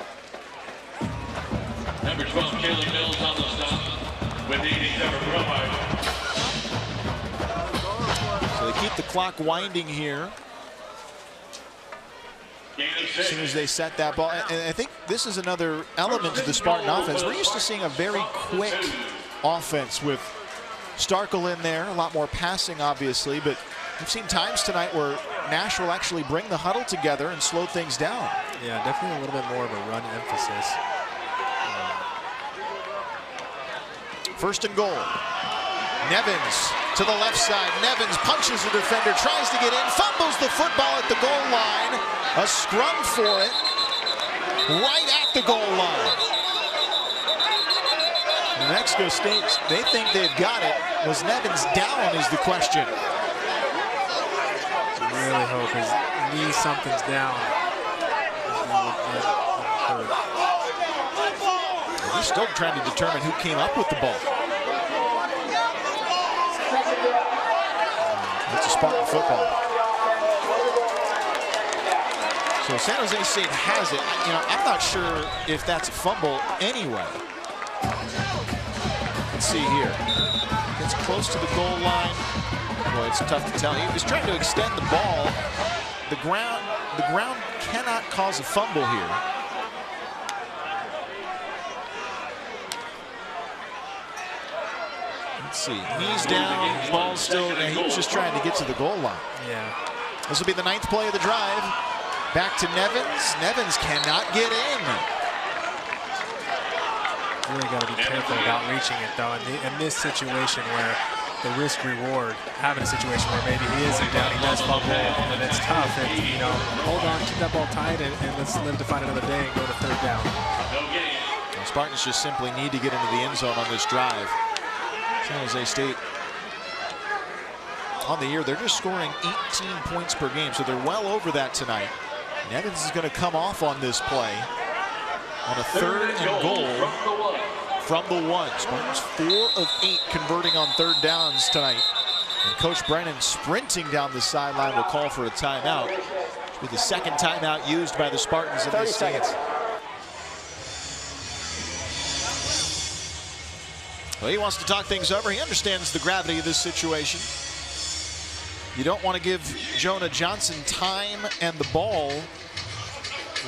Number 12, Caleb Mills on the stop with 87 Bromide. So they keep the clock winding here as soon as they set that ball. And I think this is another element to the Spartan offense. We're used to seeing a very quick offense with Starkel in there, a lot more passing obviously, but we've seen times tonight where Nash will actually bring the huddle together and slow things down. Yeah, definitely a little bit more of a run emphasis. First and goal. Nevins to the left side. Nevins punches the defender, tries to get in, fumbles the football at the goal line. A scrum for it right at the goal line. New Mexico State, they think they've got it. Was Nevins down is the question. I really hope his knee something's down. They're still trying to determine who came up with the ball. It's a Spartan football. So San Jose State has it. You know, I'm not sure if that's a fumble anyway. Let's see here. Gets close to the goal line. Boy, it's tough to tell. He was trying to extend the ball. The ground cannot cause a fumble here. Let's see. Knees down, ball's still. He was just trying to get to the goal line. Yeah. This will be the 9th play of the drive. Back to Nevins. Nevins cannot get in. Really got to be careful about reaching it, though. In this situation where the risk-reward, having a situation where maybe he isn't down, he does fumble, and it's tough. And, you know, hold on, keep that ball tight, and let's live to find another day and go to 3rd down. The Spartans just simply need to get into the end zone on this drive. San Jose State, on the year, they're just scoring 18 points per game, so they're well over that tonight. Nevins is going to come off on this play on a 3rd and goal from the 1. Spartans 4 of 8 converting on 3rd downs tonight. And Coach Brennan sprinting down the sideline will call for a timeout. It'll be the 2nd timeout used by the Spartans in 30 this seconds. Well, he wants to talk things over. He understands the gravity of this situation. You don't want to give Jonah Johnson time and the ball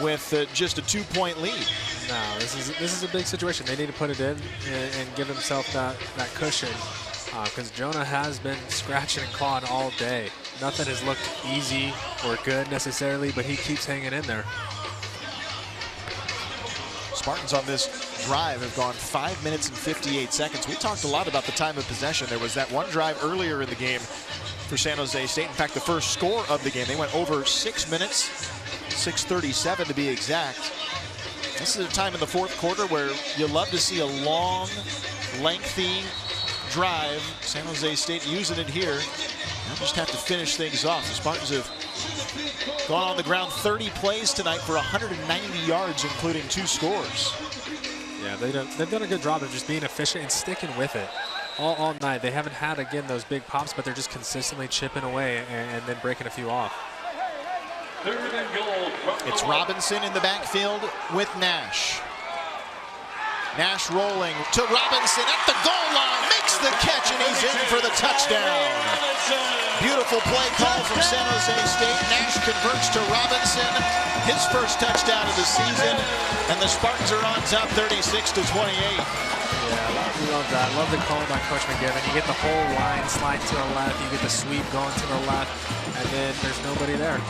with just a 2-point lead. No, this is a big situation. They need to put it in and give himself that cushion, because Jonah has been scratching and clawing all day. Nothing has looked easy or good necessarily, but he keeps hanging in there. Spartans on this drive have gone 5 minutes and 58 seconds. We talked a lot about the time of possession. There was that one drive earlier in the game for San Jose State. In fact, the first score of the game, they went over 6 minutes, 6:37 to be exact. This is a time in the 4th quarter where you love to see a long, lengthy drive. San Jose State using it here. They'll just have to finish things off. The Spartans have gone on the ground 30 plays tonight for 190 yards, including 2 scores. Yeah, they've done a good job of just being efficient and sticking with it all night. They haven't had, again, those big pops, but they're just consistently chipping away and then breaking a few off. It's Robinson in the backfield with Nash. Nash rolling to Robinson at the goal line, makes the catch, and he's in for the touchdown. Beautiful play call from San Jose State. Nash converts to Robinson, his first touchdown of the season, and the Spartans are on top 36-28. Yeah, I love that. I love the call by Coach McGiven. You get the whole line slide to the left, you get the sweep going to the left, and then there's nobody there.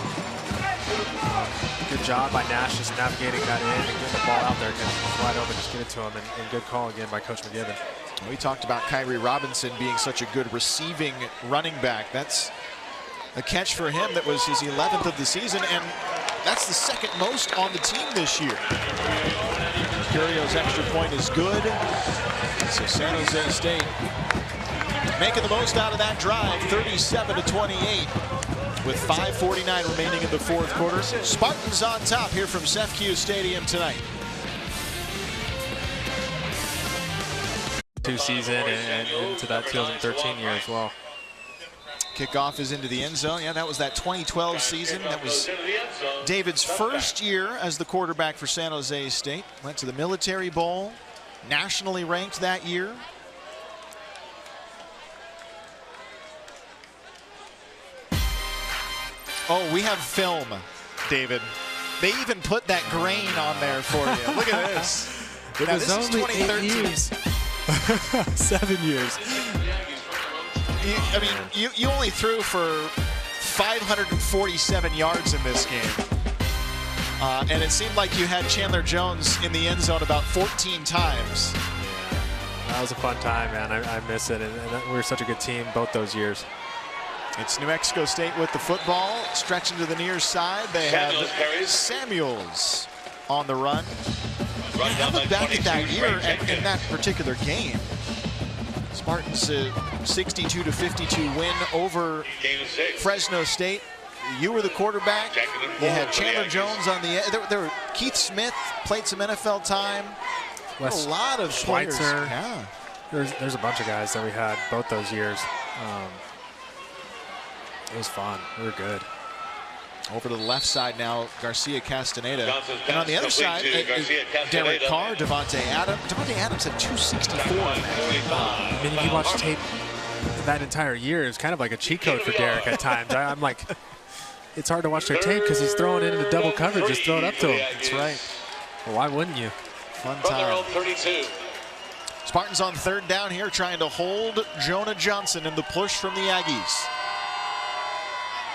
Good job by Nash just navigating that in and getting the ball out there, because it's wide open, just get it to him, and good call again by Coach McGiven. We talked about Kyrie Robinson being such a good receiving running back. That's a catch for him that was his 11th of the season, and that's the 2nd most on the team this year. Curio's extra point is good. So San Jose State making the most out of that drive, 37-28. With 5:49 remaining in the 4th quarter. Spartans on top here from SEFCU Stadium tonight. Season and into that 2013 year as well. Kickoff is into the end zone. Yeah, that was that 2012 season. That was David's first year as the quarterback for San Jose State. Went to the Military Bowl, nationally ranked that year. Oh, we have film, David. They even put that grain on there for you. Look at this. It now, was this only is 2013. 8 years. 7 years. You only threw for 547 yards in this game. And it seemed like you had Chandler Jones in the end zone about 14 times. That was a fun time, man. I miss it. And we were such a good team both those years. It's New Mexico State with the football, stretching to the near side. They have Samuels on the run. I look back at that year in that particular game. Spartans 62-52 win over Fresno State. You were the quarterback. You had Chandler Jones on the end. There were Keith Smith played some NFL time. A lot of players. Yeah. There's a bunch of guys that we had both those years. It was fun. We were good. Over to the left side now, Garcia Castaneda. And on the other side, Derek Carr, Devontae Adams. Devontae Adams had 264. I mean, if you watch tape that entire year, it was kind of like a cheat code for Derek at times. I'm like, it's hard to watch their tape because he's throwing it into double coverage. Just throw it up to him. That's right. Well, why wouldn't you? Fun time. Spartans on third down here trying to hold Jonah Johnson in the push from the Aggies.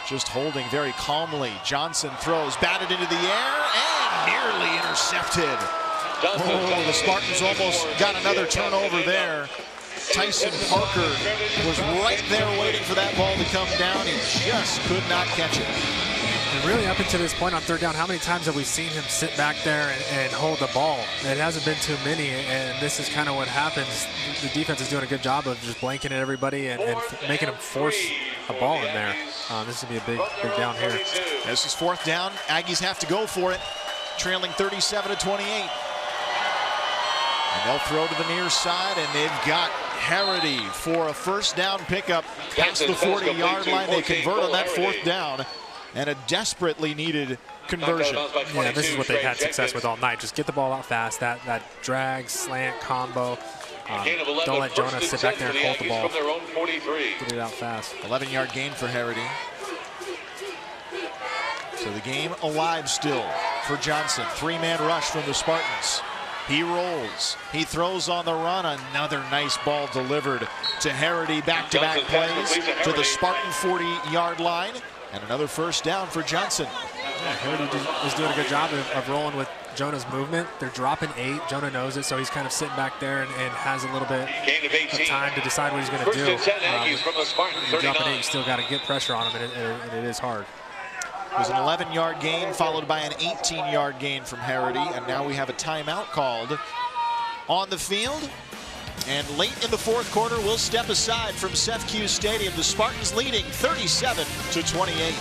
Just holding very calmly. Johnson throws, batted into the air, and nearly intercepted. Oh, the Spartans almost got another turnover there. Tyson Parker was right there waiting for that ball to come down. He just could not catch it. And really up until this point on third down, how many times have we seen him sit back there and hold the ball? It hasn't been too many, and this is kind of what happens. The defense is doing a good job of just blanketing everybody and making them force a ball in there. This is going to be a big down here. This is fourth down. Aggies have to go for it, trailing 37-28. And they'll throw to the near side, and they've got Harity for a first down pickup past the 40-yard line. They convert on that fourth down, and a desperately needed conversion. Yeah, this is what they've had success with all night. Just get the ball out fast, that drag, slant combo. Don't let Jonah sit back there and hold the ball. Get it out fast. 11-yard gain for Harity. So the game alive still for Johnson. Three-man rush from the Spartans. He rolls. He throws on the run. Another nice ball delivered to Harity. Back-to-back plays to the Spartan 40-yard line. And another first down for Johnson. Yeah, Harity is doing a good job of rolling with Jonah's movement. They're dropping 8. Jonah knows it, so he's kind of sitting back there and has a little bit of time to decide what he's going to do. When you're dropping 8, you still got to get pressure on him, and it is hard. It was an 11-yard gain followed by an 18-yard gain from Harity, and now we have a timeout called on the field. And late in the fourth quarter, we'll step aside from SEFCU Stadium. The Spartans leading 37-28.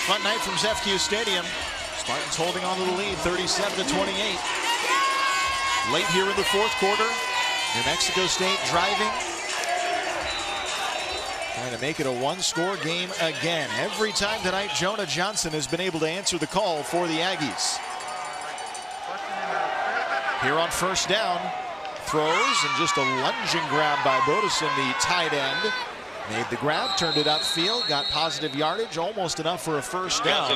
Fun night from SEFCU Stadium. Spartans holding on to the lead, 37-28. Late here in the fourth quarter, New Mexico State driving. Trying to make it a one-score game again. Every time tonight, Jonah Johnson has been able to answer the call for the Aggies. Here on first down, throws and just a lunging grab by Bodison, the tight end. Made the grab, turned it upfield, got positive yardage, almost enough for a first down.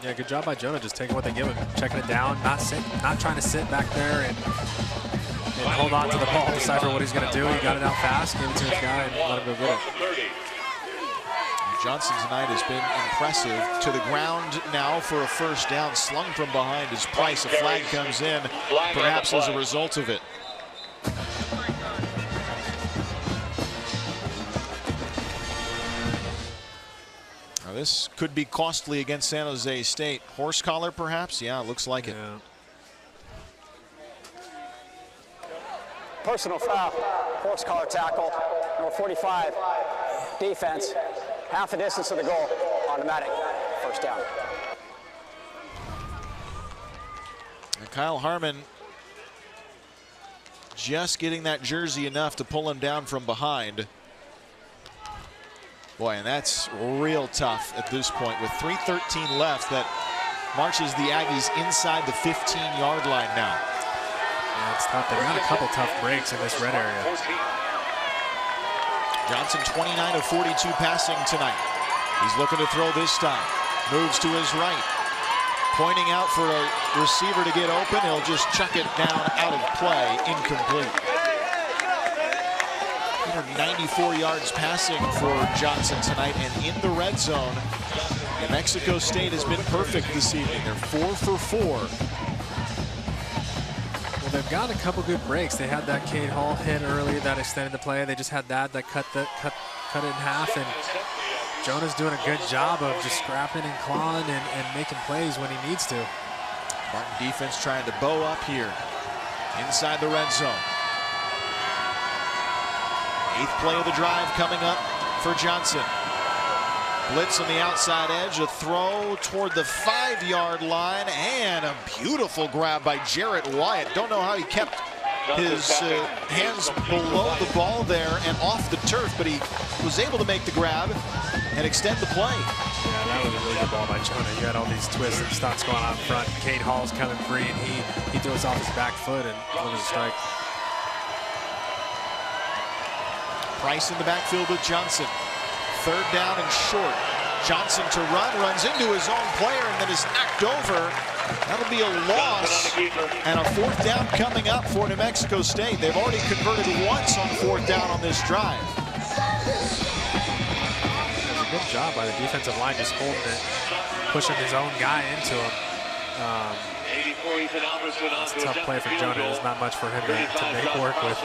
Yeah, good job by Jonah, just taking what they give him, checking it down, not trying to sit back there and hold on to the ball, decipher what he's going to do. He got it out fast, gave it to his guy, and let him go get it. Johnson tonight has been impressive. To the ground now for a first down, slung from behind is Price. A flag comes in, perhaps as a result of it. Now this could be costly against San Jose State. Horse collar, perhaps? Yeah, it looks like it. Personal foul, horse collar tackle, number 45, defense, half the distance to the goal, automatic, first down. And Kyle Harmon just getting that jersey enough to pull him down from behind. Boy, and that's real tough at this point with 3:13 left. That marches the Aggies inside the 15-yard line now. Yeah, it's tough. They've got a couple tough breaks in this red area. Johnson 29 of 42 passing tonight. He's looking to throw this time. Moves to his right. Pointing out for a receiver to get open. He'll just chuck it down out of play. Incomplete. 194 yards passing for Johnson tonight, and in the red zone, New Mexico State has been perfect this evening. They're 4 for 4. Well, they've got a couple good breaks. They had that Cade Hall hit early that extended the play. They just had that cut it in half, and Jonah's doing a good job of just scrapping and clawing and making plays when he needs to. Spartan defense trying to bow up here inside the red zone. 8th play of the drive coming up for Johnson. Blitz on the outside edge, a throw toward the 5-yard line, and a beautiful grab by Jarrett Wyatt. Don't know how he kept his hands below the ball there and off the turf, but he was able to make the grab and extend the play. Yeah, that was a really good ball by Jonah. You had all these twists and stunts going on in front. Cade Hall's coming free, and he throws off his back foot and delivers a strike. Price in the backfield with Johnson. Third down and short. Johnson to run, runs into his own player, and then is knocked over. That'll be a loss, and a fourth down coming up for New Mexico State. They've already converted once on fourth down on this drive. That's a good job by the defensive line, just holding it, pushing his own guy into him. It's a tough play for Jonah. There's not much for him to make work with.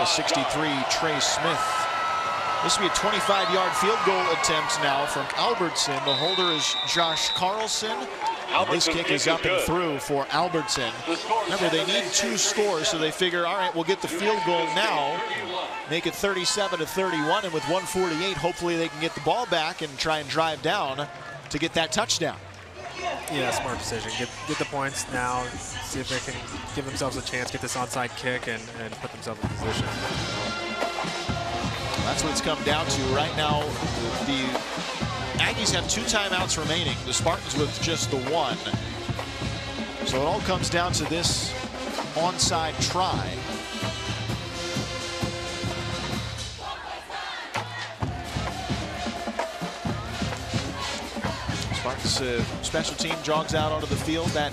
63, Trey Smith. This will be a 25-yard field goal attempt now from Albertson. The holder is Josh Carlson. This kick is up and through for Albertson. Remember, they need 2 scores, so they figure, all right, we'll get the field goal now, make it 37-31, and with 1:48, hopefully they can get the ball back and try and drive down to get that touchdown. Yeah, smart decision. Get the points now, see if they can give themselves a chance, get this onside kick, and put themselves in position. That's what it's come down to right now. The Aggies have 2 timeouts remaining. The Spartans with just the 1. So it all comes down to this onside try. Spartans special team jogs out onto the field. That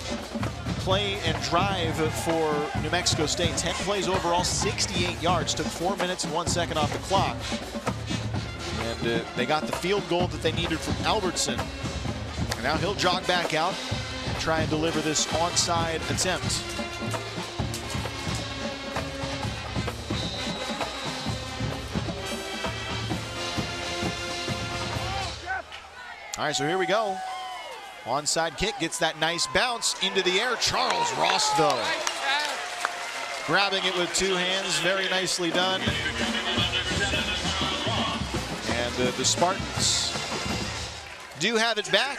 play and drive for New Mexico State. 10 plays overall, 68 yards. Took 4 minutes and 1 second off the clock. And they got the field goal that they needed from Albertson. And now he'll jog back out and try and deliver this onside attempt. All right, so here we go. Onside kick, gets that nice bounce into the air. Charles Ross, though, grabbing it with 2 hands. Very nicely done. And the Spartans do have it back.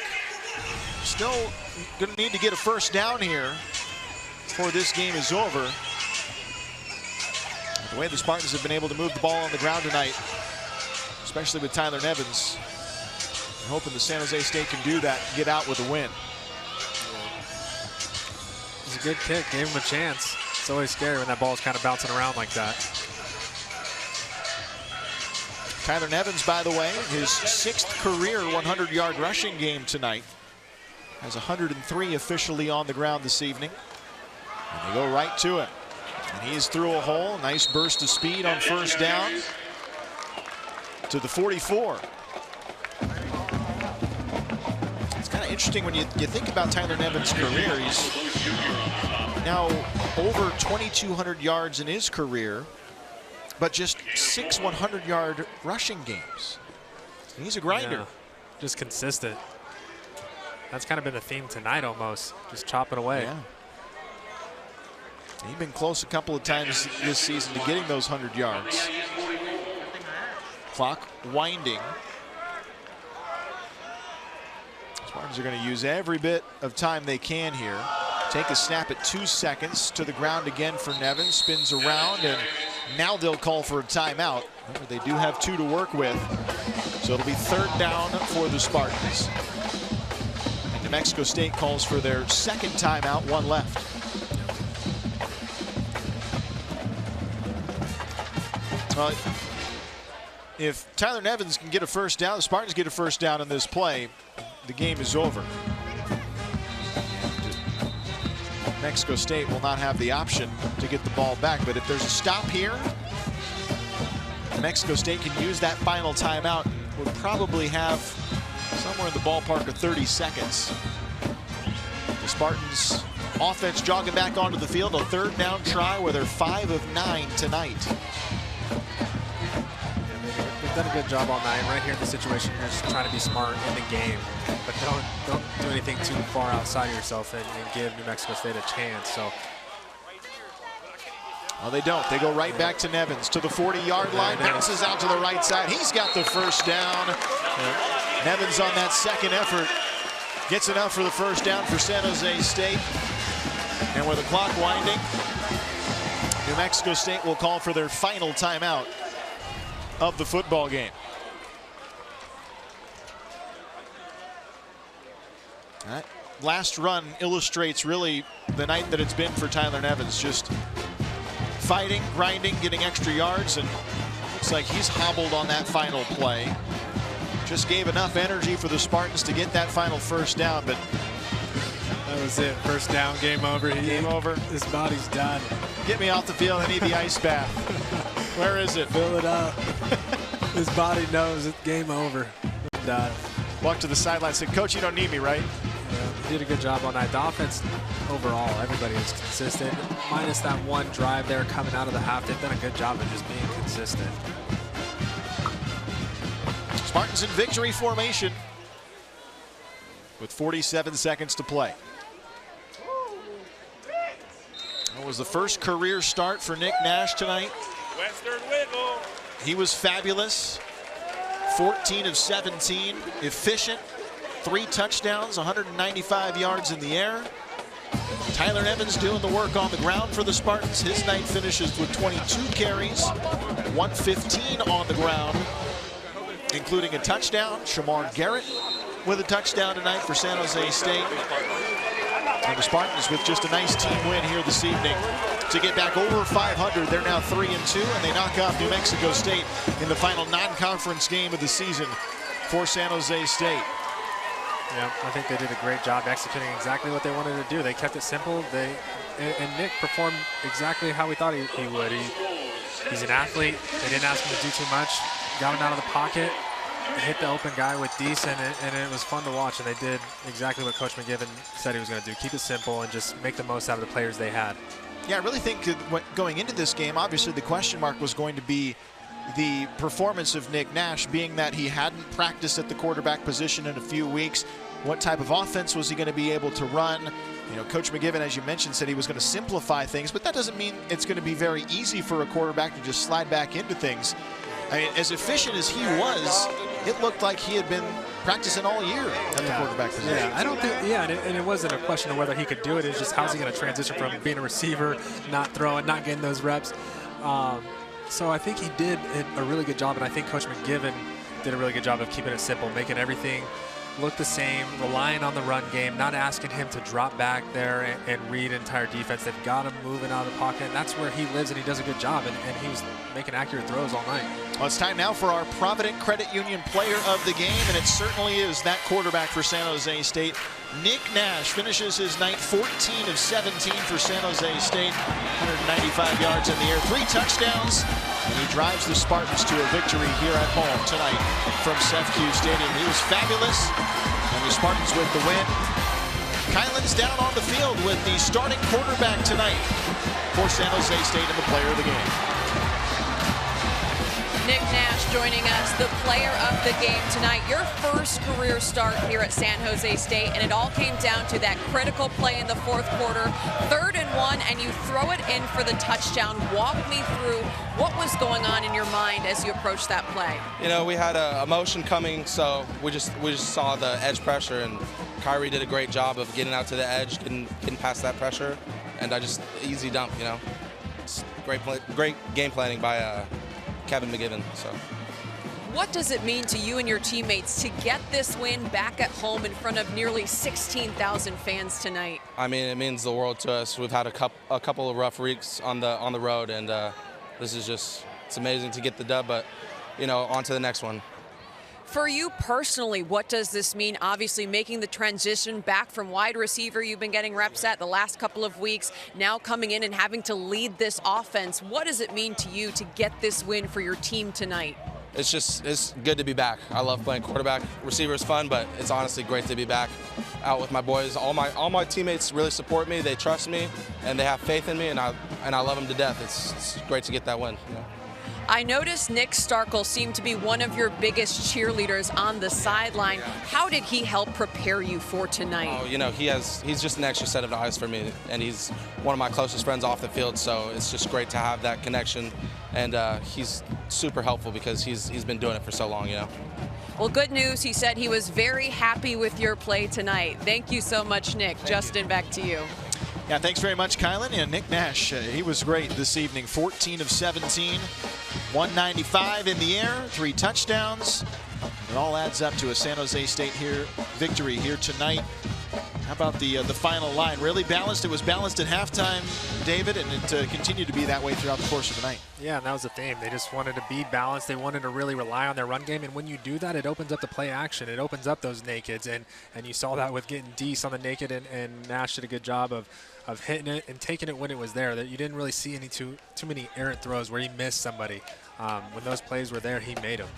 Still going to need to get a first down here before this game is over. The way the Spartans have been able to move the ball on the ground tonight, especially with Tyler Nevins, I'm hoping the San Jose State can do that and get out with a win. It's a good kick, gave him a chance. It's always scary when that ball is kind of bouncing around like that. Tyler Nevins, by the way, his 6th career 100-yard rushing game tonight. Has 103 officially on the ground this evening. And they go right to him. And he's through a hole. Nice burst of speed on first down to the 44. Interesting when you think about Tyler Nevins' career. He's now over 2,200 yards in his career, but just 6 100-yard rushing games. He's a grinder. Yeah, just consistent. That's kind of been the theme tonight almost, just chopping away. Yeah. He's been close a couple of times this season to getting those 100 yards. Clock winding. Spartans are going to use every bit of time they can here. Take a snap at 2 seconds, to the ground again for Nevins, spins around, and now they'll call for a timeout. Remember, they do have 2 to work with, so it'll be 3rd down for the Spartans. And New Mexico State calls for their 2nd timeout, 1 left. Well, if Tyler Nevins can get a first down, the Spartans get a first down in this play, the game is over. And Mexico State will not have the option to get the ball back, but if there's a stop here, Mexico State can use that final timeout and would probably have somewhere in the ballpark of 30 seconds. The Spartans offense jogging back onto the field, a 3rd down try where they're 5 of 9 tonight. Done a good job all night. Right here in the situation, you're just trying to be smart in the game, but don't do anything too far outside of yourself and give New Mexico State a chance. So, well, they don't. They go right back to Nevins to the 40-yard line. Bounces out to the right side. He's got the first down. Yeah. Nevins on that 2nd effort gets enough for the first down for San Jose State. And with the clock winding, New Mexico State will call for their final timeout of the football game. That last run illustrates really the night that it's been for Tyler Nevins. Just fighting, grinding, getting extra yards, and looks like he's hobbled on that final play. Just gave enough energy for the Spartans to get that final first down, but that was it. First down, game over. Game over. His body's done. Get me off the field. I need the ice bath. Where is it? Fill it up. His body knows it's game over. I'm done. Walked to the sideline and said, Coach, you don't need me, right? Yeah, he did a good job on that. The offense overall, everybody is consistent. Minus that one drive there coming out of the half, they've done a good job of just being consistent. Spartans in victory formation with 47 seconds to play. That was the first career start for Nick Nash tonight. Western Wiggle. He was fabulous. 14 of 17, efficient, 3 touchdowns, 195 yards in the air. Tyler Evans doing the work on the ground for the Spartans. His night finishes with 22 carries, 115 on the ground, including a touchdown. Shamar Garrett with a touchdown tonight for San Jose State. And the Spartans with just a nice team win here this evening to get back over 500. They're now 3-2, and they knock off New Mexico State in the final non-conference game of the season for San Jose State. Yeah, I think they did a great job executing exactly what they wanted to do. They kept it simple. And Nick performed exactly how we thought he would. He's an athlete. They didn't ask him to do too much. Got him out of the pocket, hit the open guy with decent, and it was fun to watch. And they did exactly what Coach McGiven said he was going to do. Keep it simple and just make the most out of the players they had. Yeah, I really think that going into this game, obviously the question mark was going to be the performance of Nick Nash, being that he hadn't practiced at the quarterback position in a few weeks. What type of offense was he going to be able to run? You know, Coach McGiven, as you mentioned, said he was going to simplify things, but that doesn't mean it's going to be very easy for a quarterback to just slide back into things. I mean, as efficient as he was, it looked like he had been practicing all year at the quarterback position. Yeah, I don't think, and it wasn't a question of whether he could do it. It's just how's he going to transition from being a receiver, not throwing, not getting those reps. So I think he did a really good job, and I think Coach McGiven did a really good job of keeping it simple, making everything look the same, relying on the run game, not asking him to drop back there and read entire defense. They've got him moving out of the pocket, and that's where he lives, and he does a good job, and he was making accurate throws all night. Well, it's time now for our Provident Credit Union player of the game, and it certainly is that quarterback for San Jose State. Nick Nash finishes his night 14 of 17 for San Jose State, 195 yards in the air, 3 touchdowns, and he drives the Spartans to a victory here at home tonight from Sefcu Stadium. He was fabulous, and the Spartans with the win. Kylan's down on the field with the starting quarterback tonight for San Jose State and the player of the game. Nick Nash joining us, the player of the game tonight. Your first career start here at San Jose State, and it all came down to that critical play in the 4th quarter, 3rd and 1, and you throw it in for the touchdown. Walk me through what was going on in your mind as you approached that play. You know, we had a motion coming, so we just saw the edge pressure, and Kyrie did a great job of getting out to the edge, getting past that pressure, and easy dump, you know. It's great game planning by Kevin McGiven. So, what does it mean to you and your teammates to get this win back at home in front of nearly 16,000 fans tonight? I mean, it means the world to us. We've had a couple of rough weeks on the road, and this is it's amazing to get the dub, but you know, on to the next one. For you personally, what does this mean? Obviously making the transition back from wide receiver you've been getting reps at the last couple of weeks, now coming in and having to lead this offense. What does it mean to you to get this win for your team tonight? It's good to be back. I love playing quarterback. Receiver is fun, but it's honestly great to be back out with my boys. All my teammates really support me. They trust me, and they have faith in me, and I love them to death. It's great to get that win. You know? I noticed Nick Starkel seemed to be one of your biggest cheerleaders on the sideline. How did he help prepare you for tonight? Oh, you know, he's just an extra set of eyes for me, and he's one of my closest friends off the field, so it's just great to have that connection, and he's super helpful because he's been doing it for so long, you know. Well, good news. He said he was very happy with your play tonight. Thank you so much, Nick. Justin, back to you. Yeah, thanks very much, Kylan. Yeah, Nick Nash, he was great this evening. 14 of 17, 195 in the air, 3 touchdowns. It all adds up to a San Jose State victory here tonight How about the final line? Really balanced. It was balanced at halftime, David, and it continued to be that way throughout the course of the night. Yeah, and that was the theme. They just wanted to be balanced. They wanted to really rely on their run game, and when you do that, it opens up the play action. It opens up those nakeds, and you saw that with getting Deese on the naked, and Nash did a good job of hitting it and taking it when it was there. That you didn't really see too many errant throws where he missed somebody. When those plays were there, he made them.